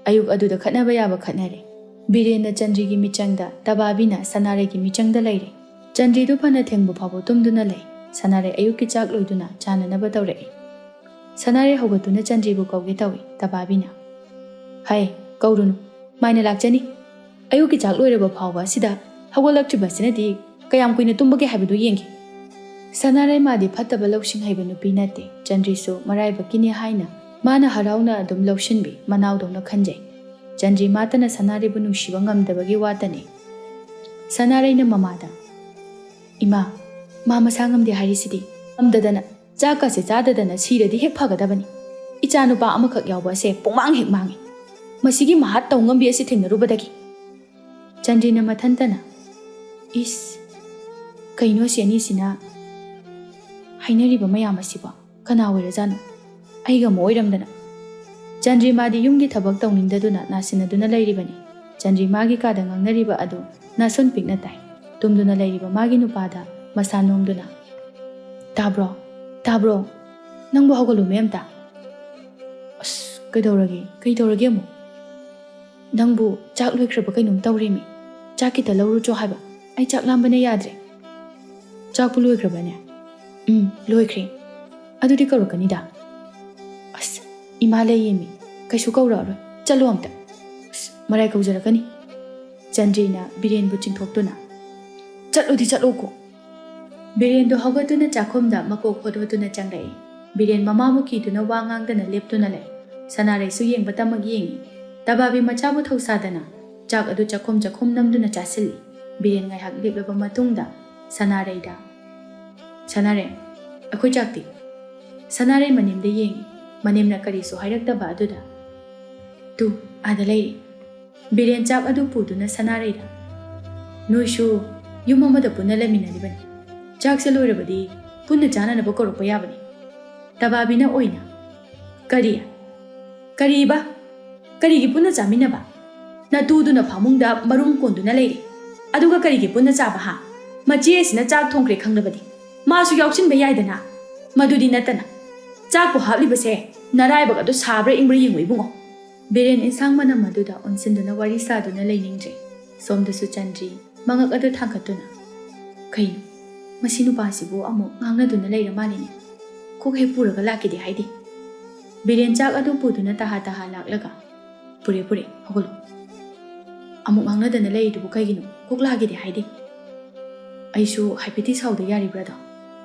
ꯑꯌꯨꯛ ꯑꯗꯨꯗ ꯈꯠꯅꯕ ꯌꯥꯕ ꯈꯠꯅꯔꯦ꯫ ꯕꯤꯔꯦꯟꯅ ꯆꯟꯗ꯭ꯔꯤꯒꯤ ꯃꯤꯆꯪꯗ, ꯇꯕꯥꯕꯤꯅ ꯁꯅꯥꯔꯩꯒꯤ ꯃꯤꯆꯪꯗ ꯂꯩꯔꯦ꯫ ꯆꯟꯗ꯭ꯔꯤꯗꯨ ꯐꯅ ꯊꯦꯡꯕ ꯐꯥꯎꯕ ꯇꯨꯝꯗꯨꯅ ꯂꯩ꯫ ꯁꯅꯥꯔꯩ ꯑꯌꯨꯛꯀꯤ ꯆꯥꯛ ꯂꯣꯏꯗꯨꯅ ꯆꯥꯅꯅꯕ ꯇꯧꯔꯛꯏ꯫ ꯁꯅꯥꯔꯩ ꯍꯧꯒꯠꯇꯨꯅ ꯆꯟꯗ꯭ꯔꯤꯕꯨ ꯀꯧꯒꯦ ꯇꯧꯏ꯫ ꯇꯕꯥꯕꯤꯅ, "ꯍꯩ ꯀꯧꯔꯨꯅꯨ, ꯃꯥꯏꯅ ꯂꯥꯛꯆꯅꯤ. ꯑꯌꯨꯛꯀꯤ ꯆꯥꯛ ꯂꯣꯏꯔꯕ ꯐꯥꯎꯕ ꯑꯁꯤꯗ ꯍꯧꯒꯠꯂꯛꯇ꯭ꯔꯤꯕꯁꯤꯅꯗꯤ ꯀꯌꯥꯝ ꯀꯨꯏꯅ ꯇꯨꯝꯕꯒꯦ ꯍꯥꯏꯕꯗꯨ ꯌꯦꯡꯒꯦ." ꯁꯅꯥꯔꯩ ꯃꯥꯗꯤ ꯐꯠꯇꯕ ꯂꯧꯁꯤꯡ ꯍꯩꯕ ꯅꯨꯄꯤ ꯅꯠꯇꯦ꯫ ꯆꯟꯗ꯭ꯔꯤꯁꯨ ꯃꯔꯥꯏꯕꯛꯀꯤꯅꯤ ꯍꯥꯏꯅ ꯃꯥꯅ ꯍꯔꯥꯎꯅ ꯑꯗꯨꯝ ꯂꯧꯁꯤꯟꯕꯤ, ꯃꯅꯥꯎꯗꯧꯅ ꯈꯟꯖꯩ꯫ ꯆꯟꯗ꯭ꯔꯤ ꯃꯥꯇꯅ ꯁꯅꯥꯔꯩꯕꯨ ꯅꯨꯡꯁꯤꯕ ꯉꯝꯗꯕꯒꯤ ꯋꯥꯇꯅꯤ꯫ ꯁꯅꯥꯔꯩꯅ ꯃꯃꯥꯗ, "ꯏꯃꯥ, ꯃꯥ ꯃꯁꯥ ꯉꯝꯗꯦ ꯍꯥꯏꯔꯤꯁꯤꯗꯤ, ꯉꯝꯗꯗꯅ ꯆꯥꯛꯀꯁꯦ ꯆꯥꯗꯗꯅ ꯁꯤꯔꯗꯤ ꯍꯦꯛ ꯐꯒꯗꯕꯅꯤ. ꯏꯆꯥ ꯅꯨꯄꯥ ꯑꯃꯈꯛ ꯌꯥꯎꯕ ꯑꯁꯦ ꯄꯨꯡꯃꯥꯡ ꯍꯦꯛ ꯃꯥꯡꯉꯤ, ꯃꯁꯤꯒꯤ ꯃꯍꯥꯠ ꯇꯧ ꯉꯝꯕꯤ ꯑꯁꯤ ꯊꯦꯡꯅꯔꯨꯕꯗꯒꯤ." ꯆꯟꯗ꯭ꯔꯤꯅ ꯃꯊꯟꯇꯅ, "ꯏꯁ, ꯀꯩꯅꯣ ꯁꯤ ꯑꯅꯤꯁꯤꯅ ꯍꯥꯏꯅꯔꯤꯕ ꯃꯌꯥꯝ ꯑꯁꯤꯕꯣ, ꯀꯅꯥ ꯑꯣꯏꯔꯖꯥꯠꯅꯣ? ꯑꯩꯒ ꯑꯃ ꯑꯣꯏꯔꯝꯗꯅ." ꯆꯟꯗ꯭ꯔꯤ ꯃꯥꯗꯤ ꯌꯨꯝꯒꯤ ꯊꯕꯛ ꯇꯧꯅꯤꯡꯗꯗꯨꯅ ꯅꯥꯁꯤꯟꯅꯗꯨꯅ ꯂꯩꯔꯤꯕꯅꯤ꯫ ꯆꯟꯗ꯭ꯔꯤ ꯃꯥꯒꯤ ꯀꯥꯗ ꯉꯥꯡꯅꯔꯤꯕ ꯑꯗꯨ ꯅꯥꯁꯨꯟ ꯄꯤꯛꯅ ꯇꯥꯏ꯫ ꯇꯨꯝꯗꯨꯅ ꯂꯩꯔꯤꯕ ꯃꯥꯒꯤ ꯅꯨꯄꯥꯗ ꯃꯁꯥ ꯅꯣꯝꯗꯨꯅ, "ꯇꯥꯕ꯭ꯔꯣ? ꯇꯥꯕ꯭ꯔꯣ? ꯅꯪꯕꯨ ꯍꯧꯒꯠꯂꯨꯃꯦ ꯑꯝꯇ." "ꯑꯁ, ꯀꯩꯗꯧꯔꯒꯦ ꯑꯃꯨꯛ? ꯅꯪꯕꯨ ꯆꯥꯛ ꯂꯣꯏꯈ꯭ꯔꯕ ꯀꯩꯅꯣꯝ ꯇꯧꯔꯦꯃꯤ, ꯆꯥꯛ ꯈꯤꯇ ꯂꯧꯔꯨꯆꯣ ꯍꯥꯏꯕ, ꯑꯩ ꯆꯥꯛ ꯂꯥꯝꯕꯅ ꯌꯥꯗ꯭ꯔꯦ." "ꯆꯥꯛꯄꯨ ꯂꯣꯏꯈ꯭ꯔꯕꯅꯦ?" "ꯂꯣꯏꯈ꯭ꯔꯦ." "ꯑꯗꯨꯗꯤ ꯀꯧꯔꯛꯀꯅꯤꯗ." "ꯑꯁ, ꯏꯃꯥ ꯂꯩꯌꯦꯃꯤ, ꯀꯩꯁꯨ ꯀꯧꯔꯛꯑꯔꯣꯏ, ꯆꯠꯂꯣ ꯑꯝꯇ." "ꯑꯁ, ꯃꯔꯥꯏ ꯀꯧꯖꯔꯛꯀꯅꯤ." ꯆꯟꯗ꯭ꯔꯤꯅ ꯕꯤꯔꯦꯟꯕꯨ ꯆꯤꯡꯊꯣꯛꯇꯨꯅ, "ꯆꯠꯂꯨꯗꯤ ꯆꯠꯂꯣꯀꯣ." ꯕꯤꯔꯦꯟꯗꯨ ꯍꯧꯒꯠꯇꯨꯅ ꯆꯥꯛꯈꯨꯝꯗ ꯃꯀꯣꯛ ꯍꯣꯠ-ꯍꯣꯠꯇꯨꯅ ꯆꯪꯂꯛꯏ꯫ ꯕꯤꯔꯦꯟ ꯃꯃꯥꯕꯨ ꯀꯤꯗꯨꯅ ꯋꯥ ꯉꯥꯡꯗꯅ ꯂꯦꯞꯇꯨꯅ ꯂꯩ꯫ ꯁꯅꯥꯔꯩꯁꯨ ꯌꯦꯡꯕ ꯇꯃꯛ ꯌꯦꯡꯉꯤ꯫ ꯇꯕꯥꯕꯤ ꯃꯆꯥꯕꯨ ꯊꯧꯁꯥꯗꯅ ꯆꯥꯛ ꯑꯗꯨ ꯆꯥꯛꯈꯨꯝ ꯅꯝꯗꯨꯅ ꯆꯥꯁꯤꯜꯂꯤ꯫ ꯕꯤꯔꯦꯟ ꯉꯥꯏꯍꯥꯛ ꯂꯦꯞꯂꯕ ꯃꯇꯨꯡꯗ ꯁꯅꯥꯔꯩꯗ, "ꯁꯅꯥꯔꯩ, ꯑꯩꯈꯣꯏ ꯆꯥꯛꯇꯤ?" ꯁꯅꯥꯔꯩ ꯃꯅꯦꯝꯗ ꯌꯦꯡꯉꯤ꯫ ꯃꯅꯦꯝꯅ ꯀꯔꯤꯁꯨ ꯍꯥꯏꯔꯛꯇꯕ ꯑꯗꯨꯗ, "ꯇꯨ ꯑꯥꯗ ꯂꯩꯔꯤ." ꯕꯤꯔꯦꯟ ꯆꯥꯛ ꯑꯗꯨ ꯄꯨꯗꯨꯅ ꯁꯅꯥꯔꯩꯗ, "ꯅꯣꯏꯁꯨ ꯌꯨꯝ ꯑꯃꯗ ꯄꯨꯟꯅ ꯂꯩꯃꯤꯟꯅꯔꯤꯕꯅꯤ, ꯆꯥꯛꯁꯦ ꯂꯣꯏꯔꯕꯗꯤ ꯄꯨꯟꯅ ꯆꯥꯅꯅꯕ ꯀꯧꯔꯛꯄ ꯌꯥꯕꯅꯤ." ꯇꯕꯥꯕꯤꯅ ꯑꯣꯏꯅ, "ꯀꯔꯤꯕ? ꯀꯔꯤꯒꯤ ꯄꯨꯟꯅ ꯆꯥꯃꯤꯟꯅꯕ? ꯅꯇꯨꯗꯨꯅ ꯐꯃꯨꯡꯗ ꯃꯔꯨꯝ ꯀꯣꯟꯗꯨꯅ ꯂꯩꯔꯤ, ꯑꯗꯨꯒ ꯀꯔꯤꯒꯤ ꯄꯨꯟꯅ ꯆꯥꯕ ꯍꯥ? ꯃꯆꯦ ꯑꯁꯤꯅ ꯆꯥꯛ ꯊꯣꯡꯈ꯭ꯔꯦ ꯈꯪꯂꯕꯗꯤ ꯃꯥꯁꯨ ꯌꯥꯎꯁꯤꯟꯕ ꯌꯥꯏꯗꯅ? ꯃꯗꯨꯗꯤ ꯅꯠꯇꯅ ꯆꯥꯛꯄꯨ ꯍꯥꯞꯂꯤꯕꯁꯦ ꯅꯔꯥꯏꯕꯛ ꯑꯗꯨ ꯁꯥꯕ꯭ꯔꯥ ꯏꯪꯕ꯭ꯔꯥ ꯌꯦꯡꯉꯨ ꯏꯕꯨꯡꯉꯣ." ꯕꯤꯔꯦꯟ ꯏꯟꯁꯥꯡ ꯃꯅꯝ ꯑꯗꯨꯗ ꯑꯣꯟꯁꯤꯟꯗꯨꯅ ꯋꯥꯔꯤ ꯁꯥꯗꯨꯅ ꯂꯩꯅꯤꯡꯗ꯭ꯔꯦ꯫ ꯁꯣꯝꯗꯁꯨ ꯆꯟꯗ꯭ꯔꯤ ꯃꯉꯛ ꯑꯗꯨ ꯊꯥꯡꯒꯠꯇꯨꯅ ꯀꯩꯅꯣ ꯃꯁꯤ ꯅꯨꯄꯥꯁꯤꯕꯨ ꯑꯃꯨꯛ ꯉꯥꯡꯅꯗꯨꯅ ꯂꯩꯔ ꯃꯥꯜꯂꯤꯅꯦ ꯀꯣꯛ ꯍꯦꯛ ꯄꯨꯔꯒ ꯂꯥꯛꯈꯤꯗꯦ ꯍꯥꯏꯗꯤ ꯕꯤꯔꯦꯟ ꯆꯥꯛ ꯑꯗꯨ ꯄꯨꯗꯨꯅ ꯇꯍꯥ ꯇꯍꯥ ꯂꯥꯛꯂꯒ ꯄꯨꯔꯦ ꯍꯧꯒꯠꯂꯣ ꯑꯃꯨꯛ ꯉꯥꯡꯅꯗꯅ ꯂꯩꯔꯤꯗꯨꯕꯨ ꯀꯩꯒꯤꯅꯣ ꯀꯣꯛ ꯂꯥꯛꯈꯤꯗꯦ ꯍꯥꯏꯗꯤ ꯑꯩꯁꯨ ꯍꯥꯏꯐꯦꯠꯇꯤ ꯁꯥꯎꯗ ꯌꯥꯔꯤꯕ꯭ꯔꯥꯗꯣ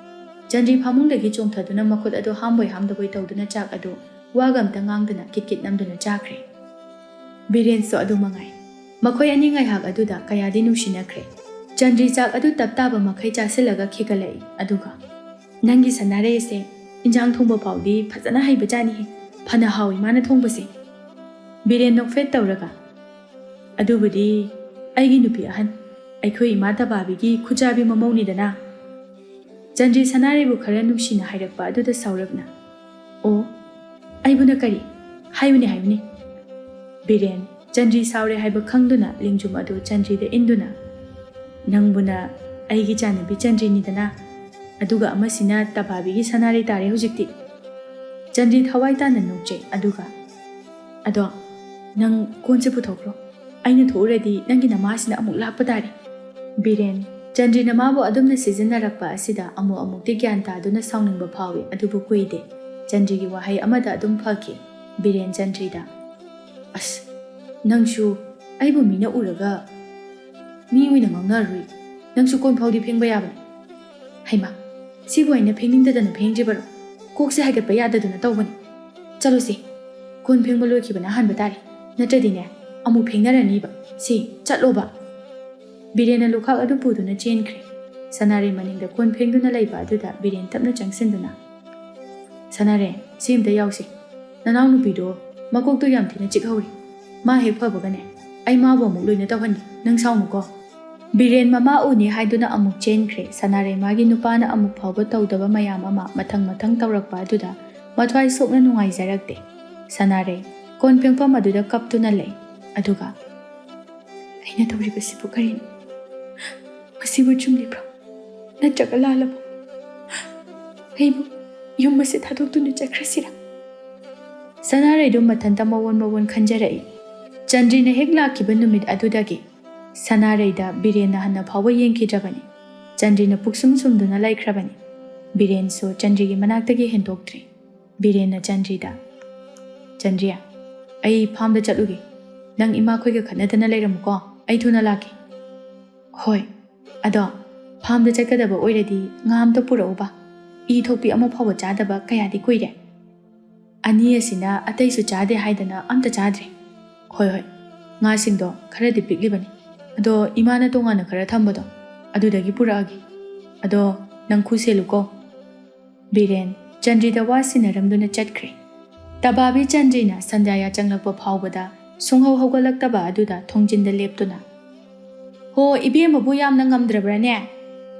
ꯆꯟꯗ꯭ꯔꯤ ꯐꯃꯨꯡꯗꯒꯤ ꯆꯣꯡꯊꯗꯨꯅ ꯃꯈꯨꯠ ꯑꯗꯨ ꯍꯥꯝꯕꯣꯏ ꯍꯥꯝꯗꯕꯣꯏ ꯇꯧꯗꯨꯅ ꯆꯥꯛ ꯑꯗꯨ ꯋꯥꯒ ꯑꯝꯇ ꯉꯥꯡꯗꯅ ꯀꯤꯠ ꯅꯝꯗꯨꯅ ꯆꯥꯈ꯭ꯔꯦ ꯕꯤꯔꯦꯟꯁꯨ ꯑꯗꯨ ꯃꯉꯥꯏ ꯃꯈꯣꯏ ꯑꯅꯤ ꯉꯥꯏꯍꯥꯛ ꯑꯗꯨꯗ ꯀꯌꯥꯗꯤ ꯅꯨꯡꯁꯤꯅꯈ꯭ꯔꯦ ꯆꯟꯗ꯭ꯔꯤ ꯆꯥꯛ ꯑꯗꯨ ꯇꯞ ꯇꯥꯕ ꯃꯈꯩ ꯆꯥꯁꯤꯜꯂꯒ ꯈꯤꯒꯠꯂꯛꯏ ꯑꯗꯨꯒ ꯅꯪꯒꯤ ꯁꯅꯥꯔꯩꯁꯦ ꯏꯟꯖꯥꯡ ꯊꯣꯡꯕ ꯐꯥꯎꯗꯤ ꯐꯖꯅ ꯍꯩꯕꯖꯥꯠꯅꯤꯍꯦ ꯐꯅ ꯍꯥꯎꯏ ꯃꯥꯅ ꯊꯣꯡꯕꯁꯦ ꯕꯤꯔꯦꯟ ꯅꯣꯛꯐꯦꯠ ꯇꯧꯔꯒ ꯑꯗꯨꯕꯨꯗꯤ ꯑꯩꯒꯤ ꯅꯨꯄꯤ ꯑꯍꯟ ꯑꯩꯈꯣꯏ ꯏꯃꯥ ꯇꯕꯥꯕꯤꯒꯤ ꯈꯨꯆꯥꯕꯤ ꯃꯃꯧꯅꯤꯗꯅ ꯆꯟꯗ꯭ꯔꯤ ꯁꯅꯥꯔꯩꯕꯨ ꯈꯔ ꯅꯨꯡꯁꯤꯅ ꯍꯥꯏꯔꯛꯄ ꯑꯗꯨꯗ ꯁꯥꯎꯔꯞꯅ ꯑꯣ ꯑꯩꯕꯨꯅ ꯀꯔꯤ ꯍꯥꯏꯌꯨꯅꯦ ꯕꯤꯔꯦꯟ ꯆꯟꯗ꯭ꯔꯤ ꯁꯥꯎꯔꯦ ꯍꯥꯏꯕ ꯈꯪꯗꯨꯅ ꯂꯤꯡꯖꯨꯝ ꯑꯗꯨ ꯆꯟꯗ꯭ꯔꯤꯗ ꯏꯟꯗꯨꯅ ꯅꯪꯕꯨꯅ ꯑꯩꯒꯤ ꯆꯥꯟꯅꯕꯤ ꯆꯟꯗ꯭ꯔꯤꯅꯤꯗꯅ ꯑꯗꯨꯒ ꯑꯃꯁꯤꯅ ꯇꯕꯥꯕꯤꯒꯤ ꯁꯅꯥꯔꯩ ꯇꯥꯔꯦ ꯍꯧꯖꯤꯛꯇꯤ ꯆꯟꯗ꯭ꯔꯤ ꯊꯋꯥꯏ ꯇꯥꯅ ꯅꯣꯛꯆꯩ ꯑꯗꯨꯒ ꯑꯗꯣ ꯅꯪ ꯀꯣꯟꯁꯦ ꯄꯨꯊꯣꯛꯈ꯭ꯔꯣ ꯑꯩꯅ ꯊꯣꯛꯎꯔꯗꯤ ꯅꯪꯒꯤ ꯅꯃꯥꯁꯤꯅ ꯑꯃꯨꯛ ꯂꯥꯛꯄ ꯇꯥꯔꯦ ꯕꯤꯔꯦꯟ ꯆꯟꯗ꯭ꯔꯤꯅ ꯃꯥꯕꯨ ꯑꯗꯨꯝꯅ ꯁꯤꯖꯤꯟꯅꯔꯛꯄ ꯑꯁꯤꯗ ꯑꯃꯨꯛꯇꯤ ꯒ꯭ꯌꯥꯟ ꯇꯥꯗꯨꯅ ꯁꯥꯎꯅꯤꯡꯕ ꯐꯥꯎꯏ ꯑꯗꯨꯕꯨ ꯀꯨꯏꯗꯦ ꯆꯟꯗ꯭ꯔꯤꯒꯤ ꯋꯥꯍꯩ ꯑꯃꯗ ꯑꯗꯨꯝ ꯐꯈꯤ ꯕꯤꯔꯦꯟ ꯆꯟꯗ꯭ꯔꯤꯗ ꯑꯁ ꯅꯪꯁꯨ ꯑꯩꯕꯨ ꯃꯤꯅ ꯎꯔꯒ ꯃꯤ ꯑꯣꯏꯅ ꯉꯥꯡꯅꯔꯨꯏ ꯅꯪꯁꯨ ꯀꯣꯟ ꯐꯥꯎꯗꯤ ꯐꯦꯡꯕ ꯌꯥꯕꯅꯤ ꯍꯩꯃꯥ ꯁꯤꯕꯨ ꯑꯩꯅ ꯐꯦꯡꯅꯤꯡꯗꯗꯅ ꯐꯦꯡꯗ꯭ꯔꯤꯕꯔꯣ ꯀꯣꯛꯁꯦ ꯍꯥꯏꯒꯠꯄ ꯌꯥꯗꯗꯅ ꯇꯧꯕꯅꯤ ꯆꯠꯂꯨꯁꯤ ꯀꯣꯟ ꯐꯦꯡꯕ ꯂꯣꯏꯈꯤꯕꯅ ꯍꯥꯟꯕ ꯇꯥꯔꯦ ꯅꯠꯇ꯭ꯔꯗꯤꯅꯦ ꯑꯃꯨꯛ ꯐꯦꯡꯅꯔꯅꯤꯕ ꯁꯤ ꯆꯠꯂꯣꯕ ꯕꯤꯔꯦꯟꯅ ꯂꯨꯈꯥꯛ ꯑꯗꯨ ꯄꯨꯗꯨꯅ ꯆꯦꯟꯈ꯭ꯔꯦ ꯁꯅꯥꯔꯩ ꯃꯅꯤꯡꯗ ꯀꯣꯟ ꯐꯦꯡꯗꯨꯅ ꯂꯩꯕ ꯑꯗꯨꯗ ꯕꯤꯔꯦꯟ ꯇꯞꯅ ꯆꯪꯁꯤꯟꯗꯨꯅ ꯁꯅꯥꯔꯩ ꯁꯤ ꯑꯝꯇ ꯌꯥꯎꯁꯤ ꯅꯅꯥꯎ ꯅꯨꯄꯤꯗꯣ ꯃꯀꯣꯛꯇꯣ ꯌꯥꯝ ꯊꯤꯅ ꯆꯤꯛꯍꯧꯔꯤ ꯃꯥ ꯍꯦꯛ ꯐꯕꯒꯅꯦ ꯑꯩ ꯃꯥꯕꯨ ꯑꯃꯨꯛ ꯂꯣꯏꯅ ꯇꯧꯍꯟꯒꯦ ꯅꯪ ꯁꯥꯎꯅꯨꯀꯣ ꯕꯤꯔꯦꯟ ꯃꯃꯥ ꯎꯅꯤ ꯍꯥꯏꯗꯨꯅ ꯑꯃꯨꯛ ꯆꯦꯟꯈ꯭ꯔꯦ ꯁꯅꯥꯔꯩ ꯃꯥꯒꯤ ꯅꯨꯄꯥꯅ ꯑꯃꯨꯛ ꯐꯥꯎꯕ ꯇꯧꯗꯕ ꯃꯌꯥꯝ ꯑꯃ ꯃꯊꯪ ꯇꯧꯔꯛꯄ ꯑꯗꯨꯗ ꯃꯊ꯭ꯋꯥꯏ ꯁꯣꯛꯅ ꯅꯨꯡꯉꯥꯏꯖꯔꯛꯇꯦ ꯁꯅꯥꯔꯩ ꯀꯣꯟ ꯐꯦꯡꯐꯝ ꯑꯗꯨꯗ ꯀꯞꯇꯨꯅ ꯂꯩ ꯑꯗꯨꯒ ꯑꯩꯅ ꯇꯧꯔꯤꯕꯁꯤꯕꯨ ꯀꯔꯤꯅꯣ ꯃꯁꯤꯕꯨ ꯆꯨꯝꯂꯤꯕ꯭ꯔꯣ ꯅꯠꯇ꯭ꯔꯒ ꯂꯥꯜꯂꯕꯣ ꯑꯩꯕꯨ ꯌꯨꯝ ꯑꯁꯤ ꯊꯥꯗꯣꯛꯇꯨꯅ ꯆꯠꯈ꯭ꯔꯁꯤꯔꯥ ꯁꯅꯥꯔꯩꯗꯨ ꯃꯊꯟꯇ ꯃꯋꯣꯟ ꯈꯟꯖꯔꯛꯏ ꯆꯟꯗ꯭ꯔꯤꯅ ꯍꯦꯛ ꯂꯥꯛꯈꯤꯕ ꯅꯨꯃꯤꯠ ꯑꯗꯨꯗꯒꯤ ꯁꯅꯥꯔꯩꯗ ꯕꯤꯔꯦꯟꯅ ꯍꯟꯅ ꯐꯥꯎꯕ ꯌꯦꯡꯈꯤꯗ꯭ꯔꯕꯅꯤ ꯆꯟꯗ꯭ꯔꯤꯅ ꯄꯨꯛꯁꯨꯝ ꯁꯨꯝꯗꯨꯅ ꯂꯩꯈ꯭ꯔꯕꯅꯤ ꯕꯤꯔꯦꯟꯁꯨ ꯆꯟꯗ꯭ꯔꯤꯒꯤ ꯃꯅꯥꯛꯇꯒꯤ ꯍꯦꯟꯗꯣꯛꯇ꯭ꯔꯤ ꯕꯤꯔꯦꯟꯅ ꯆꯟꯗ꯭ꯔꯤꯗ ꯆꯟꯗ꯭ꯔꯤꯌꯥ ꯑꯩ ꯐꯥꯝꯗ ꯆꯠꯂꯨꯒꯦ ꯅꯪ ꯏꯃꯥꯈꯣꯏꯒ ꯈꯠꯅꯗꯅ ꯂꯩꯔꯝꯃꯨꯀꯣ ꯑꯩ ꯊꯨꯅ ꯂꯥꯛꯀꯦ ꯍꯣꯏ ꯑꯗꯣ ꯐꯥꯝꯗ ꯆꯠꯀꯗꯕ ꯑꯣꯏꯔꯗꯤ ꯉꯥ ꯑꯝꯇ ꯄꯨꯔꯛꯎꯕ ꯏ ꯊꯣꯛꯄꯤ ꯑꯃ ꯐꯥꯎꯕ ꯆꯥꯗꯕ ꯀꯌꯥꯗꯤ ꯀꯨꯏꯔꯦ ꯑꯅꯤ ꯑꯁꯤꯅ ꯑꯇꯩꯁꯨ ꯆꯥꯗꯦ ꯍꯥꯏꯗꯅ ꯑꯝꯇ ꯆꯥꯗ꯭ꯔꯤ ꯍꯣꯏ ꯉꯥꯁꯤꯡꯗꯣ ꯈꯔꯗꯤ ꯄꯤꯛꯂꯤꯕꯅꯤ ꯑꯗꯣ ꯏꯃꯥꯅ ꯇꯣꯉꯥꯟꯅ ꯈꯔ ꯊꯝꯕꯗꯣ ꯑꯗꯨꯗꯒꯤ ꯄꯨꯔꯛꯑꯒꯦ ꯑꯗꯣ ꯅꯪ ꯈꯨꯁꯦꯜꯂꯨꯀꯣ ꯕꯤꯔꯦꯟ ꯆꯟꯗ꯭ꯔꯤꯗ ꯋꯥ ꯁꯤꯟꯅꯔꯝꯗꯨꯅ ꯆꯠꯈ꯭ꯔꯦ ꯇꯕꯥꯕꯤ ꯆꯟꯗ꯭ꯔꯤꯅ ꯁꯟꯙ꯭ꯌꯥ ꯆꯪꯂꯛꯄ ꯐꯥꯎꯕꯗ ꯁꯨꯡꯍꯧ ꯍꯧꯒꯠꯂꯛꯇꯕ ꯑꯗꯨꯗ ꯊꯣꯡꯖꯤꯟꯗ ꯂꯦꯞꯇꯨꯅ ꯍꯣ ꯏꯕꯦꯝꯃꯕꯨ ꯌꯥꯝꯅ ꯉꯝꯗ꯭ꯔꯕ꯭ꯔꯥꯅꯦ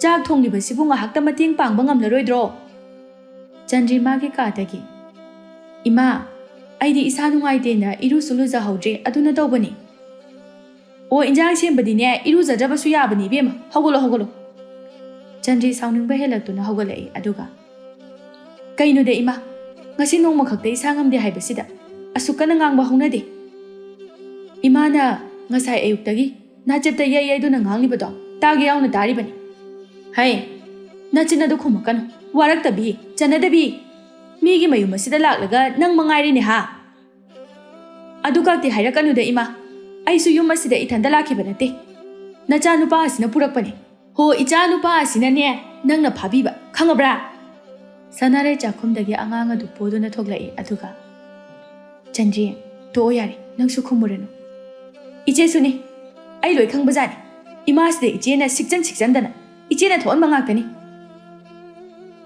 ꯆꯥꯛ ꯊꯣꯡꯂꯤꯕꯁꯤꯕꯨ ꯉꯥꯏꯍꯥꯛꯇ ꯃꯇꯦꯡ ꯄꯥꯡꯕ ꯉꯝꯂꯔꯣꯏꯗ꯭ꯔꯣ ꯆꯟꯗ꯭ꯔꯤ ꯃꯥꯒꯤ ꯀꯥꯗꯒꯤ ꯏꯃꯥ ꯑꯩꯗꯤ ꯏꯁꯥ ꯅꯨꯡꯉꯥꯏꯇꯦꯅ ꯏꯔꯨꯁꯨ ꯂꯨꯖꯍꯧꯗ꯭ꯔꯦ ꯑꯗꯨꯅ ꯇꯧꯕꯅꯤ ꯑꯣ ꯏꯟꯖꯥꯡ ꯁꯦꯝꯕꯗꯤꯅꯦ ꯏꯔꯨꯖꯗ꯭ꯔꯕꯁꯨ ꯌꯥꯕꯅꯤ ꯏꯕꯦꯝꯃ ꯍꯧꯒꯠꯂꯣ ꯆꯟꯗ꯭ꯔꯤ ꯁꯥꯎꯅꯤꯡꯕ ꯍꯦꯜꯂꯛꯇꯨꯅ ꯍꯧꯒꯠꯂꯛꯏ ꯑꯗꯨꯒ ꯀꯩꯅꯣꯗ ꯏꯃꯥ ꯉꯁꯤ ꯅꯣꯡꯃ ꯈꯛꯇ ꯏꯁꯥ ꯉꯝꯗꯦ ꯍꯥꯏꯕꯁꯤꯗ ꯑꯁꯨꯛ ꯀꯟꯅ ꯉꯥꯡꯕ ꯍꯧꯅꯗꯦ ꯏꯃꯥꯅ ꯉꯁꯥꯏ ꯑꯌꯨꯛꯇꯒꯤ ꯅꯥꯆꯦꯞꯇ ꯌꯩꯗꯨꯅ ꯉꯥꯡꯂꯤꯕꯗꯣ ꯇꯥꯒꯦ ꯌꯥꯎꯅ ꯇꯥꯔꯤꯕꯅꯤ ꯍꯩ ꯅꯆꯤꯟ ꯑꯗꯨ ꯈꯨꯝꯃꯛꯀꯅꯨ ꯋꯥꯔꯛꯇꯕꯤ ꯆꯟꯅꯗꯕꯤ ꯃꯤꯒꯤ ꯃꯌꯨꯝ ꯑꯁꯤꯗ ꯂꯥꯛꯂꯒ ꯅꯪ ꯃꯉꯥꯏꯔꯤꯅꯦ ꯍꯥ ꯑꯗꯨ ꯀꯥꯛꯇꯤ ꯍꯥꯏꯔꯛꯀꯅꯨꯗ ꯏꯃꯥ ꯑꯩꯁꯨ ꯌꯨꯝ ꯑꯁꯤꯗ ꯏꯊꯟꯇ ꯂꯥꯛꯈꯤꯕ ꯅꯠꯇꯦ ꯅꯆꯥ ꯅꯨꯄꯥ ꯑꯁꯤꯅ ꯄꯨꯔꯛꯄꯅꯦ ꯍꯣ ꯏꯆꯥ ꯅꯨꯄꯥ ꯑꯁꯤꯅꯅꯦ ꯅꯪꯅ ꯐꯥꯕꯤꯕ ꯈꯪꯉꯕ꯭ꯔꯥ ꯁꯅꯥꯔꯩ ꯆꯥꯛꯈꯨꯝꯗꯒꯤ ꯑꯉꯥꯡ ꯑꯗꯨ ꯄꯣꯗꯨꯅ ꯊꯣꯛꯂꯛꯏ ꯑꯗꯨꯒ ꯆꯟꯗ꯭ꯔꯤ ꯇꯣꯛꯑꯣ ꯌꯥꯔꯦ ꯅꯪꯁꯨ ꯈꯨꯝꯃꯨꯔꯅꯨ ꯏꯆꯦꯁꯨꯅꯤ ꯑꯩ ꯂꯣꯏ ꯈꯪꯕꯖꯥꯠꯅꯤ ꯏꯃꯥꯁꯤꯗ ꯏꯆꯦꯅ ꯁꯤꯛꯆꯟꯗꯅ ꯏꯆꯦꯅ ꯊꯣꯛꯍꯟꯕ ꯉꯥꯛꯇꯅꯤ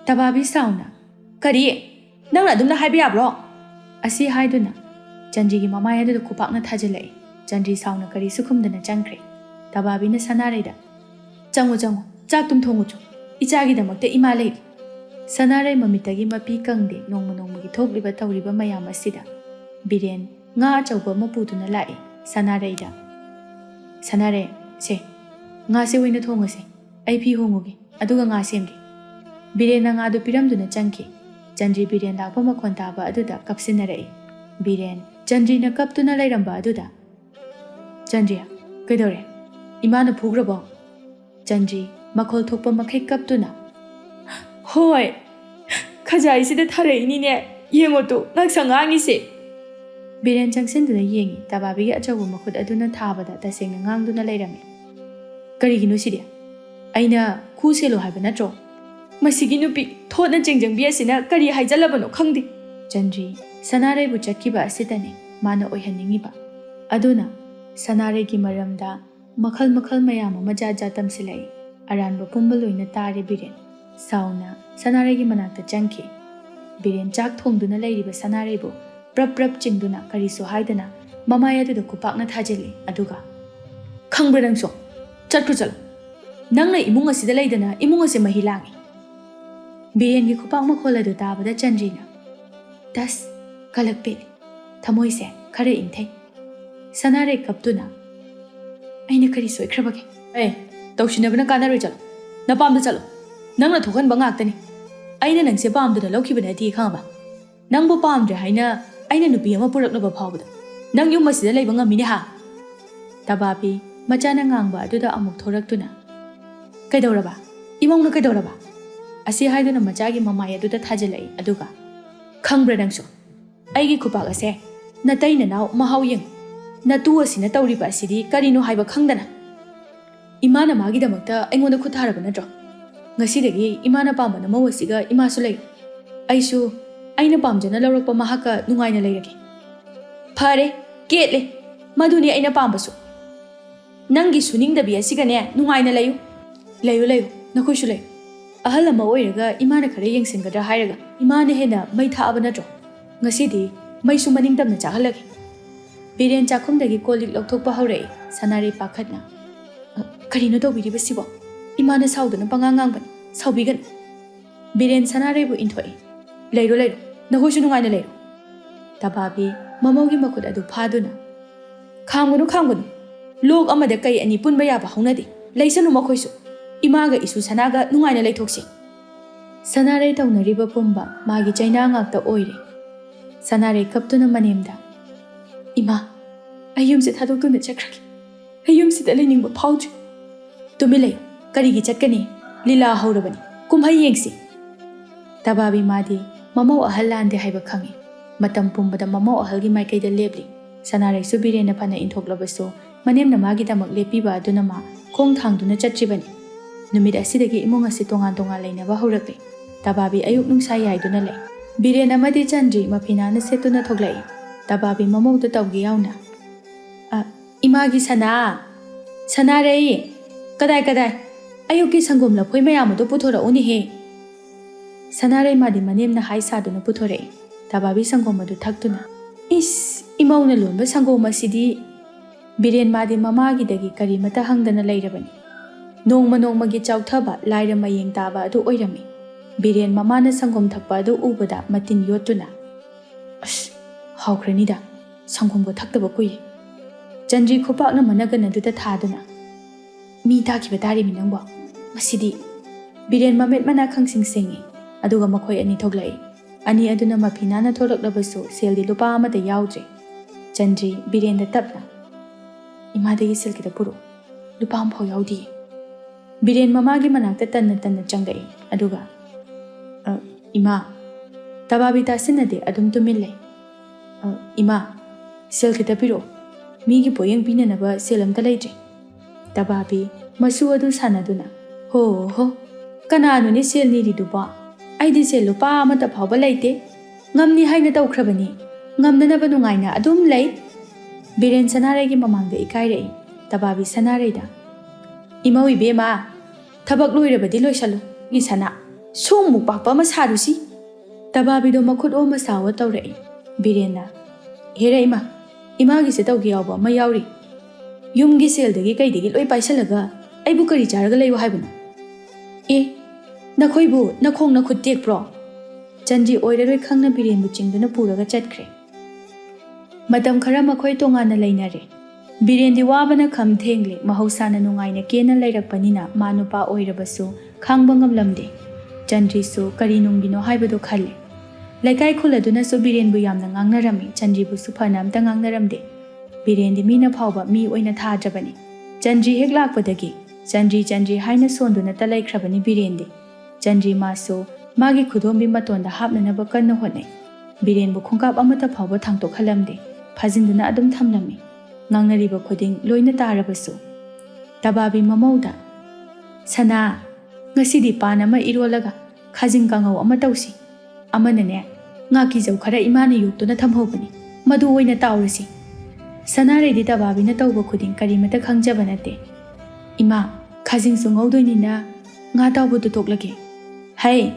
ꯇꯕꯥꯕꯤ ꯁꯥꯎꯅ ꯀꯔꯤ ꯅꯪꯅ ꯑꯗꯨꯝꯅ ꯍꯥꯏꯕ ꯌꯥꯕ꯭ꯔꯣ ꯑꯁꯤ ꯍꯥꯏꯗꯨꯅ ꯆꯟꯗ꯭ꯔꯤꯒꯤ ꯃꯃꯥꯏ ꯑꯗꯨꯗ ꯈꯨꯄꯥꯛꯅ ꯊꯥꯖꯤꯜꯂꯛꯏ ꯆꯟꯗ꯭ꯔꯤ ꯁꯥꯎꯅ ꯀꯔꯤꯁꯨ ꯈꯨꯝꯗꯅ ꯆꯪꯈ꯭ꯔꯦ ꯇꯕꯥꯕꯤꯅ ꯁꯅꯥꯔꯩꯗ ꯆꯪꯉꯨ ꯆꯥꯛ ꯇꯨꯝ ꯊꯣꯡꯉꯨꯆꯣ ꯏꯆꯥꯒꯤꯗꯃꯛꯇ ꯏꯃꯥ ꯂꯩꯔꯤ ꯁꯅꯥꯔꯩ ꯃꯃꯤꯠꯇꯒꯤ ꯃꯄꯤ ꯀꯪꯗꯦ ꯅꯣꯡꯃꯒꯤ ꯊꯣꯛꯂꯤꯕ ꯇꯧꯔꯤꯕ ꯃꯌꯥꯝ ꯑꯁꯤꯗ ꯕꯤꯔꯦꯟ ꯉꯥ ꯑꯆꯧꯕ ꯑꯃ ꯄꯨꯗꯨꯅ ꯂꯥꯛꯏ ꯁꯅꯥꯔꯩꯗ ꯁꯅꯥꯔꯩ ꯁꯦ ꯉꯥꯁꯦ ꯑꯣꯏꯅ ꯊꯣꯡꯉꯁꯦ ꯑꯩ ꯐꯤ ꯍꯣꯡꯉꯨꯒꯦ ꯑꯗꯨꯒ ꯉꯥ ꯁꯦꯝꯒꯦ ꯕꯤꯔꯦꯟꯅ ꯉꯥꯗꯨ ꯄꯤꯔꯝꯗꯨꯅ ꯆꯪꯈꯤ ꯆꯟꯗ꯭ꯔꯤ ꯕꯤꯔꯦꯟ ꯂꯥꯛꯄ ꯃꯈꯣꯟ ꯇꯥꯕ ꯑꯗꯨꯗ ꯀꯞꯁꯤꯟꯅꯔꯛꯏ ꯕꯤꯔꯦꯟ ꯆꯟꯗ꯭ꯔꯤꯅ ꯀꯞꯇꯨꯅ ꯂꯩꯔꯝꯕ ꯑꯗꯨꯗ ꯆꯟꯗ꯭ꯔꯤ ꯀꯩꯗꯧꯔꯦ ꯏꯃꯥꯅ ꯐꯨꯈ꯭ꯔꯕꯣ Chandri makhol thokpa makhai kaptuna. Hoi, khajai sida tharaini ne yengo tu ngaksangangi se. Biren changsinduna yengi tababi gi achawu makhut aduna thabada tasengna ngangduna leirami. Karigino sidi aina khu selo haiba natro. Masigi nupi thona jengjang bi asina kari haijalabano khangdi. Chandri Sanare bu chatkiba asitane mana oihaningiba. Aduna Sanare gi maramda makhal mayam ama jaja tamsilai. Aranba pumba loina tare Biren. Sauna Sanare gi manakta changki. Biren chak thongduna leiriba Sanare bu prap chingduna kariso haidana mamaya tu kupakna thajeli aduga. Khangbra nangso chatpru chalo. Nangna imung asida leidana imung ase mahilangi. Biren gi kupak makhola du tabada Chandrina. Das kalakpe thamoise khare inthe. Sanare kaptuna. Aina kari soikrabage. Hey, tawshinabana kanaroi chalo. Napamda chalo. Nangna thokan bangaktani. Aina nangse pamduna lokhibana di khangaba. Nangbo pamdre haina aina nupi ama puraknaba phawbada. Nang yum masida leiba ngamine ha. Tababi machana ngangba aduda amuk thoraktuna. Kaidawraba. Imongna kaidawraba. Asi haiduna machagi mamaya aduda thajalai aduga. Khangbra nangso. Aigi kupak ase natai nanaw mahaw yeng. Natu asina tawriba asidi karino haiba khangdana. Imana magidamakta aingonda khutharaba natro. Ngasidagi imana pambana mawasiga imasu lay. Aisu aina pamjana lawrakpa mahaka nungaina layrage. Phare ketle maduni aina pambasu. Nangi suningdabi asigane nungaina layu. Layu nakhoisu layu. Ahal ama oiraga imana khare yengsingadra hairaga imana hena mai thaaba natro. Ngasidi maisu maningtamna chahalagi. Biren chakhumdagi kolik lokthokpa haurai Sanare pakhatna. Karino tawbiriba sibo. Imana saudana pangangangbani saubigan. Biren Sanare bu inthoi. Leiro nahoisu nungaina leiro. Tababi mamogi makut adu phaduna. Khamgunu. Lok amada kai ani punba yaba haunadi. Laisanu makhoisu. Imaga isu Sanaga nungaina leithoksi. Sanare taunariba pumba magi chaina ngakta oire. Sanare kaptuna manemda. Ima, ayumse thadokuna chakraki. Ayumse leniningba phawju. Tumilay, karigi chatkani, lila haurabani, kumhai yengsi. Tababi madi, mamau ahal lande haiba khangi. Matam pumbada mamau ahalgi maikaida lebli. Sanare su Birena phana inthoklabasu, manemna magi damak lepiba aduna ma khong thangduna chatribani. Numid asidagi imong asi tongan lainaba haurakli. Tababi ayuk nungsa yaiduna lay. Birena madi Chandri mapinana setuna thoglai. Tababi mamauda tawgi yauna. Imagi Sanare kadai ayuki sangom la phoi mayamado puthora uni he. Sanare madi manemna hai saduna puthore. Tababi sangom adu thaktuna. Is imauna lomba sangom asidi Biren madi mamagi dagi karimata hangdana lairabani. Nongmagi chauthaba laira mayeng taba adu oirami. Biren mamana sangom thakpa adu ubada matin yotuna. Haukranida sangombo thaktaba kuyi. Chandri khopakna managana duta thaduna. Mi takiba tari minangbo. Masidi Biren mamet mana khangsing sengi. Aduga makhoi ani thoglai. Ani aduna maphinana tholaklabasu seldi lupa amada yaudre. Chandri Biren da tapna. Imadagi selkida puru. Lupa amphau yaudi. Biren mamagi manakta tanna changai. Aduga Ima Tababi tasinade adum tumillai. Ima selkida piro. Migi poyeng pinanaba selam talaidre. Tababi masu adu sanaduna. Ho kananu ni sel niri duba. Aidi sel lupa amata phawba laite. Ngamni haina tawkrabani. Ngamdanaba nungaina adum lai. Biren Sanare gi mamangda ikairei. Tababi Sanare da. Ima ibema thabak loirabadi loisalu gi sana. Song mukpakpa masarusi. Tababi do makhut o masawa tawrei. Birena Hera Imagi se tawgi yawba ma yawri. Yumgi seldagi kaidagi loi paisalaga aibu kari charaga leiwa haibana. Nakhoibu nakhong na khut tek pro. Chandri oiraroi khangna Biren bu chingduna puraga chatkre. Matam khara makhoi tongana lainare. Biren di wabana kham thengle mahausana nungaina kena lairakpanina manupa oirabasu khangba ngamlamde. Chandri su kari nunggino haibado khalle. Laikai khuladuna su Biren bu yamna ngangnarami. Chandri bu su phana amta ngangnaramde. Biren di mina phawba mi oina thadrabani. Chandri hek lakpadagi ꯆꯟꯗ꯭ꯔꯤ ꯍꯥꯏꯅ ꯁꯣꯟꯗꯨꯅꯇ ꯂꯩꯈ꯭ꯔꯕꯅꯤ ꯕꯤꯔꯦꯟꯗꯤ꯫ ꯆꯟꯗ꯭ꯔꯤ ꯃꯥꯁꯨ ꯃꯥꯒꯤ ꯈꯨꯗꯣꯝꯕꯤ ꯃꯇꯣꯟꯗ ꯍꯥꯞꯅꯅꯕ ꯀꯟꯅ ꯍꯣꯠꯅꯩ꯫ ꯕꯤꯔꯦꯟꯕꯨ ꯈꯣꯡꯀꯥꯞ ꯑꯃꯠꯇ ꯐꯥꯎꯕ ꯊꯥꯡꯇꯣꯛꯍꯜꯂꯝꯗꯦ, ꯐꯥꯖꯤꯟꯗꯨꯅ ꯑꯗꯨꯝ ꯊꯝꯂꯝꯃꯤ꯫ ꯉꯥꯡꯅꯔꯤꯕ ꯈꯨꯗꯤꯡ ꯂꯣꯏꯅ ꯇꯥꯔꯕꯁꯨ ꯇꯕꯥꯕꯤ ꯃꯃꯧꯗ, "ꯁꯅꯥ, ꯉꯁꯤꯗꯤ ꯄꯥꯟ ꯑꯃ ꯏꯔꯣꯜꯂꯒ ꯈꯥꯖꯤꯡ ꯀꯥꯡꯉꯧ ꯑꯃ ꯇꯧꯁꯤ꯫ ꯑꯃꯅꯅꯦ ꯉꯥꯀꯤꯖꯧ ꯈꯔ ꯏꯃꯥꯅ ꯌꯣꯛꯇꯨꯅ ꯊꯝꯍꯧꯕꯅꯤ, ꯃꯗꯨ ꯑꯣꯏꯅ ꯇꯥꯎꯔꯁꯤ." ꯁꯅꯥꯔꯩꯗꯤ ꯇꯕꯥꯕꯤꯅ ꯇꯧꯕ ꯈꯨꯗꯤꯡ ꯀꯔꯤꯃꯇ ꯈꯪꯖꯕ ꯅꯠꯇꯦ꯫ "ꯏꯃꯥ, ꯈꯥꯖꯤꯡꯁꯨ ꯉꯧꯗꯣꯏꯅꯤꯅ ꯉꯥ ꯇꯥꯎꯕꯗꯨ ꯇꯣꯛꯂꯒꯦ." "ꯍꯩ,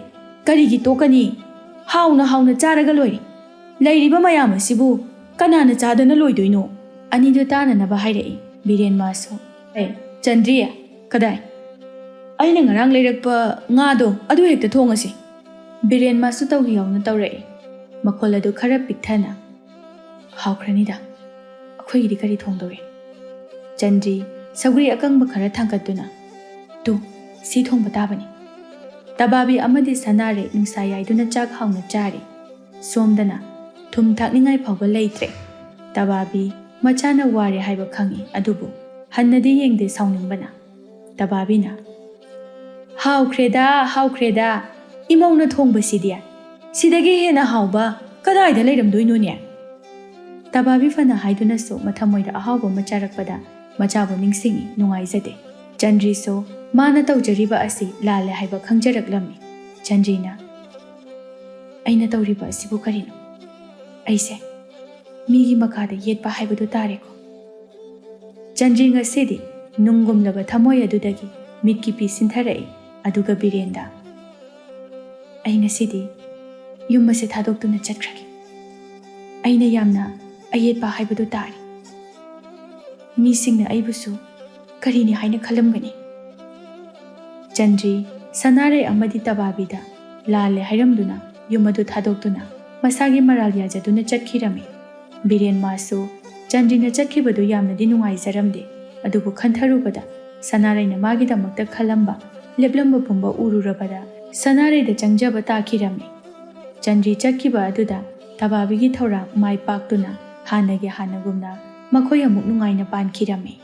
ꯀꯔꯤꯒꯤ ꯇꯣꯛꯀꯅꯤ? ꯍꯥꯎꯅ ꯍꯥꯎꯅ ꯆꯥꯔꯒ ꯂꯣꯏꯔꯦ꯫ ꯂꯩꯔꯤꯕ ꯃꯌꯥꯝ ꯑꯁꯤꯕꯨ ꯀꯅꯥꯅ ꯆꯥꯗꯅ ꯂꯣꯏꯗꯣꯏꯅꯣ?" ꯑꯅꯤꯗꯨ ꯇꯥꯅꯅꯕ ꯍꯥꯏꯔꯛꯏ꯫ ꯕꯤꯔꯦꯟ ꯃꯥꯁꯨ, "ꯍꯩ, ꯆꯟꯗ꯭ꯔꯤ, ꯀꯗꯥꯏ? ꯑꯩꯅ ꯉꯔꯥꯡ ꯂꯩꯔꯛꯄ ꯉꯥꯗꯣ ꯑꯗꯨ ꯍꯦꯛꯇ ꯊꯣꯡꯉꯁꯤ." ꯕꯤꯔꯦꯟ ꯃꯥꯁꯨ ꯇꯧꯒꯦ ꯌꯥꯎꯅ ꯇꯧꯔꯛꯏ, ꯃꯈꯣꯜ ꯑꯗꯨ ꯈꯔ ꯄꯤꯛꯊꯅ꯫ "ꯍꯥꯎꯈ꯭ꯔꯅꯤꯗ, ꯑꯩꯈꯣꯏꯒꯤꯗꯤ ꯀꯔꯤ ꯊꯣꯡꯗꯧꯔꯤ?" ꯆꯟꯗ꯭ꯔꯤ ꯁꯧꯒ꯭ꯔꯤ ꯑꯀꯪꯕ ꯈꯔ ꯊꯥꯡꯒꯠꯇꯨꯅ, "ꯇꯨ, ꯁꯤ ꯊꯣꯡꯕ ꯇꯥꯕꯅꯤ." ꯇꯕꯥꯕꯤ ꯑꯃꯗꯤ ꯁꯅꯥꯔꯩ ꯅꯨꯡꯁꯥ ꯌꯥꯏꯗꯨꯅ ꯆꯥꯛ ꯍꯥꯎꯅ ꯆꯥꯔꯤ꯫ ꯁꯣꯝꯗꯅ ꯊꯨꯝ ꯊꯥꯛꯅꯤꯡꯉꯥꯏ ꯐꯥꯎꯕ ꯂꯩꯇ꯭ꯔꯦ꯫ ꯇꯕꯥꯕꯤ ꯃꯆꯥꯅ ꯋꯥꯔꯦ ꯍꯥꯏꯕ ꯈꯪꯏ, ꯑꯗꯨꯕꯨ ꯍꯟꯅꯗꯤ ꯌꯦꯡꯗꯦ ꯁꯥꯎꯅꯤꯡꯕꯅ꯫ ꯇꯕꯥꯕꯤꯅ, "ꯍꯥꯎꯈ꯭ꯔꯦꯗ, ꯍꯥꯎꯈ꯭ꯔꯦꯗ, ꯏꯃꯧꯅ ꯊꯣꯡꯕꯁꯤꯗꯤ ꯁꯤꯗꯒꯤ ꯍꯦꯟꯅ ꯍꯥꯎꯕ ꯀꯗꯥꯏꯗ ꯂꯩꯔꯝꯗꯣꯏꯅꯣꯅꯦ?" ꯇꯕꯥꯕꯤ ꯐꯅ ꯍꯥꯏꯗꯨꯅꯁꯨ ꯃꯊꯃꯣꯏꯗ ꯑꯍꯥꯎꯕ ꯑꯃ ꯆꯥꯔꯛꯄꯗ ꯃꯆꯥꯕꯨ ꯅꯤꯡꯁꯤꯡꯏ, ꯅꯨꯡꯉꯥꯏꯖꯗꯦ꯫ ꯆꯟꯗ꯭ꯔꯤꯁꯨ ꯃꯥꯅ ꯇꯧꯖꯔꯤꯕ ꯑꯁꯤ ꯂꯥꯜꯂꯦ ꯍꯥꯏꯕ ꯈꯪꯖꯔꯛꯂꯝꯃꯤ꯫ ꯆꯟꯗ꯭ꯔꯤꯅ, "ꯑꯩꯅ ꯇꯧꯔꯤꯕ ꯑꯁꯤꯕꯨ ꯀꯔꯤꯅꯣ? ꯑꯩꯁꯦ ꯃꯤꯒꯤ ꯃꯈꯥꯗ ꯌꯦꯠꯄ ꯍꯥꯏꯕꯗꯨ ꯇꯥꯔꯦꯀꯣ?" ꯆꯟꯗ꯭ꯔꯤ ꯉꯁꯤꯗꯤ ꯅꯨꯡꯒꯨꯝꯂꯕ ꯊꯃꯣꯏ ꯑꯗꯨꯗꯒꯤ ꯃꯤꯠꯀꯤ ꯄꯤ ꯁꯤꯟꯊꯔꯛꯏ꯫ ꯑꯗꯨꯒ ꯕꯤꯔꯦꯟꯗ, "ꯑꯩ ꯉꯁꯤꯗꯤ ꯌꯨꯝ ꯑꯁꯤ ꯊꯥꯗꯣꯛꯇꯨꯅ ꯆꯠꯈ꯭ꯔꯒꯦ꯫ ꯑꯩꯅ ꯌꯥꯝꯅ ꯑꯌꯦꯠꯄ ꯍꯥꯏꯕꯗꯨ ꯇꯥꯔꯦ꯫ ꯃꯤꯁꯤꯡꯅ ꯑꯩꯕꯨꯁꯨ ꯀꯔꯤꯅꯤ ꯍꯥꯏꯅ ꯈꯜꯂꯝꯒꯅꯤ?" ꯆꯟꯗ꯭ꯔꯤ ꯁꯅꯥꯔꯩ ꯑꯃꯗꯤ ꯇꯕꯥꯕꯤꯗ ꯂꯥꯜꯂꯦ ꯍꯥꯏꯔꯝꯗꯨꯅ ꯌꯨꯝ ꯑꯗꯨ ꯊꯥꯗꯣꯛꯇꯨꯅ ꯃꯁꯥꯒꯤ ꯃꯔꯥꯜ ꯌꯥꯖꯗꯨꯅ ꯆꯠꯈꯤꯔꯝꯃꯤ꯫ ꯕꯤꯔꯦꯟ ꯃꯥꯁꯨ ꯆꯟꯗ꯭ꯔꯤꯅ ꯆꯠꯈꯤꯕꯗꯨ ꯌꯥꯝꯅꯗꯤ ꯅꯨꯡꯉꯥꯏꯖꯔꯝꯗꯦ, ꯑꯗꯨꯕꯨ ꯈꯟꯊꯔꯨꯕꯗ ꯁꯅꯥꯔꯩꯅ ꯃꯥꯒꯤꯗꯃꯛꯇ ꯈꯜꯂꯝꯕ, ꯂꯦꯞꯂꯝꯕ ꯄꯨꯝꯕ ꯎꯔꯨꯔꯕꯗ ꯁꯅꯥꯔꯩꯗ ꯆꯪꯖꯕ ꯇꯥꯈꯤꯔꯝꯃꯤ꯫ ꯆꯟꯗ꯭ꯔꯤ ꯆꯠꯈꯤꯕ ꯑꯗꯨꯗ ꯇꯕꯥꯕꯤꯒꯤ ꯊꯧꯔꯥꯡ ꯃꯥꯏ ꯄꯥꯛꯇꯨꯅ ꯍꯥꯟꯅꯒꯨꯝꯅ ꯃꯈꯣꯏ ꯑꯃꯨꯛ ꯅꯨꯡꯉꯥꯏꯅ ꯄꯥꯟꯈꯤꯔꯝꯃꯤ꯫